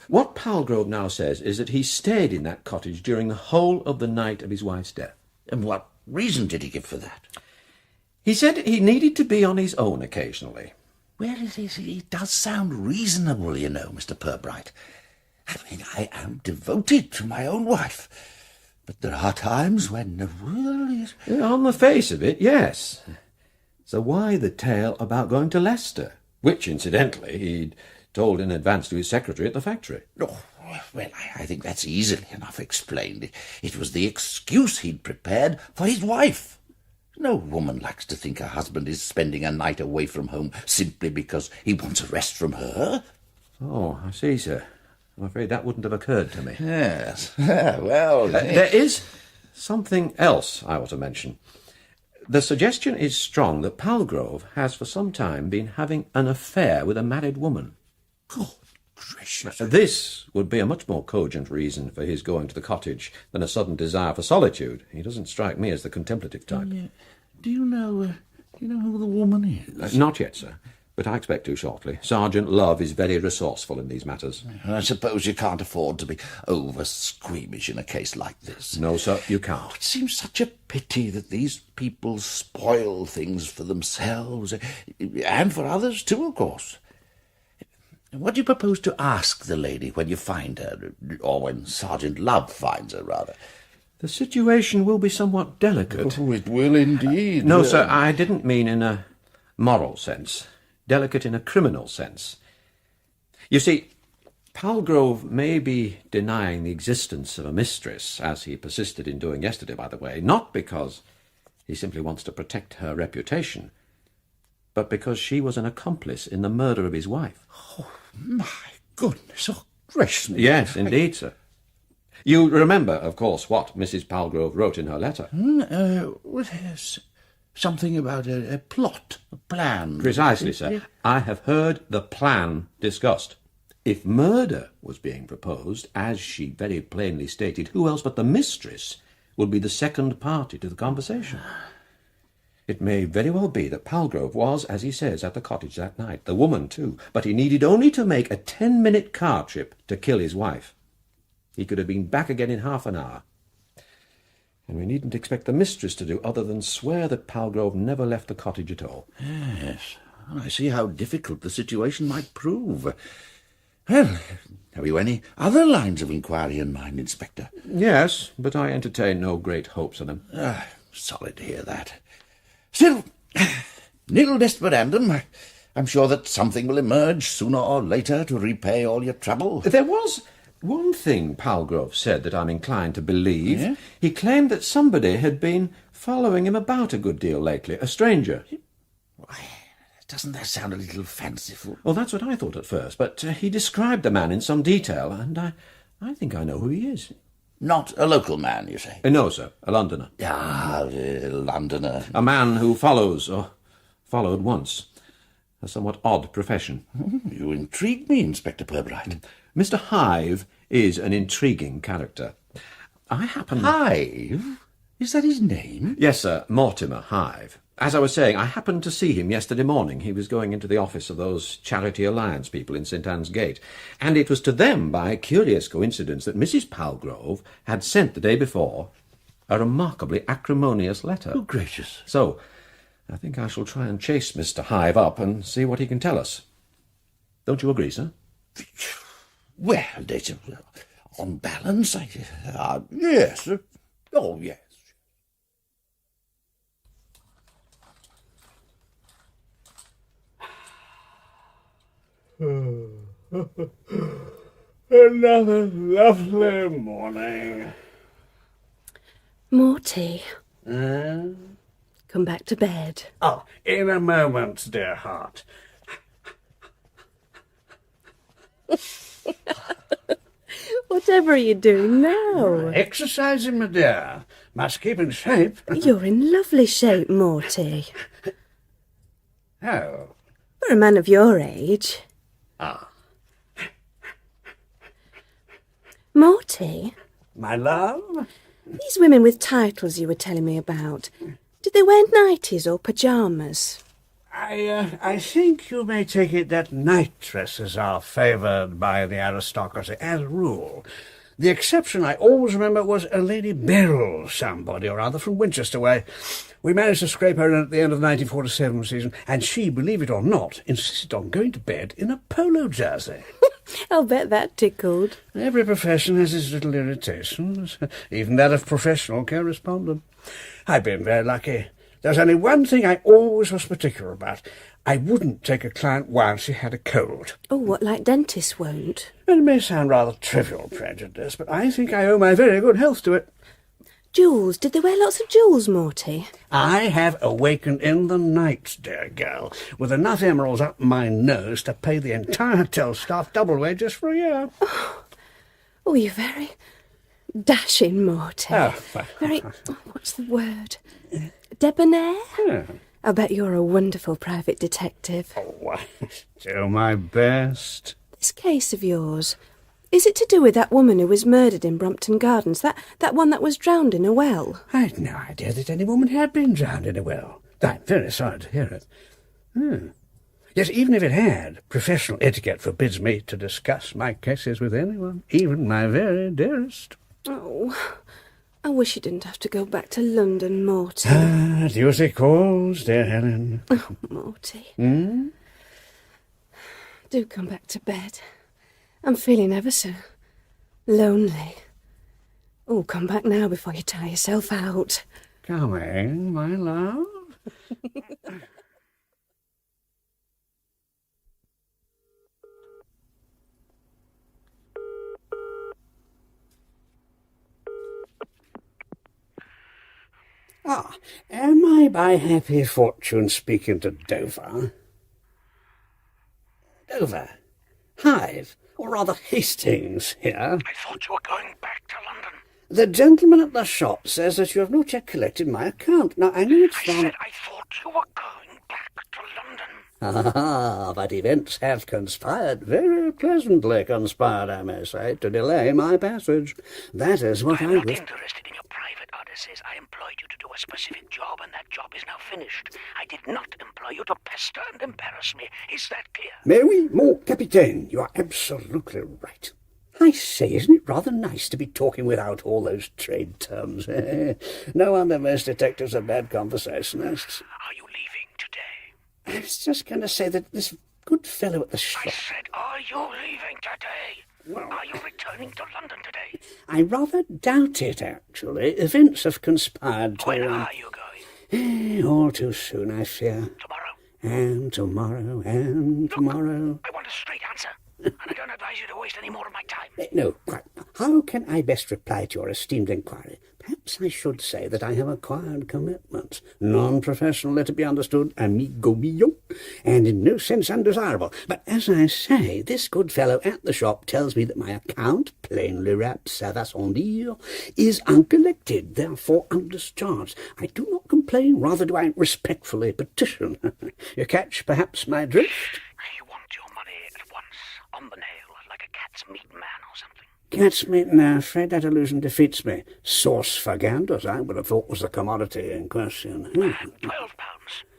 Speaker 1: What Palgrove now says is that he stayed in that cottage during the whole of the night of his wife's death.
Speaker 13: And what reason did he give for that?
Speaker 1: He said he needed to be on his own occasionally.
Speaker 13: Well, it does sound reasonable, you know, Mr. Purbright. I mean, I am devoted to my own wife. But there are times when the world is...
Speaker 1: On the face of it, yes. So why the tale about going to Leicester? Which, incidentally, he'd told in advance to his secretary at the factory.
Speaker 13: Oh, well, I think that's easily enough explained. It was the excuse he'd prepared for his wife. No woman likes to think her husband is spending a night away from home simply because he wants a rest from her.
Speaker 1: Oh, I see, sir.
Speaker 6: I'm afraid that wouldn't have occurred to me.
Speaker 13: Yes. Well...
Speaker 6: there is something else I want to mention. The suggestion is strong that Palgrove has for some time been having an affair with a married woman.
Speaker 13: Oh, gracious.
Speaker 6: This would be a much more cogent reason for his going to the cottage than a sudden desire for solitude. He doesn't strike me as the contemplative type.
Speaker 13: Do you know who the woman is?
Speaker 6: Not yet, sir, but I expect to shortly. Sergeant Love is very resourceful in these matters.
Speaker 13: I suppose you can't afford to be over-squeamish in a case like this.
Speaker 6: No, sir, you can't.
Speaker 13: It seems such a pity that these people spoil things for themselves, and for others too, of course. What do you propose to ask the lady when you find her, or when Sergeant Love finds her, rather?
Speaker 6: The situation will be somewhat delicate.
Speaker 13: Oh, it will indeed.
Speaker 6: No, sir, I didn't mean in a moral sense. Delicate in a criminal sense. You see, Palgrove may be denying the existence of a mistress, as he persisted in doing yesterday, by the way, not because he simply wants to protect her reputation, but because she was an accomplice in the murder of his wife.
Speaker 13: Oh, my goodness. Oh, gracious me.
Speaker 6: Yes, indeed, sir. You remember, of course, what Mrs. Palgrove wrote in her letter?
Speaker 13: Yes. Something about a plot, a plan.
Speaker 6: Precisely, sir.
Speaker 13: Yeah.
Speaker 6: I have heard the plan discussed. If murder was being proposed, as she very plainly stated, who else but the mistress would be the second party to the conversation? It may very well be that Palgrove was, as he says, at the cottage that night, the woman too, but he needed only to make a 10-minute car trip to kill his wife. He could have been back again in half an hour. And we needn't expect the mistress to do other than swear that Palgrove never left the cottage at all.
Speaker 13: Yes, I see how difficult the situation might prove. Well, have you any other lines of inquiry in mind, Inspector?
Speaker 6: Yes, but I entertain no great hopes of them.
Speaker 13: Sorry to hear that. Still, nil desperandum. I'm sure that something will emerge sooner or later to repay all your trouble.
Speaker 6: There was one thing Palgrove said that I'm inclined to believe.
Speaker 13: Yeah?
Speaker 6: He claimed that somebody had been following him about a good deal lately, a stranger.
Speaker 13: Why, doesn't that sound a little fanciful?
Speaker 6: Well, that's what I thought at first, but he described the man in some detail, and I think I know who he is.
Speaker 13: Not a local man, you say?
Speaker 6: No, sir, a Londoner.
Speaker 13: A Londoner.
Speaker 6: A man who follows, or followed once. A somewhat odd profession.
Speaker 13: You intrigue me, Inspector Purbright.
Speaker 6: Mr. Hive is an intriguing character. I happen...
Speaker 13: Hive? Is that his name?
Speaker 6: Yes, sir, Mortimer Hive. As I was saying, I happened to see him yesterday morning. He was going into the office of those Charity Alliance people in St. Anne's Gate, and it was to them, by a curious coincidence, that Mrs. Palgrove had sent the day before a remarkably acrimonious letter.
Speaker 13: Oh, gracious.
Speaker 6: So, I think I shall try and chase Mr. Hive up and see what he can tell us. Don't you agree, sir?
Speaker 13: Well, on balance, yes. Oh, yes.
Speaker 12: Another lovely morning.
Speaker 15: Morty,
Speaker 12: Hmm?
Speaker 15: come back to bed.
Speaker 12: Oh, in a moment, dear heart.
Speaker 15: Whatever are you doing now?
Speaker 12: Exercising, my dear. Must keep in shape.
Speaker 15: You're in lovely shape, Morty.
Speaker 12: Oh.
Speaker 15: For a man of your age.
Speaker 12: Ah.
Speaker 15: Morty,
Speaker 12: My love?
Speaker 15: these women with titles you were telling me about, did they wear nighties or pyjamas?
Speaker 12: I think you may take it that night dresses are favoured by the aristocracy, as a rule. The exception I always remember was a Lady Beryl, somebody or other, from Winchester way. We managed to scrape her in at the end of the 1947 season, and she, believe it or not, insisted on going to bed in a polo jersey.
Speaker 15: I'll bet that tickled.
Speaker 12: Every profession has its little irritations, even that of professional correspondent. I've been very lucky. There's only one thing I always was particular about. I wouldn't take a client while she had a cold.
Speaker 15: Oh, what, like dentists won't?
Speaker 12: It may sound rather trivial prejudice, but I think I owe my very good health to it.
Speaker 15: Jewels, did they wear lots of jewels, Morty?
Speaker 12: I have awakened in the night, dear girl, with enough emeralds up my nose to pay the entire hotel staff double wages for a year.
Speaker 15: Oh, Oh, you're very dashing, Morty.
Speaker 11: Oh,
Speaker 15: Very, what's the word? Debonair? I bet you're a wonderful private detective.
Speaker 11: Oh, I do my best.
Speaker 15: This case of yours, is it to do with that woman who was murdered in Brompton Gardens? That one that was drowned in a well?
Speaker 11: I had no idea that any woman had been drowned in a well. I'm very sorry to hear it. Yet even if it had, professional etiquette forbids me to discuss my cases with anyone, even my very dearest.
Speaker 15: Oh, I wish you didn't have to go back to London, Morty.
Speaker 11: Duty calls, dear Helen.
Speaker 15: Oh, Morty. Do come back to bed. I'm feeling ever so lonely. Oh, come back now before you tire yourself out.
Speaker 11: Coming, my love. Am I by happy fortune speaking to Dover? Dover? Hive, or rather Hastings, here.
Speaker 14: I thought you were going back to London.
Speaker 11: The gentleman at the shop says that you have not yet collected my account. Now, I know it's from...
Speaker 14: I said I thought you were going back to London.
Speaker 11: Ah, but events have conspired, very pleasantly conspired, I may say, to delay my passage. That is what
Speaker 14: I'm
Speaker 11: I
Speaker 14: not
Speaker 11: wish...
Speaker 14: interested in your private odysseys. I employed you to do a specific job, and that job is now finished. I did not employ you to pester and embarrass me. Is that clear?
Speaker 11: Mais oui, mon capitaine, you are absolutely right. I say, isn't it rather nice to be talking without all those trade terms? No wonder most detectives are bad conversationalists.
Speaker 14: Are you leaving today?
Speaker 11: I was just going to say that this good fellow at the shop...
Speaker 14: I said, are you leaving today? Are you returning to London today?
Speaker 11: I rather doubt it, actually. Events have conspired to...
Speaker 14: When are you going?
Speaker 11: All too soon, I fear.
Speaker 14: Tomorrow?
Speaker 11: And tomorrow, and tomorrow...
Speaker 14: I want a straight answer, and I don't advise you to waste any more of my time.
Speaker 11: No, quite. How can I best reply to your esteemed inquiry? Perhaps I should say that I have acquired commitments. Non-professional, let it be understood, amigo mio, and in no sense undesirable. But as I say, this good fellow at the shop tells me that my account, plainly wrapped, ça va sans dire, is uncollected, therefore undischarged. I do not complain, rather do I respectfully petition. You catch, perhaps, my drift?
Speaker 14: You want your money at once, on the nail, like a cat's meat man or something.
Speaker 11: Cat's meat, no, afraid that illusion defeats me. Sauce for ganders, I would have thought was the commodity in question.
Speaker 14: £12,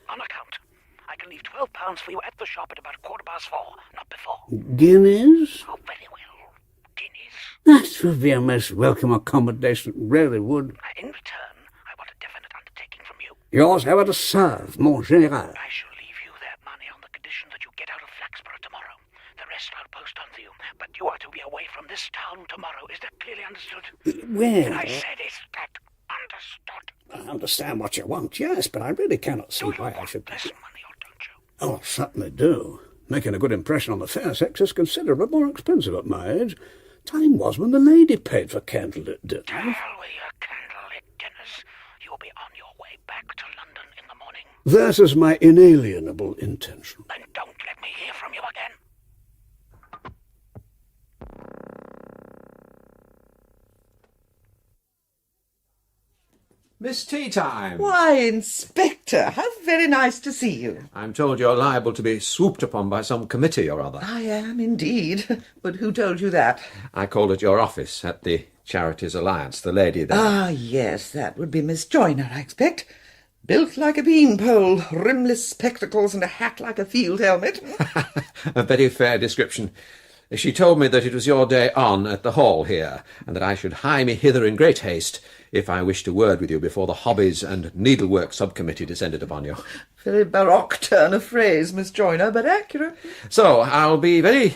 Speaker 14: on account. I can leave £12 for you at the shop at about 4:15, not before.
Speaker 11: Guineas?
Speaker 14: Oh, very well. Guineas.
Speaker 11: That would be a most welcome accommodation, it really would.
Speaker 14: In return, I want a definite undertaking from you.
Speaker 11: Yours ever to serve, mon général.
Speaker 14: I shall leave you that money on the condition that you get out of Flaxborough tomorrow. The rest I'll post on to you, but you are to be away from this town tomorrow. Is that clearly understood?
Speaker 11: Well...
Speaker 14: I said, is that understood?
Speaker 11: I understand what you want, yes, but I really cannot see why I should...
Speaker 14: Less money, or don't you?
Speaker 11: Oh, I certainly do. Making a good impression on the fair sex is considerably more expensive at my age. Time was when the lady paid for candlelit dinners.
Speaker 14: Hell with your candlelit dinners. You'll be on your way back to London in the morning.
Speaker 11: That is my inalienable intention.
Speaker 14: Then don't let me hear from you again.
Speaker 1: Miss Teatime!
Speaker 8: Why, Inspector, how very nice to see you.
Speaker 1: I'm told you're liable to be swooped upon by some committee or other.
Speaker 8: I am indeed. But who told you that?
Speaker 1: I called at your office at the Charities Alliance, the lady there.
Speaker 8: Ah, yes, that would be Miss Joyner, I expect. Built like a beanpole, rimless spectacles and a hat like a field helmet.
Speaker 1: A very fair description. She told me that it was your day on at the hall here, and that I should hie me hither in great haste if I wished a word with you before the Hobbies and Needlework Subcommittee descended upon you.
Speaker 8: Very baroque turn of phrase, Miss Joyner, but accurate.
Speaker 1: So, I'll be very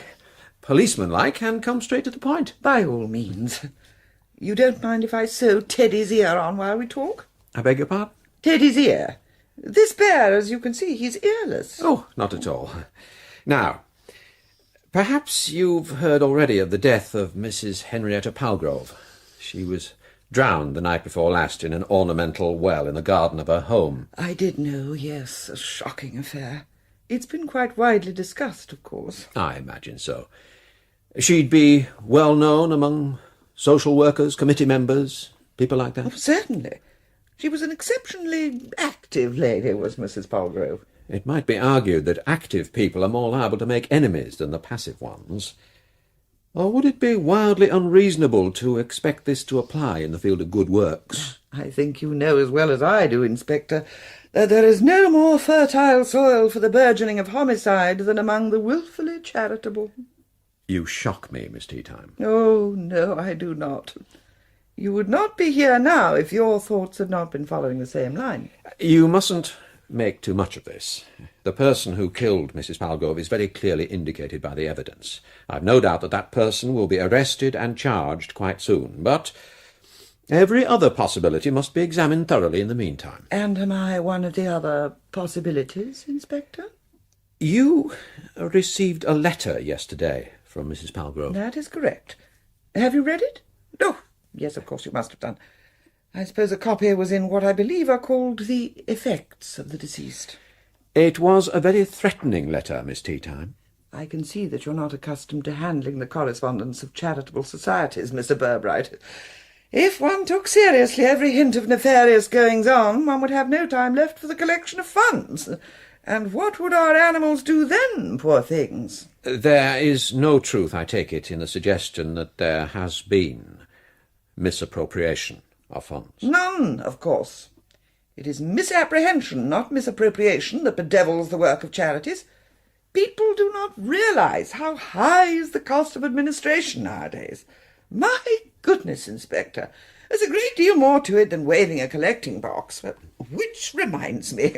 Speaker 1: policeman-like and come straight to the point.
Speaker 8: By all means. You don't mind if I sew Teddy's ear on while we talk?
Speaker 1: I beg your pardon?
Speaker 8: Teddy's ear. This bear, as you can see, he's earless.
Speaker 1: Oh, not at all. Now, perhaps you've heard already of the death of Mrs. Henrietta Palgrove. She was drowned the night before last in an ornamental well in the garden of her home.
Speaker 8: I did know, yes, a shocking affair. It's been quite widely discussed, of course.
Speaker 1: I imagine so. She'd be well known among social workers, committee members, people like that?
Speaker 8: Oh, certainly. She was an exceptionally active lady, was Mrs. Palgrove.
Speaker 1: It might be argued that active people are more liable to make enemies than the passive ones. Or would it be wildly unreasonable to expect this to apply in the field of good works?
Speaker 8: I think you know as well as I do, Inspector, that there is no more fertile soil for the burgeoning of homicide than among the wilfully charitable.
Speaker 1: You shock me, Miss Teatime.
Speaker 8: Oh, no, I do not. You would not be here now if your thoughts had not been following the same line.
Speaker 1: You mustn't make too much of this. The person who killed Mrs. Palgrove is very clearly indicated by the evidence. I've no doubt that that person will be arrested and charged quite soon, but every other possibility must be examined thoroughly in the meantime.
Speaker 8: And am I one of the other possibilities, Inspector?
Speaker 1: You received a letter yesterday from Mrs. Palgrove.
Speaker 8: That is correct. Have you read it? Oh, yes, of course you must have done. I suppose a copy was in what I believe are called the effects of the deceased.
Speaker 1: It was a very threatening letter, Miss Teatime.
Speaker 8: I can see that you're not accustomed to handling the correspondence of charitable societies, Mr. Purbright. If one took seriously every hint of nefarious goings-on, one would have no time left for the collection of funds. And what would our animals do then, poor things?
Speaker 1: There is no truth, I take it, in the suggestion that there has been misappropriation of funds.
Speaker 8: None, of course. It is misapprehension, not misappropriation, that bedevils the work of charities. People do not realise how high is the cost of administration nowadays. My goodness, Inspector, there's a great deal more to it than waving a collecting box. Which reminds me,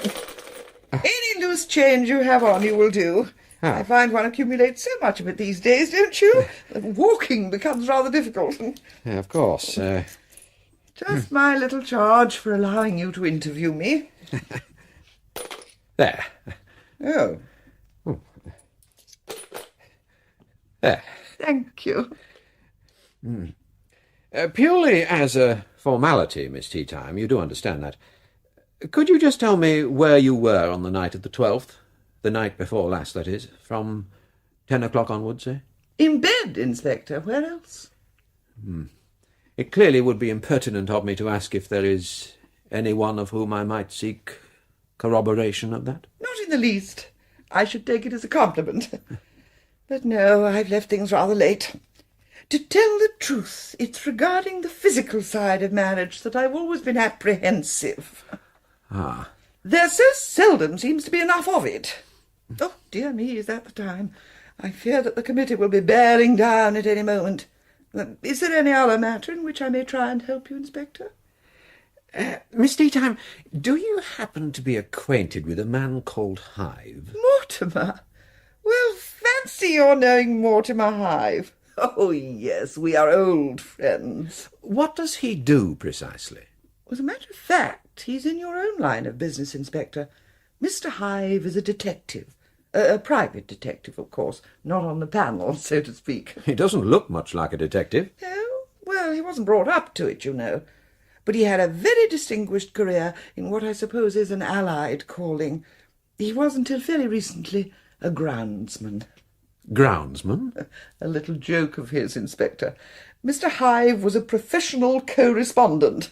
Speaker 8: any loose change you have on you will do. I find one accumulates so much of it these days, don't you? Walking becomes rather difficult.
Speaker 1: Yeah, of course.
Speaker 8: Just my little charge for allowing you to interview me.
Speaker 1: There.
Speaker 8: Oh.
Speaker 1: There.
Speaker 8: Thank you.
Speaker 1: Purely as a formality, Miss Teatime, you do understand that. Could you just tell me where you were on the night of the 12th? The night before last, that is. From 10 o'clock onwards, say?
Speaker 8: In bed, Inspector. Where else?
Speaker 1: It clearly would be impertinent of me to ask if there is any one of whom I might seek corroboration of that.
Speaker 8: Not in the least. I should take it as a compliment. But no, I've left things rather late. To tell the truth, it's regarding the physical side of marriage that I've always been apprehensive.
Speaker 1: Ah.
Speaker 8: There so seldom seems to be enough of it. Oh, dear me, is that the time? I fear that the committee will be bearing down at any moment. Is there any other matter in which I may try and help you, Inspector?
Speaker 1: Miss Teatime, do you happen to be acquainted with a man called Hive?
Speaker 8: Mortimer? Well, fancy your knowing Mortimer Hive. Oh, yes, we are old friends.
Speaker 1: What does he do, precisely?
Speaker 8: As a matter of fact, he's in your own line of business, Inspector. Mr. Hive is a detective. A private detective, of course, not on the panel, so to speak.
Speaker 1: He doesn't look much like a detective.
Speaker 8: Oh, well, he wasn't brought up to it, you know. But he had a very distinguished career in what I suppose is an allied calling. He was, until very recently, a groundsman.
Speaker 1: Groundsman?
Speaker 8: A little joke of his, Inspector. Mr. Hive was a professional correspondent.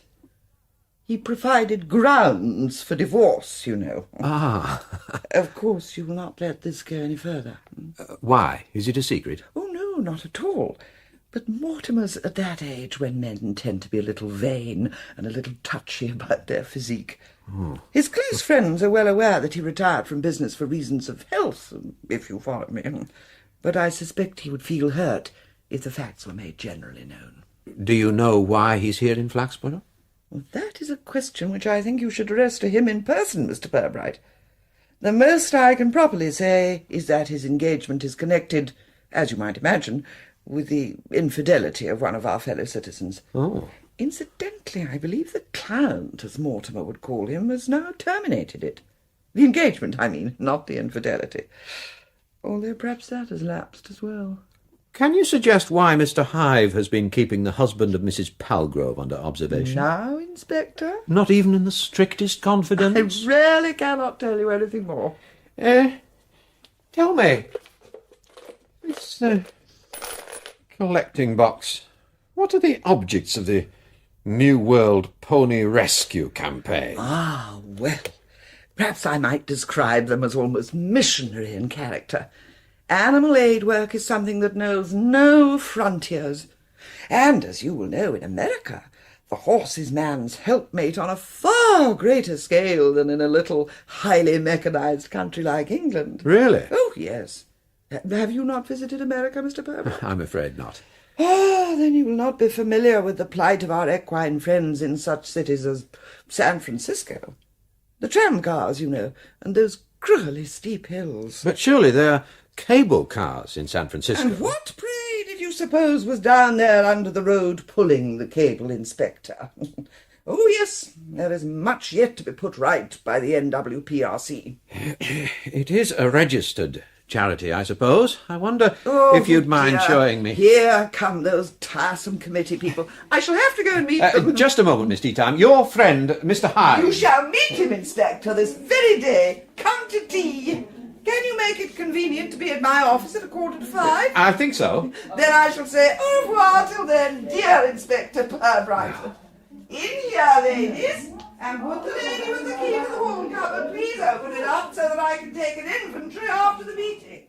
Speaker 8: He provided grounds for divorce, you know.
Speaker 1: Ah.
Speaker 8: Of course, you will not let this go any further.
Speaker 1: Why? Is it a secret?
Speaker 8: Oh, no, not at all. But Mortimer's at that age when men tend to be a little vain and a little touchy about their physique.
Speaker 1: Oh.
Speaker 8: His close friends are well aware that he retired from business for reasons of health, if you follow me. But I suspect he would feel hurt if the facts were made generally known.
Speaker 1: Do you know why he's here in Flaxborough?
Speaker 8: Well, that is a question which I think you should address to him in person, Mr. Purbright. The most I can properly say is that his engagement is connected, as you might imagine, with the infidelity of one of our fellow citizens.
Speaker 1: Oh.
Speaker 8: Incidentally, I believe the client, as Mortimer would call him, has now terminated it. The engagement, I mean, not the infidelity. Although perhaps that has lapsed as well.
Speaker 1: Can you suggest why Mr. Hive has been keeping the husband of Mrs. Palgrove under observation?
Speaker 8: Now, Inspector?
Speaker 1: Not even in the strictest confidence?
Speaker 8: I really cannot tell you anything more.
Speaker 1: Tell me, Collecting box. What are the objects of the New World Pony Rescue campaign?
Speaker 8: Ah, well, perhaps I might describe them as almost missionary in character. Animal aid work is something that knows no frontiers. And, as you will know, in America, the horse is man's helpmate on a far greater scale than in a little highly mechanized country like England.
Speaker 1: Really?
Speaker 8: Oh, yes. Have you not visited America, Mr. Purbright?
Speaker 1: I'm afraid not.
Speaker 8: Ah, then you will not be familiar with the plight of our equine friends in such cities as San Francisco. The tram cars, you know, and those cruelly steep hills.
Speaker 1: But surely there are cable cars in San Francisco.
Speaker 8: And what, pray, did you suppose was down there under the road pulling the cable inspector? Oh, yes, there is much yet to be put right by the NWPRC.
Speaker 1: It is a registered charity, I suppose. I wonder if you'd mind showing me.
Speaker 8: Here come those tiresome committee people. I shall have to go and meet them.
Speaker 1: Just a moment, Miss Teatime. Your friend, Mr. Hive.
Speaker 8: You shall meet him, Inspector, this very day. Come to tea. Can you make it convenient to be at my office at 5:15?
Speaker 1: I think so.
Speaker 8: Then I shall say au revoir till then, dear Inspector Purbright. In here, ladies, and would the lady with the key to the wall cupboard please open it up so that I can take an inventory after the meeting?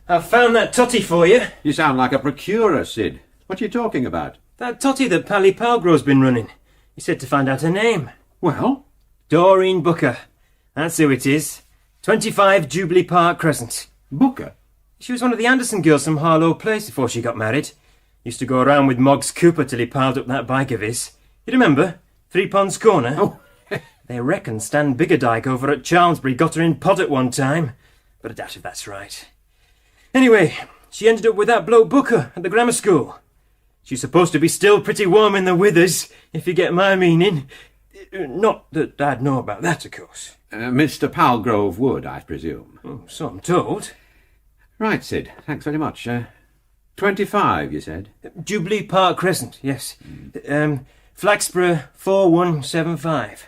Speaker 7: I've found that totty for you.
Speaker 6: You sound like a procurer, Sid. What are you talking about?
Speaker 7: That totty that Pally Palgrove's been running. He said to find out her name.
Speaker 6: Well?
Speaker 7: Doreen Booker. That's who it is. 25 Jubilee Park Crescent.
Speaker 6: Booker?
Speaker 7: She was one of the Anderson girls from Harlow Place before she got married. Used to go around with Moggs Cooper till he piled up that bike of his. You remember? 3 Ponds Corner?
Speaker 6: Oh.
Speaker 7: They reckon Stan Biggerdike over at Chalmsbury got her in pod at one time. But I doubt if that's right. Anyway, she ended up with that bloke Booker at the grammar school. She's supposed to be still pretty warm in the withers, if you get my meaning. Not that I'd know about that, of course.
Speaker 6: Mr. Palgrove would, I presume.
Speaker 7: Oh, so I'm told.
Speaker 6: Right, Sid. Thanks very much. 25, you said?
Speaker 7: Jubilee Park Crescent, yes. Flaxborough 4175.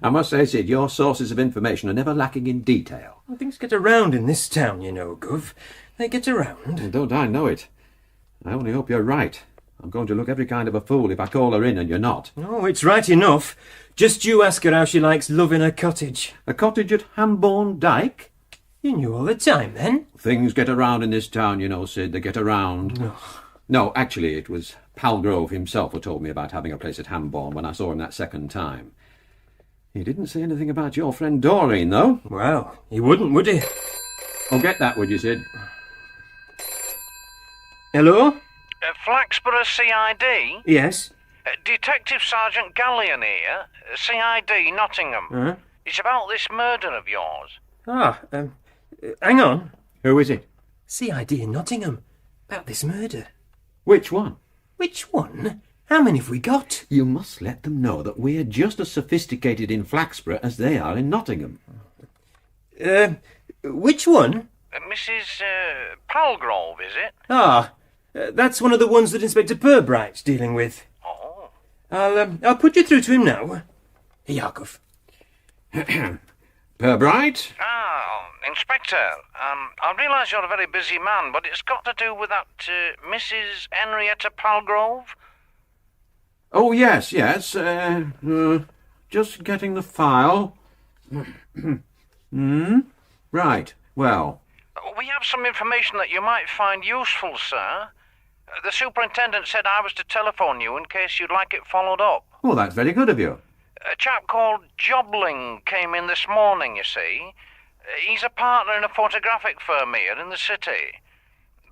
Speaker 6: I must say, Sid, your sources of information are never lacking in detail.
Speaker 7: Well, things get around in this town, you know, Gov. They get around.
Speaker 6: Well, don't I know it? I only hope you're right. I'm going to look every kind of a fool if I call her in and you're not.
Speaker 7: Oh, it's right enough. Just you ask her how she likes loving her cottage.
Speaker 6: A cottage at Hambourne Dyke?
Speaker 7: You knew all the time, then?
Speaker 6: Things get around in this town, you know, Sid. They get around.
Speaker 7: Oh.
Speaker 6: No, actually, it was Palgrove himself who told me about having a place at Hambourne when I saw him that second time. He didn't say anything about your friend Doreen, though.
Speaker 7: Well, he wouldn't, would he?
Speaker 6: Oh, get that, would you, Sid?
Speaker 7: Hello?
Speaker 14: Flaxborough CID?
Speaker 7: Yes?
Speaker 14: Detective Sergeant Gallion here, CID Nottingham.
Speaker 7: Uh-huh.
Speaker 14: It's about this murder of yours.
Speaker 7: Hang on.
Speaker 6: Who is it?
Speaker 7: CID in Nottingham. About this murder.
Speaker 6: Which one?
Speaker 7: Which one? How many have we got?
Speaker 6: You must let them know that we're just as sophisticated in Flaxborough as they are in Nottingham.
Speaker 7: Which one?
Speaker 14: Mrs. Palgrove, is it?
Speaker 7: That's one of the ones that Inspector Purbright's dealing with.
Speaker 14: Oh.
Speaker 7: I'll put you through to him now. Yakov.
Speaker 6: Purbright?
Speaker 14: Inspector, I realise you're a very busy man, but it's got to do with that Mrs. Henrietta Palgrove.
Speaker 6: Oh, yes. Just getting the file. Right, well.
Speaker 14: We have some information that you might find useful, sir. The superintendent said I was to telephone you in case you'd like it followed up.
Speaker 6: Oh, that's very good of you.
Speaker 14: A chap called Jobling came in this morning, you see. He's a partner in a photographic firm here in the city.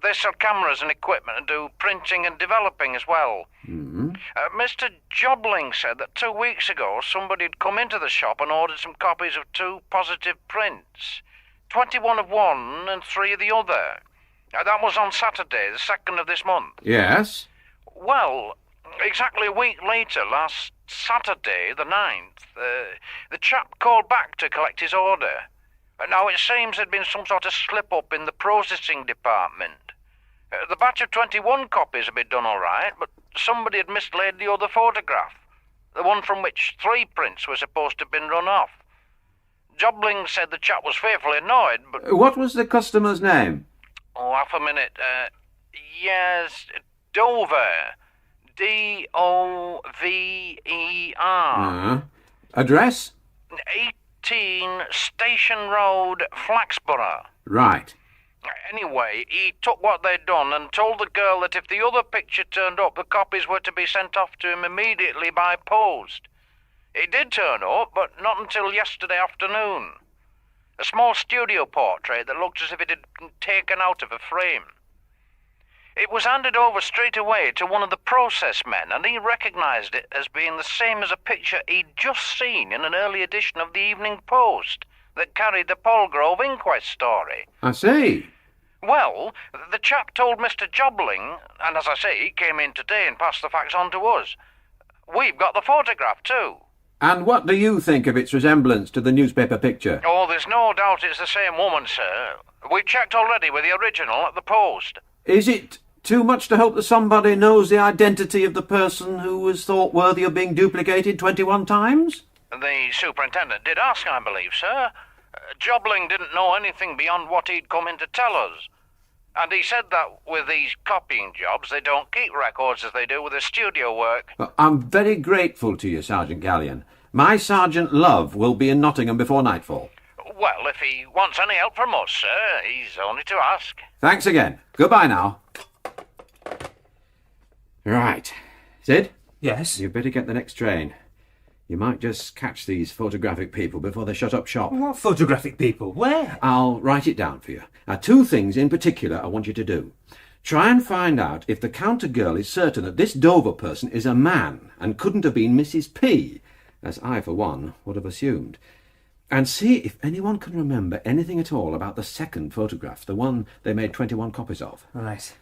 Speaker 14: They sell cameras and equipment and do printing and developing as well.
Speaker 6: Mm-hmm.
Speaker 14: Mr. Jobling said that 2 weeks ago somebody had come into the shop and ordered some copies of 2 positive prints. 21 of one and 3 of the other. That was on Saturday, the 2nd of this month.
Speaker 6: Yes?
Speaker 14: Well, exactly a week later, last Saturday, the 9th, the chap called back to collect his order. Now, it seems there'd been some sort of slip-up in the processing department. The batch of 21 copies had been done all right, but somebody had mislaid the other photograph, the one from which 3 prints were supposed to have been run off. Jobling said the chap was fearfully annoyed, but...
Speaker 6: What was the customer's name?
Speaker 20: Oh, half a minute. Yes, Dover. D-O-V-E-R.
Speaker 6: Address?
Speaker 20: 18 Station Road, Flaxborough.
Speaker 6: Right.
Speaker 20: Anyway, he took what they'd done and told the girl that if the other picture turned up, the copies were to be sent off to him immediately by post. It did turn up, but not until yesterday afternoon. A small studio portrait that looked as if it had been taken out of a frame. It was handed over straight away to one of the process men, and he recognised it as being the same as a picture he'd just seen in an early edition of the Evening Post that carried the Palgrove Inquest story.
Speaker 6: I see.
Speaker 20: Well, the chap told Mr. Jobling, and as I say, he came in today and passed the facts on to us. We've got the photograph too.
Speaker 6: And what do you think of its resemblance to the newspaper picture?
Speaker 20: Oh, there's no doubt it's the same woman, sir. We've checked already with the original at the post.
Speaker 6: Is it too much to hope that somebody knows the identity of the person who was thought worthy of being duplicated 21 times?
Speaker 20: The superintendent did ask, I believe, sir. Jobling didn't know anything beyond what he'd come in to tell us. And he said that with these copying jobs, they don't keep records as they do with the studio work.
Speaker 6: I'm very grateful to you, Sergeant Gallion. My Sergeant Love will be in Nottingham before nightfall.
Speaker 20: Well, if he wants any help from us, sir, he's only to ask.
Speaker 6: Thanks again. Goodbye now. Right. Sid?
Speaker 7: Yes?
Speaker 6: You'd better get the next train. You might just catch these photographic people before they shut up shop.
Speaker 7: What photographic people? Where?
Speaker 6: I'll write it down for you. Now, 2 things in particular I want you to do. Try and find out if the counter girl is certain that this Dover person is a man and couldn't have been Mrs. P, as I, for one, would have assumed. And see if anyone can remember anything at all about the second photograph, the one they made 21 copies of.
Speaker 7: Right.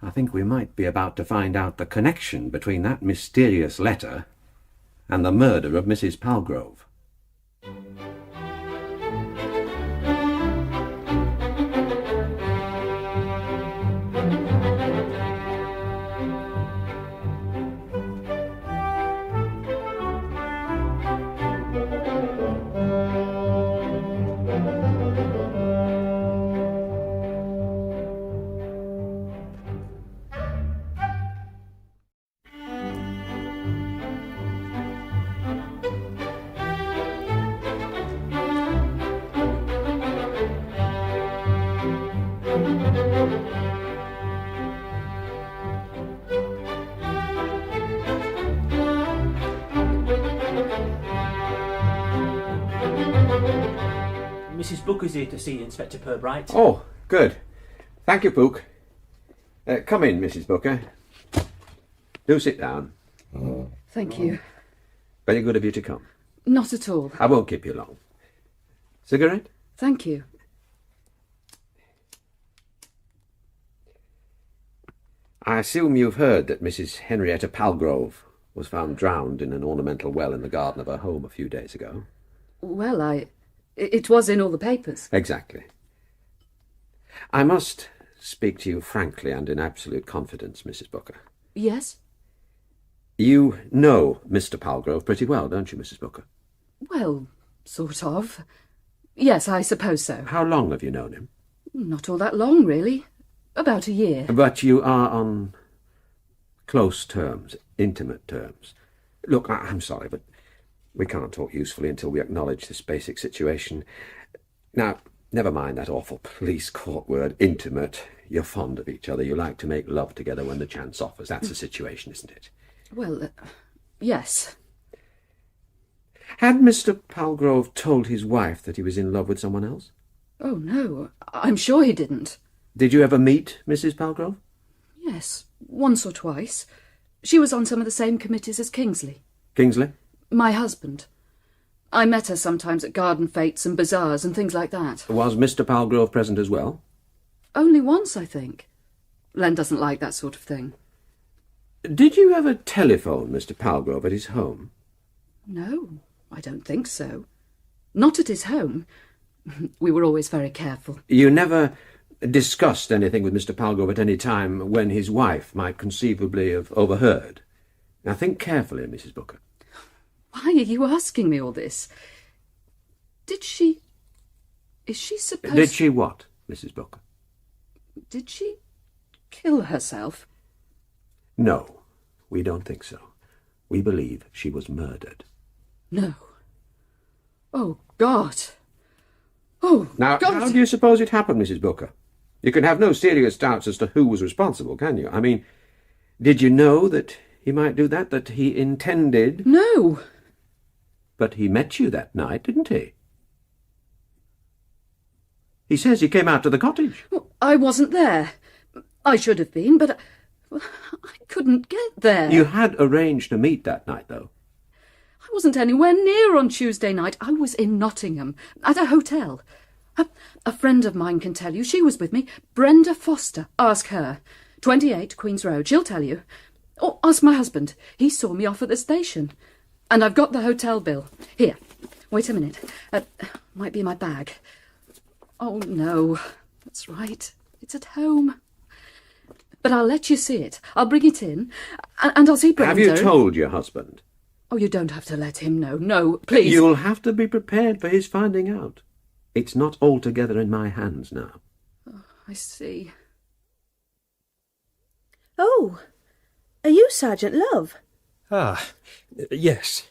Speaker 6: I think we might be about to find out the connection between that mysterious letter and the murder of Mrs. Palgrove.
Speaker 18: Mrs. Booker's here to see Inspector Purbright.
Speaker 6: Oh, good. Thank you, Pook. Come in, Mrs. Booker. Do sit down.
Speaker 3: Thank you.
Speaker 6: Very good of you to come.
Speaker 3: Not at all.
Speaker 6: I won't keep you long. Cigarette?
Speaker 3: Thank you.
Speaker 6: I assume you've heard that Mrs. Henrietta Palgrove was found drowned in an ornamental well in the garden of her home a few days ago.
Speaker 3: Well, it was in all the papers.
Speaker 6: Exactly. I must speak to you frankly and in absolute confidence, Mrs. Booker.
Speaker 3: Yes?
Speaker 6: You know Mr. Palgrove pretty well, don't you, Mrs. Booker?
Speaker 3: Well, sort of. Yes, I suppose so.
Speaker 6: How long have you known him?
Speaker 3: Not all that long, really. About a year.
Speaker 6: But you are on close terms, intimate terms. Look, I'm sorry, but we can't talk usefully until we acknowledge this basic situation. Now, never mind that awful police court word, intimate. You're fond of each other. You like to make love together when the chance offers. That's the situation, isn't it?
Speaker 3: Well, yes.
Speaker 6: Had Mr. Palgrove told his wife that he was in love with someone else?
Speaker 3: Oh, no. I'm sure he didn't.
Speaker 6: Did you ever meet Mrs. Palgrove?
Speaker 3: Yes, once or twice. She was on some of the same committees as Kingsley.
Speaker 6: Kingsley?
Speaker 3: My husband. I met her sometimes at garden fetes and bazaars and things like that.
Speaker 6: Was Mr. Palgrove present as well?
Speaker 3: Only once, I think. Len doesn't like that sort of thing.
Speaker 6: Did you ever telephone Mr. Palgrove at his home?
Speaker 3: No, I don't think so. Not at his home. We were always very careful.
Speaker 6: You never discussed anything with Mr. Palgrove at any time when his wife might conceivably have overheard? Now think carefully, Mrs. Booker.
Speaker 3: Why are you asking me all this? Is she supposed...
Speaker 6: Did she what, Mrs. Booker?
Speaker 3: Did she kill herself?
Speaker 6: No, we don't think so. We believe she was murdered.
Speaker 3: No. Oh, God. Oh,
Speaker 6: Now,
Speaker 3: God.
Speaker 6: how do you suppose it happened, Mrs. Booker? You can have no serious doubts as to who was responsible, can you? I mean, did you know that he might do that, that he intended?
Speaker 3: No.
Speaker 6: But he met you that night, didn't he? He says he came out to the cottage.
Speaker 3: Well, I wasn't there. I should have been, but I couldn't get there.
Speaker 6: You had arranged to meet that night, though.
Speaker 3: I wasn't anywhere near on Tuesday night. I was in Nottingham, at a hotel. A friend of mine can tell you. She was with me. Brenda Foster. Ask her. 28 Queen's Road. She'll tell you. Or ask my husband. He saw me off at the station. And I've got the hotel bill. Here. Wait a minute. Might be in my bag. Oh, no. That's right. It's at home. But I'll let you see it. I'll bring it in. And I'll see Brenda.
Speaker 6: Have you told your husband?
Speaker 3: Oh, you don't have to let him know. No, please.
Speaker 6: You'll have to be prepared for his finding out. It's not altogether in my hands now.
Speaker 3: Oh, I see.
Speaker 15: Oh, are you Sergeant Love?
Speaker 21: Ah, yes.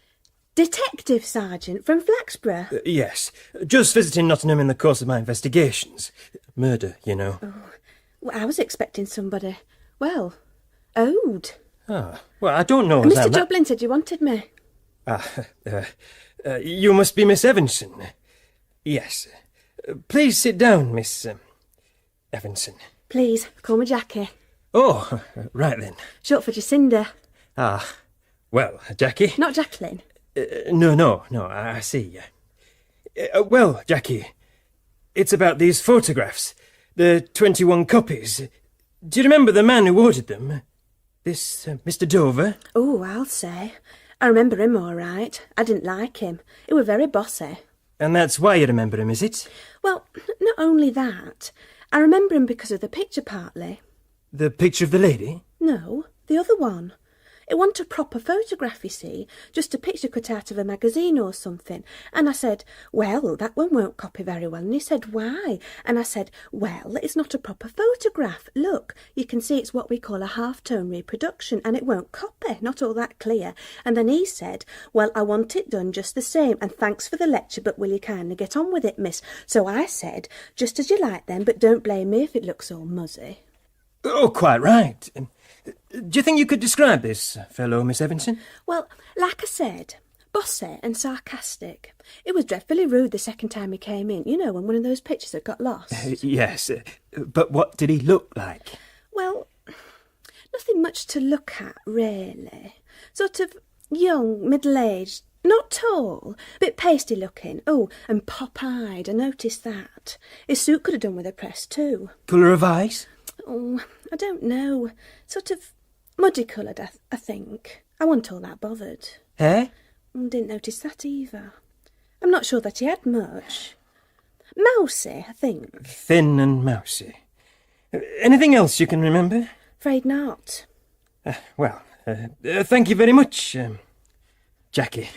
Speaker 15: Detective Sergeant from Flaxborough?
Speaker 21: Yes. Just visiting Nottingham in the course of my investigations. Murder, you know.
Speaker 15: Oh, well, I was expecting somebody. Well, Ode.
Speaker 21: Ah, well, I don't know.
Speaker 15: Mr. Dublin said you wanted me.
Speaker 21: You must be Miss Evanson. Yes. Please sit down, Miss Evanson.
Speaker 15: Please, call me Jackie.
Speaker 21: Oh, right then.
Speaker 15: Short for Jacinda.
Speaker 21: Ah, well, Jackie.
Speaker 15: Not Jacqueline.
Speaker 21: No, I see. Well, Jackie, it's about these photographs, the 21 copies. Do you remember the man who ordered them? This Mr. Dover?
Speaker 15: Oh, I'll say. I remember him all right. I didn't like him. He were very bossy.
Speaker 21: And that's why you remember him, is it?
Speaker 15: Well, not only that. I remember him because of the picture partly.
Speaker 21: The picture of the lady?
Speaker 15: No, the other one. It wasn't a proper photograph, you see, just a picture cut out of a magazine or something. And I said, well, that one won't copy very well. And he said, why? And I said, well, it's not a proper photograph. Look, you can see it's what we call a half-tone reproduction, and it won't copy, not all that clear. And then he said, well, I want it done just the same, and thanks for the lecture, but will you kindly get on with it, miss? So I said, just as you like then, but don't blame me if it looks all muzzy.
Speaker 21: Oh, quite right. Do you think you could describe this fellow, Miss Evanson?
Speaker 15: Well, like I said, bossy and sarcastic. It was dreadfully rude the second time he came in, you know, when one of those pictures had got lost.
Speaker 21: Yes, but what did he look like?
Speaker 15: Well, nothing much to look at, really. Sort of young, middle-aged, not tall, a bit pasty-looking. Oh, and pop-eyed, I noticed that. His suit could have done with a press, too.
Speaker 21: Colour of eyes?
Speaker 15: Oh, I don't know. Sort of muddy-coloured, I think. I wasn't all that bothered.
Speaker 21: Hair?
Speaker 15: Didn't notice that either. I'm not sure that he had much. Mousy, I think.
Speaker 21: Thin and mousy. Anything else you can remember?
Speaker 15: Afraid not.
Speaker 21: Thank you very much, Jackie.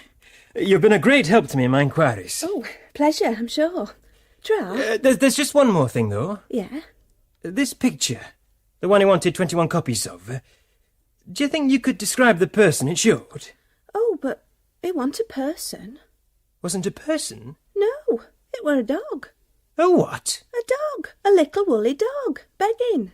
Speaker 21: You've been a great help to me in my inquiries.
Speaker 15: Oh, pleasure, I'm sure. Try.
Speaker 21: There's just one more thing, though.
Speaker 15: Yeah?
Speaker 21: This picture, the one he wanted 21 copies of, do you think you could describe the person it showed?
Speaker 15: Oh, but it wasn't a person.
Speaker 21: Wasn't a person?
Speaker 15: No, it were a dog.
Speaker 21: A what?
Speaker 15: A dog. A little woolly dog, begging.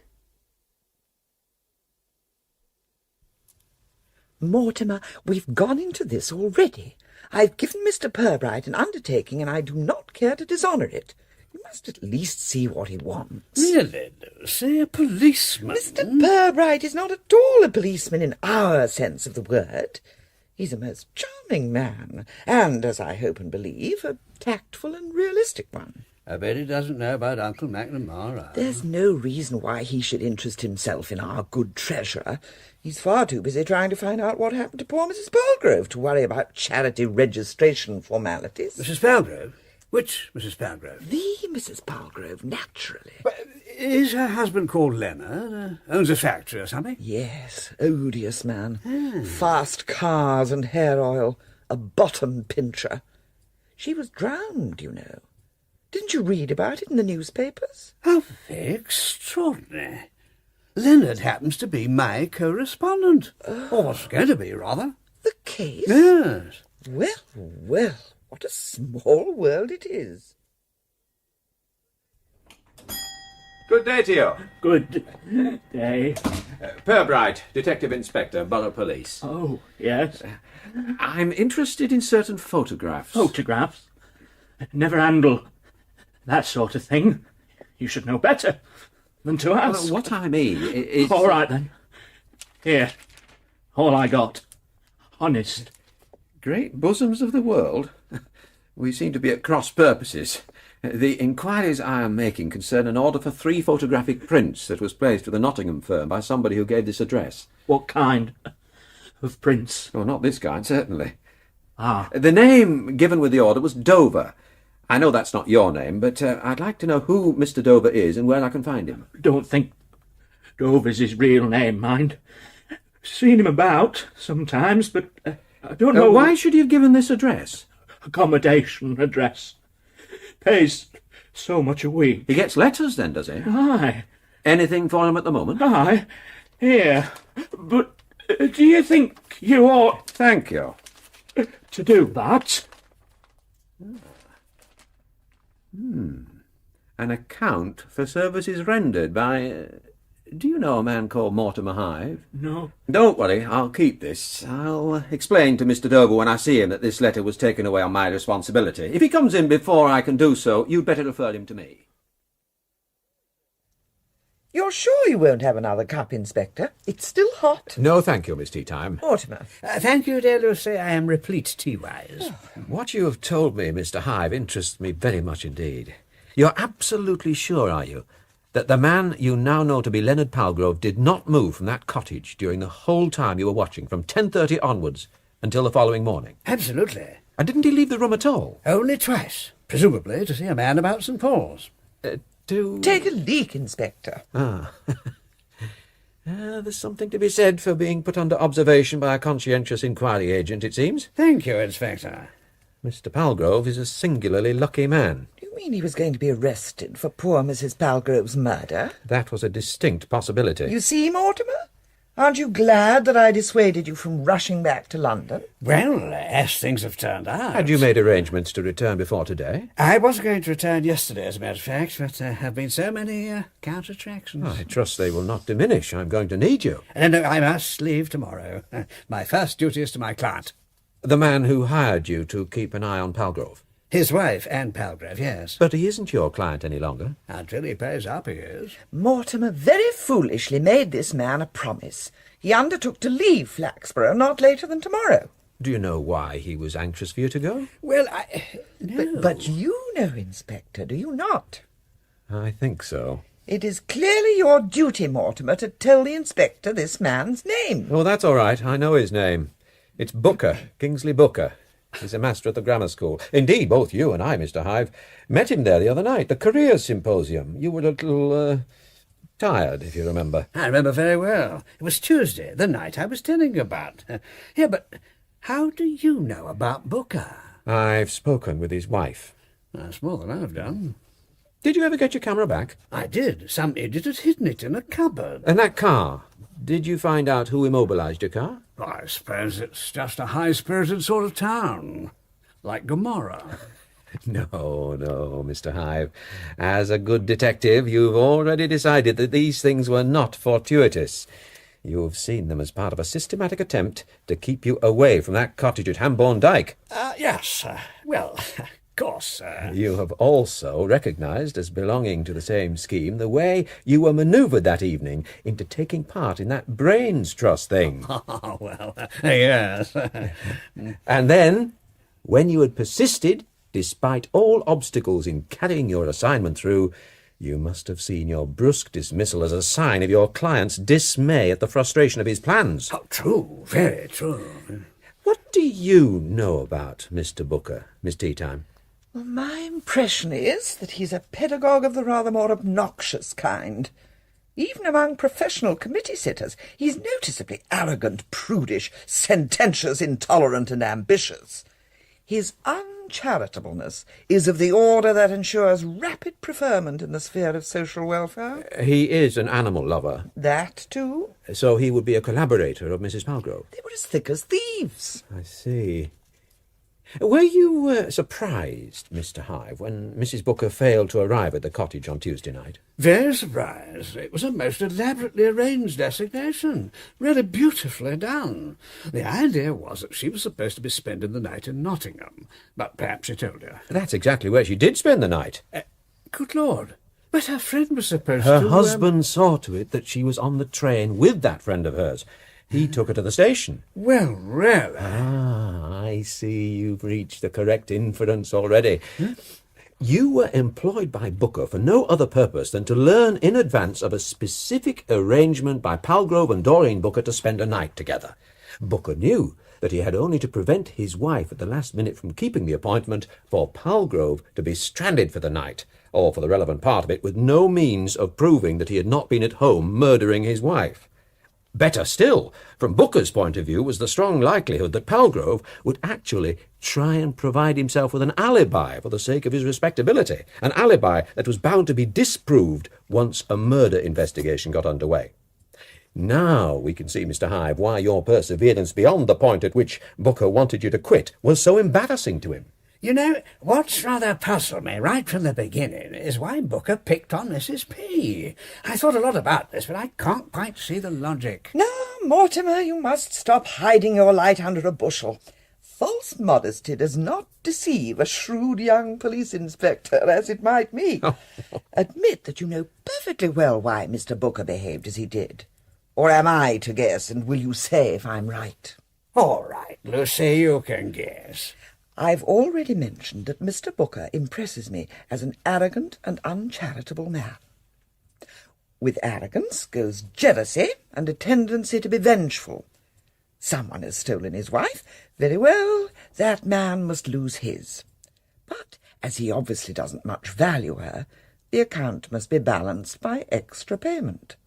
Speaker 8: Mortimer, we've gone into this already. I've given Mr. Purbright an undertaking, and I do not care to dishonour it. You must at least see what he wants.
Speaker 11: Really, Lucy, a policeman?
Speaker 8: Mr. Purbright is not at all a policeman in our sense of the word. He's a most charming man, and, as I hope and believe, a tactful and realistic one.
Speaker 11: I bet he doesn't know about Uncle McNamara.
Speaker 8: There's no reason why he should interest himself in our good treasurer. He's far too busy trying to find out what happened to poor Mrs. Palgrove to worry about charity registration formalities.
Speaker 11: Mrs. Palgrove? Which Mrs. Palgrove?
Speaker 8: The Mrs. Palgrove, naturally.
Speaker 11: But is her husband called Leonard? Owns a factory or something?
Speaker 8: Yes, odious man. Fast cars and hair oil. A bottom pincher. She was drowned, you know. Didn't you read about it in the newspapers?
Speaker 11: How very extraordinary. Leonard happens to be my correspondent. Or was going to be, rather.
Speaker 8: The case?
Speaker 11: Yes.
Speaker 8: Well, well, what a small world it is.
Speaker 6: Good day to you.
Speaker 18: Good day.
Speaker 6: Purbright, Detective Inspector, Borough Police.
Speaker 18: Oh, yes.
Speaker 6: I'm interested in certain photographs.
Speaker 18: Photographs? Never handle that sort of thing. You should know better than to ask.
Speaker 6: Well, what I mean is...
Speaker 18: All right, then. Here. All I got. Honest.
Speaker 6: Great bosoms of the world. We seem to be at cross purposes. The inquiries I am making concern an order for 3 photographic prints that was placed with a Nottingham firm by somebody who gave this address.
Speaker 18: What kind of prints?
Speaker 6: Oh, not this kind, certainly.
Speaker 18: Ah.
Speaker 6: The name given with the order was Dover. I know that's not your name, but I'd like to know who Mr. Dover is and where I can find him.
Speaker 18: Don't think Dover's his real name, mind. Seen him about sometimes, but I don't know...
Speaker 6: Why should he have given this address?
Speaker 18: Accommodation address. Pays so much a week.
Speaker 6: He gets letters then, does he?
Speaker 18: Aye.
Speaker 6: Anything for him at the moment?
Speaker 18: Aye. Here. But do you think you ought...
Speaker 6: Thank you.
Speaker 18: To do that?
Speaker 6: An account for services rendered by... do you know a man called Mortimer Hive?
Speaker 18: No.
Speaker 6: Don't worry, I'll keep this. I'll explain to Mr. Dover when I see him that this letter was taken away on my responsibility. If he comes in before I can do so, you'd better refer him to me.
Speaker 8: You're sure you won't have another cup, Inspector? It's still hot.
Speaker 1: No, thank you, Miss Teatime.
Speaker 8: Mortimer.
Speaker 11: Thank you, dear Lucy. I am replete tea-wise.
Speaker 1: What you have told me, Mr. Hive, interests me very much indeed. You're absolutely sure, are you, that the man you now know to be Leonard Palgrove did not move from that cottage during the whole time you were watching, from 10:30 onwards until the following morning?
Speaker 11: Absolutely.
Speaker 1: And didn't he leave the room at all?
Speaker 11: Only twice, presumably to see a man about St. Paul's.
Speaker 8: Take a leak, Inspector.
Speaker 1: Ah. There's something to be said for being put under observation by a conscientious inquiry agent, it seems.
Speaker 11: Thank you, Inspector.
Speaker 1: Mr. Palgrove is a singularly lucky man.
Speaker 8: Do you mean he was going to be arrested for poor Mrs. Palgrove's murder?
Speaker 1: That was a distinct possibility.
Speaker 8: You see, Mortimer? Aren't you glad that I dissuaded you from rushing back to London?
Speaker 11: Well, as things have turned out...
Speaker 1: Had you made arrangements to return before today?
Speaker 11: I was going to return yesterday, as a matter of fact, but there have been so many counter-attractions.
Speaker 1: I trust they will not diminish. I'm going to need you.
Speaker 11: No, I must leave tomorrow. My first duty is to my client.
Speaker 1: The man who hired you to keep an eye on Palgrove?
Speaker 11: His wife, Anne Palgrove, yes.
Speaker 1: But he isn't your client any longer.
Speaker 11: Until he pays up, he is.
Speaker 8: Mortimer very foolishly made this man a promise. He undertook to leave Flaxborough not later than tomorrow.
Speaker 1: Do you know why he was anxious for you to go?
Speaker 11: Well, no.
Speaker 8: But you know, Inspector, do you not?
Speaker 1: I think so.
Speaker 8: It is clearly your duty, Mortimer, to tell the Inspector this man's name.
Speaker 1: Oh, that's all right. I know his name. It's Booker, Kingsley Booker. He's a master at the grammar school. Indeed, both you and I, Mr. Hive, met him there the other night, the career Symposium. You were a little, tired, if you remember.
Speaker 11: I remember very well. It was Tuesday, the night I was telling you about. Yeah, but how do you know about Booker?
Speaker 1: I've spoken with his wife.
Speaker 11: That's more than I've done.
Speaker 1: Did you ever get your camera back?
Speaker 11: I did. Some idiot had hidden it in a cupboard.
Speaker 1: And that car? Did you find out who immobilized your car?
Speaker 11: I suppose it's just a high-spirited sort of town, like Gomorrah.
Speaker 1: No, Mr. Hive. As a good detective, you've already decided that these things were not fortuitous. You've seen them as part of a systematic attempt to keep you away from that cottage at Hambourne Dyke.
Speaker 11: Yes. Well, of course.
Speaker 1: You have also recognised as belonging to the same scheme the way you were manoeuvred that evening into taking part in that brains trust thing.
Speaker 11: Oh, well, yes.
Speaker 1: And then, when you had persisted, despite all obstacles in carrying your assignment through, you must have seen your brusque dismissal as a sign of your client's dismay at the frustration of his plans.
Speaker 11: Oh, true, very true.
Speaker 1: What do you know about Mr. Booker, Miss Teatime?
Speaker 8: Well, my impression is that he's a pedagogue of the rather more obnoxious kind. Even among professional committee-sitters, he's noticeably arrogant, prudish, sententious, intolerant, and ambitious. His uncharitableness is of the order that ensures rapid preferment in the sphere of social welfare?
Speaker 1: He is an animal lover.
Speaker 8: That too?
Speaker 1: So he would be a collaborator of Mrs. Palgrove.
Speaker 8: They were as thick as thieves.
Speaker 1: I see. Were you surprised, Mr. Hive, when Mrs. Booker failed to arrive at the cottage on Tuesday night?
Speaker 11: Very surprised. It was a most elaborately arranged assignation. Really beautifully done. The idea was that she was supposed to be spending the night in Nottingham, but perhaps she told you.
Speaker 1: That's exactly where she did spend the night.
Speaker 11: Good Lord. But her friend was supposed
Speaker 1: Her
Speaker 11: to...
Speaker 1: husband saw to it that she was on the train with that friend of hers. He took her to the station.
Speaker 11: Well, really?
Speaker 1: Ah, I see you've reached the correct inference already. You were employed by Booker for no other purpose than to learn in advance of a specific arrangement by Palgrove and Doreen Booker to spend a night together. Booker knew that he had only to prevent his wife at the last minute from keeping the appointment for Palgrove to be stranded for the night, or for the relevant part of it, with no means of proving that he had not been at home murdering his wife. Better still, from Booker's point of view, was the strong likelihood that Palgrove would actually try and provide himself with an alibi for the sake of his respectability, an alibi that was bound to be disproved once a murder investigation got underway. Now we can see, Mr. Hive, why your perseverance beyond the point at which Booker wanted you to quit was so embarrassing to him.
Speaker 11: You know, what's rather puzzled me right from the beginning is why Booker picked on Mrs. P. I thought a lot about this, but I can't quite see the logic.
Speaker 8: No, Mortimer, you must stop hiding your light under a bushel. False modesty does not deceive a shrewd young police inspector, as it might me. Admit that you know perfectly well why Mr. Booker behaved as he did. Or am I to guess, and will you say if I'm right?
Speaker 11: All right, Lucy, you can guess.
Speaker 8: I've already mentioned that Mr. Booker impresses me as an arrogant and uncharitable man. With arrogance goes jealousy and a tendency to be vengeful. Someone has stolen his wife. Very well, that man must lose his. But as he obviously doesn't much value her, the account must be balanced by extra payment.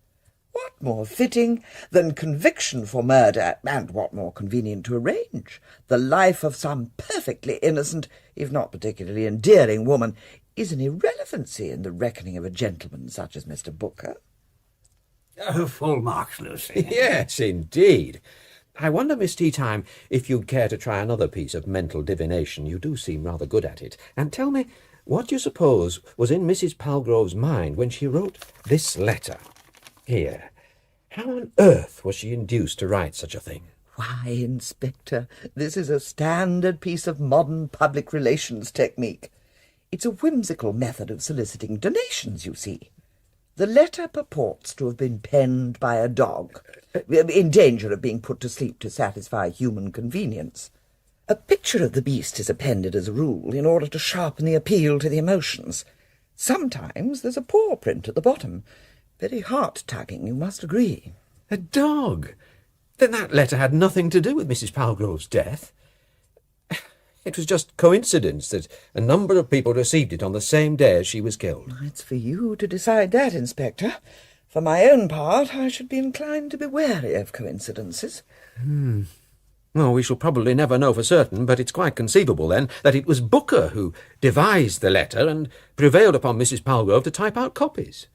Speaker 8: What more fitting than conviction for murder, and what more convenient to arrange? The life of some perfectly innocent, if not particularly endearing woman, is an irrelevancy in the reckoning of a gentleman such as Mr. Booker.
Speaker 11: Oh, full marks, Lucy.
Speaker 1: Yes, indeed. I wonder, Miss Teatime, if you'd care to try another piece of mental divination. You do seem rather good at it. And tell me, what do you suppose was in Mrs. Palgrove's mind when she wrote this letter? Here. How on earth was she induced to write such a thing?
Speaker 8: Why, Inspector, this is a standard piece of modern public relations technique. It's a whimsical method of soliciting donations, you see. The letter purports to have been penned by a dog, in danger of being put to sleep to satisfy human convenience. A picture of the beast is appended as a rule in order to sharpen the appeal to the emotions. Sometimes there's a paw print at the bottom. Very heart-tugging, you must agree.
Speaker 1: A dog? Then that letter had nothing to do with Mrs. Palgrove's death. It was just coincidence that a number of people received it on the same day as she was killed.
Speaker 8: It's for you to decide that, Inspector. For my own part, I should be inclined to be wary of coincidences.
Speaker 1: Well, we shall probably never know for certain, but it's quite conceivable, then, that it was Booker who devised the letter and prevailed upon Mrs. Palgrove to type out copies.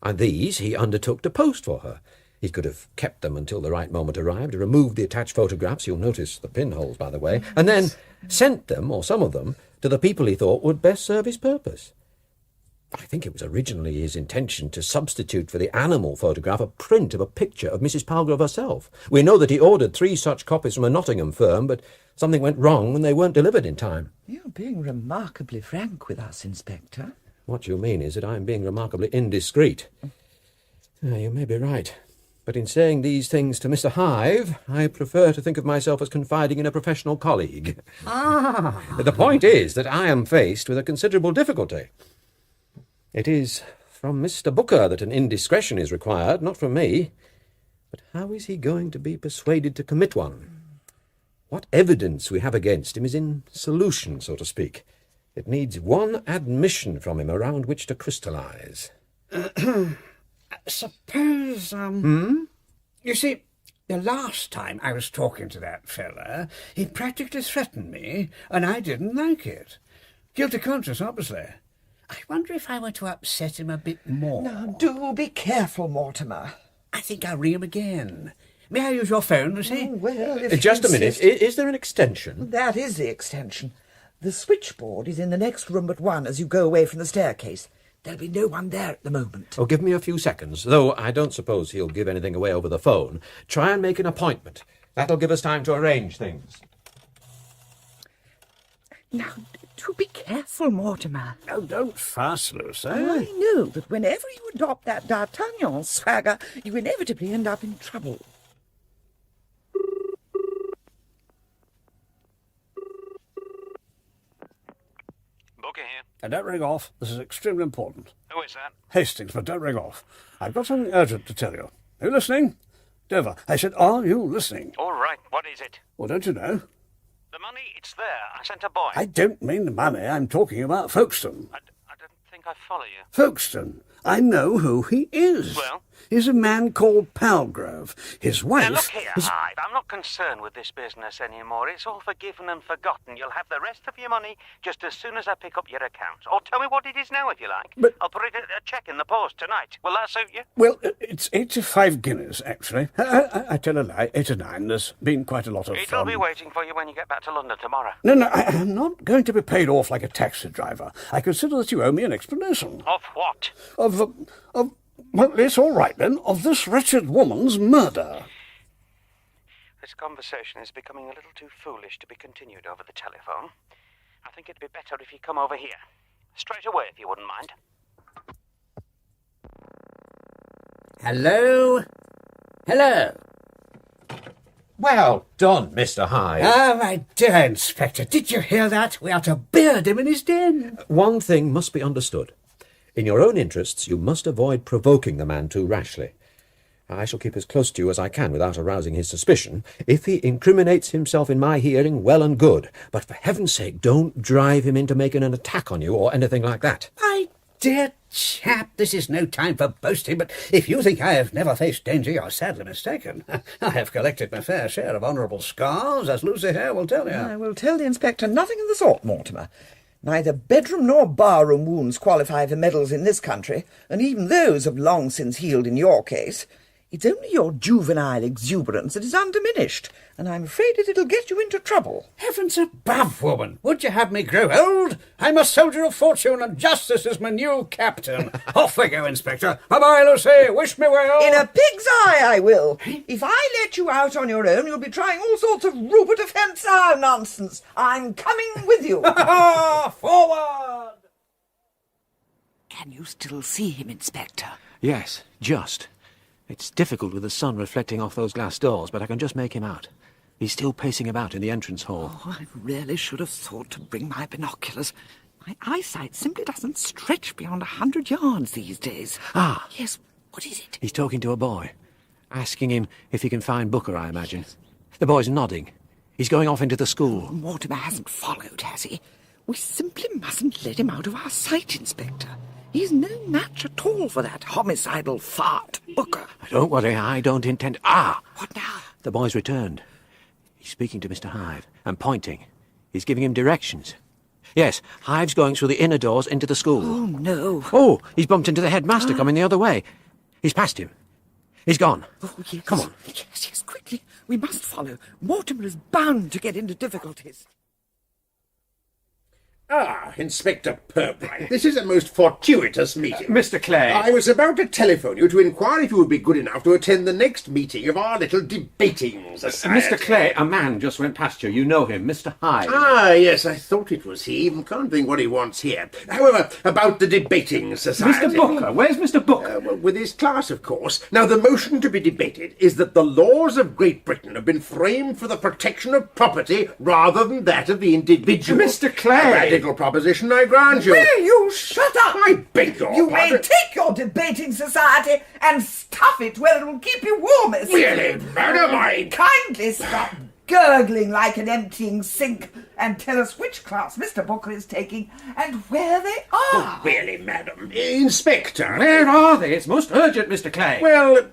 Speaker 1: And these he undertook to post for her. He could have kept them until the right moment arrived, removed the attached photographs, you'll notice the pinholes, by the way, and then sent them, or some of them, to the people he thought would best serve his purpose. I think it was originally his intention to substitute for the animal photograph a print of a picture of Mrs. Palgrove herself. We know that he ordered 3 such copies from a Nottingham firm, but something went wrong and they weren't delivered in time.
Speaker 8: You're being remarkably frank with us, Inspector.
Speaker 1: What you mean is that I'm being remarkably indiscreet. You may be right. But in saying these things to Mr. Hive, I prefer to think of myself as confiding in a professional colleague. The point is that I am faced with a considerable difficulty. It is from Mr. Booker that an indiscretion is required, not from me. But how is he going to be persuaded to commit one? What evidence we have against him is in solution, so to speak. It needs one admission from him around which to crystallize.
Speaker 11: Suppose, You see,
Speaker 19: The last time I was talking to that fella, he practically threatened me, and I didn't like it. Guilty conscience, obviously. I wonder if I were to upset him a bit more.
Speaker 8: Now, do be careful, Mortimer.
Speaker 19: I think I'll ring him again. May I use your phone, Lucy?
Speaker 8: Oh, well, if
Speaker 1: Just
Speaker 8: you
Speaker 1: a minute.
Speaker 8: insist.
Speaker 1: Is there an extension?
Speaker 8: That is the extension. The switchboard is in the next room but one as you go away from the staircase. There'll be no one there at the moment.
Speaker 1: Oh, give me a few seconds, though I don't suppose he'll give anything away over the phone. Try and make an appointment. That'll give us time to arrange things.
Speaker 8: Now, do be careful, Mortimer.
Speaker 19: Oh, don't fuss, Lucy.
Speaker 8: I know that whenever you adopt that D'Artagnan swagger, you inevitably end up in trouble.
Speaker 14: Booker here.
Speaker 11: And don't ring off. This is extremely important.
Speaker 14: Who is that?
Speaker 11: Hastings, but don't ring off. I've got something urgent to tell you. Are you listening? Dover, I said, are you listening?
Speaker 14: All right, what is it?
Speaker 11: Well, don't you know?
Speaker 14: The money, it's there. I sent a boy.
Speaker 11: I don't mean the money. I'm talking about Folkestone.
Speaker 14: I don't think I follow you.
Speaker 11: Folkestone. I know who he is.
Speaker 14: Well?
Speaker 11: He's a man called Palgrove. His wife...
Speaker 14: Now, look here,
Speaker 11: is...
Speaker 14: Hive. I'm not concerned with this business anymore. It's all forgiven and forgotten. You'll have the rest of your money just as soon as I pick up your accounts. Or tell me what it is now, if you like.
Speaker 11: But...
Speaker 14: I'll put it a check in the post tonight. Will that suit you?
Speaker 11: Well, it's 85 guineas, actually. I tell a lie, 8 or 9. There's been quite a lot of...
Speaker 14: It'll be waiting for you when you get back to London tomorrow.
Speaker 11: No, I'm not going to be paid off like a taxi driver. I consider that you owe me an explanation.
Speaker 14: Of what?
Speaker 11: Well, it's all right, then, of this wretched woman's murder.
Speaker 14: This conversation is becoming a little too foolish to be continued over the telephone. I think it'd be better if you come over here. Straight away, if you wouldn't mind.
Speaker 19: Hello? Hello?
Speaker 1: Well done, Mr. Hive.
Speaker 19: Ah, my dear Inspector, did you hear that? We are to beard him in his den.
Speaker 1: One thing must be understood. In your own interests, you must avoid provoking the man too rashly. I shall keep as close to you as I can without arousing his suspicion. If he incriminates himself in my hearing, well and good. But for heaven's sake, don't drive him into making an attack on you or anything like that.
Speaker 19: My dear chap, this is no time for boasting, but if you think I have never faced danger, you're sadly mistaken. I have collected my fair share of honourable scars, as Lucy here will tell you.
Speaker 8: I will tell the Inspector nothing of the sort, Mortimer. Neither bedroom nor barroom wounds qualify for medals in this country, and even those have long since healed in your case. It's only your juvenile exuberance that is undiminished, and I'm afraid it'll get you into trouble.
Speaker 19: Heavens above, woman! Would you have me grow old? I'm a soldier of fortune, and justice is my new captain. Off we go, Inspector. Bye-bye, Lucy. Wish me well.
Speaker 8: In a pig's eye, I will. If I let you out on your own, you'll be trying all sorts of Rupert of Hentzau nonsense. I'm coming with you.
Speaker 19: Forward!
Speaker 8: Can you still see him, Inspector?
Speaker 10: Yes, just. It's difficult with the sun reflecting off those glass doors, but I can just make him out. He's still pacing about in the entrance hall.
Speaker 8: Oh, I really should have thought to bring my binoculars. My eyesight simply doesn't stretch beyond 100 yards these days.
Speaker 10: Ah!
Speaker 8: Yes, what is it?
Speaker 10: He's talking to a boy, asking him if he can find Booker, I imagine. The boy's nodding. He's going off into the school.
Speaker 8: Mortimer hasn't followed, has he? We simply mustn't let him out of our sight, Inspector. He's no match at all for that homicidal fart, Booker.
Speaker 10: Don't worry, I don't intend... Ah!
Speaker 8: What now?
Speaker 10: The boy's returned. He's speaking to Mr. Hive and pointing. He's giving him directions. Yes, Hive's going through the inner doors into the school.
Speaker 8: Oh, no.
Speaker 10: Oh, he's bumped into the headmaster coming the other way. He's passed him. He's gone.
Speaker 8: Oh, yes.
Speaker 10: Come on.
Speaker 8: Yes, quickly. We must follow. Mortimer is bound to get into difficulties.
Speaker 4: Ah, Inspector Purbright, this is a most fortuitous meeting.
Speaker 5: Mr. Clay.
Speaker 4: I was about to telephone you to inquire if you would be good enough to attend the next meeting of our little debating society.
Speaker 1: Mr. Clay, a man just went past you. You know him, Mr. Hive.
Speaker 4: Ah, yes, I thought it was he. Can't think what he wants here. However, about the debating society.
Speaker 1: Mr. Booker, where's Mr. Booker?
Speaker 4: Well, with his class, of course. Now, the motion to be debated is that the laws of Great Britain have been framed for the protection of property rather than that of the individual.
Speaker 1: Mr. Clay!
Speaker 4: Proposition, I grant you.
Speaker 8: Will you shut up?
Speaker 4: I beg your
Speaker 8: You
Speaker 4: pardon.
Speaker 8: may take your debating society and stuff it where it will keep you warmest.
Speaker 4: Really, madam, I...
Speaker 8: Kindly stop gurgling like an emptying sink and tell us which class Mr. Booker is taking and where they are.
Speaker 4: Oh, really, madam. Inspector.
Speaker 10: Where are they? It's most urgent, Mr. Clay.
Speaker 4: Well,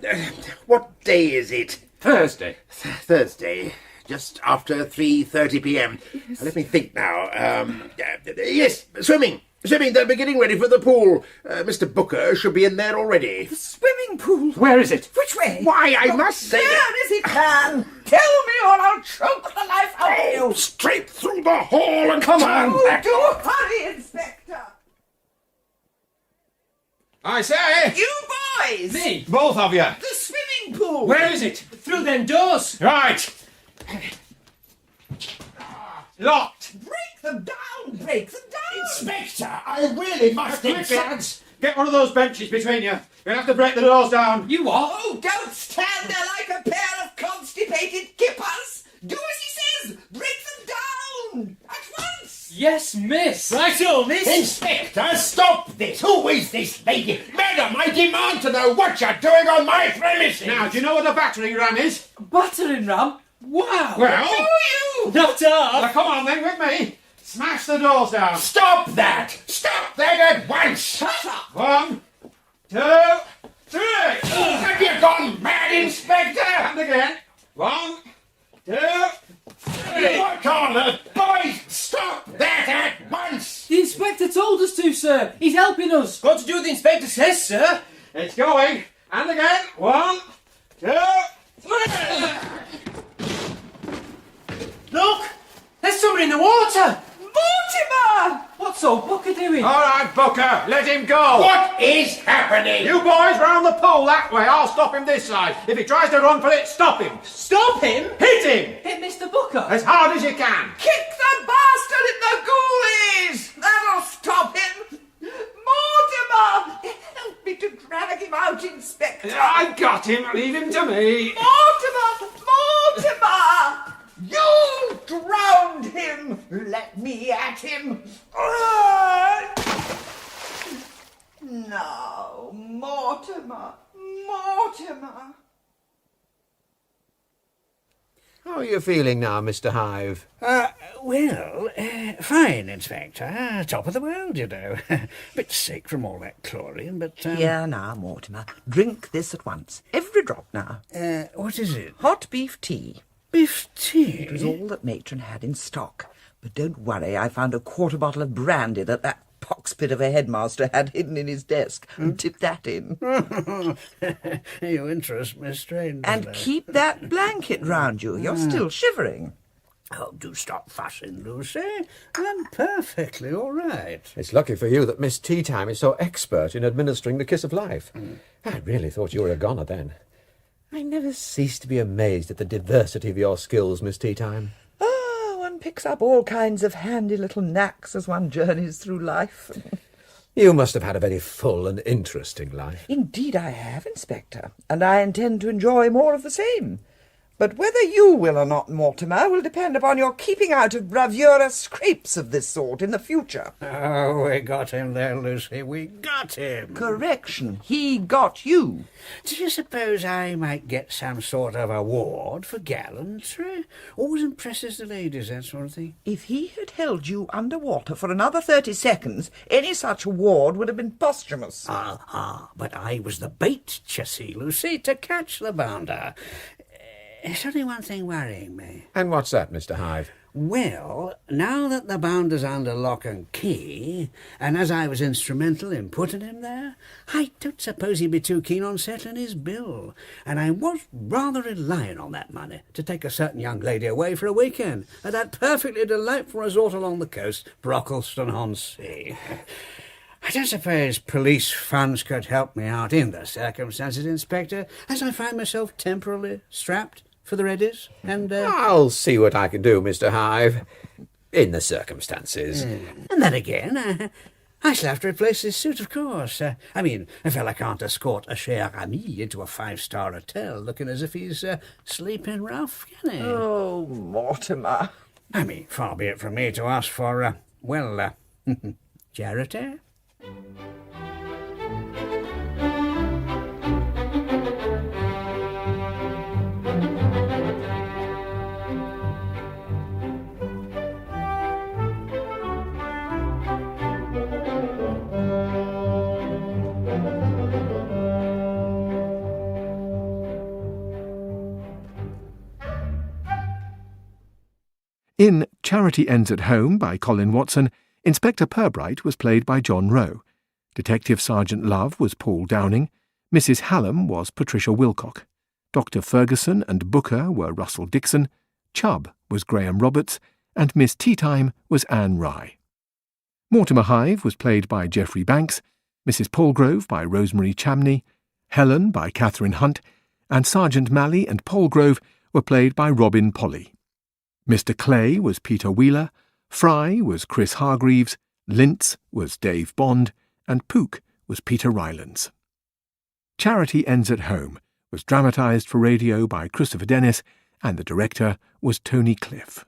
Speaker 4: what day is it? Thursday. Thursday, just after 3:30 p.m.
Speaker 8: Yes.
Speaker 4: Let me think now. Yes, swimming. Swimming, they're getting ready for the pool. Mr. Booker should be in there already.
Speaker 8: The swimming pool?
Speaker 4: Where is it?
Speaker 8: Which way?
Speaker 4: Why, I must say that...
Speaker 8: Where is it, man? Tell me or I'll choke the life out of you.
Speaker 4: Straight through the hall and
Speaker 8: Come
Speaker 4: turn
Speaker 8: on,
Speaker 4: back.
Speaker 8: do hurry, Inspector.
Speaker 1: I say!
Speaker 8: You boys!
Speaker 17: Me?
Speaker 1: Both of you!
Speaker 8: The swimming pool!
Speaker 17: Where is it? Through them doors.
Speaker 1: Right! Locked!
Speaker 8: Break them down! Break them down!
Speaker 4: Inspector, I really must...
Speaker 1: Quick, lads! Get one of those benches between you. You'll have to break the doors down.
Speaker 17: You what?
Speaker 8: Oh, don't stand there like a pair of constipated kippers! Do as he says! Break them down! At once!
Speaker 17: Yes, miss.
Speaker 18: Right-o, miss.
Speaker 4: Inspector, stop this! Who is this lady? Madam, I demand to know what you're doing on my premises!
Speaker 1: Now, do you know what a battering ram is?
Speaker 17: Battering ram? Wow.
Speaker 1: Well...
Speaker 8: Do you?
Speaker 17: Not half.
Speaker 1: Well, come on then, with me. Smash the doors down.
Speaker 4: Stop that! Stop that at once!
Speaker 8: Shut up!
Speaker 1: 1, 2, 3.
Speaker 4: Have you gone mad, Inspector?
Speaker 1: And again. 1, 2, 3.
Speaker 4: What on earth? Boys, stop that at once!
Speaker 17: The inspector told us to, sir. He's helping us.
Speaker 21: Got to do what the inspector says, sir.
Speaker 1: It's going. And again. 1, 2, 3.
Speaker 21: Look! There's somebody in the water!
Speaker 8: Mortimer!
Speaker 17: What's old Booker doing?
Speaker 1: All right, Booker, let him go.
Speaker 4: What is happening?
Speaker 1: You boys round the pool that way. I'll stop him this side. If he tries to run for it, stop him.
Speaker 21: Stop him?
Speaker 1: Hit him.
Speaker 17: Hit Mr. Booker.
Speaker 1: As hard as you can.
Speaker 8: Kick the bastard in the ghoulies! That'll stop him! Mortimer! Help me to drag him out, Inspector!
Speaker 1: I got him. Leave him to me.
Speaker 8: Mortimer! Mortimer! You drowned him! Let me at him! No, Mortimer! Mortimer!
Speaker 6: How are you feeling now, Mr. Hive?
Speaker 19: Fine, Inspector. Top of the world, you know. Bit sick from all that chlorine, but...
Speaker 8: Here now, Mortimer. Drink this at once. Every drop now.
Speaker 19: What is it?
Speaker 8: Hot beef tea.
Speaker 19: Beef tea?
Speaker 8: It was all that Matron had in stock. But don't worry, I found a quarter bottle of brandy that poxpit of a headmaster had hidden in his desk and tipped that in.
Speaker 19: You interest me strangely.
Speaker 8: And keep that blanket round you. You're still shivering.
Speaker 19: Oh, do stop fussing, Lucy. I'm perfectly all right.
Speaker 1: It's lucky for you that Miss Teatime is so expert in administering the kiss of life. I really thought you were a goner then. I never cease to be amazed at the diversity of your skills, Miss Teatime.
Speaker 8: One picks up all kinds of handy little knacks as one journeys through life.
Speaker 1: You must have had a very full and interesting life.
Speaker 8: Indeed I have, Inspector, and I intend to enjoy more of the same. But whether you will or not, Mortimer, will depend upon your keeping out of bravura scrapes of this sort in the future.
Speaker 19: Oh, we got him there, Lucy. We got him.
Speaker 8: Correction. He got you.
Speaker 19: Do you suppose I might get some sort of award for gallantry? Always impresses the ladies, that sort of thing.
Speaker 8: If he had held you underwater for another 30 seconds, any such award would have been posthumous.
Speaker 19: But I was the bait, you see, Lucy, to catch the bounder. There's only one thing worrying me.
Speaker 1: And what's that, Mr. Hive?
Speaker 19: Well, now that the bounder's under lock and key, and as I was instrumental in putting him there, I don't suppose he'd be too keen on settling his bill. And I was rather relying on that money to take a certain young lady away for a weekend at that perfectly delightful resort along the coast, Brockleston-on-Sea. I don't suppose police funds could help me out in the circumstances, Inspector, as I find myself temporarily strapped for the Reddies, and...
Speaker 1: I'll see what I can do, Mr. Hive, in the circumstances.
Speaker 19: And then again, I shall have to replace this suit, of course. I mean, a fella can't escort a cher ami into a 5-star hotel looking as if he's sleeping rough, can he?
Speaker 8: Oh, Mortimer.
Speaker 19: I mean, far be it from me to ask for, charity?
Speaker 9: In Charity Ends at Home by Colin Watson, Inspector Purbright was played by John Rowe. Detective Sergeant Love was Paul Downing. Mrs. Hallam was Patricia Wilcock. Dr. Ferguson and Booker were Russell Dixon. Chubb was Graham Roberts, and Miss Teatime was Anne Rye. Mortimer Hive was played by Geoffrey Banks, Mrs. Palgrove by Rosemary Chamney, Helen by Catherine Hunt, and Sergeant Malley and Palgrove were played by Robin Polly. Mr. Clay was Peter Wheeler, Fry was Chris Hargreaves, Lintz was Dave Bond, and Pook was Peter Rylands. Charity Ends at Home was dramatised for radio by Christopher Dennis, and the director was Tony Cliff.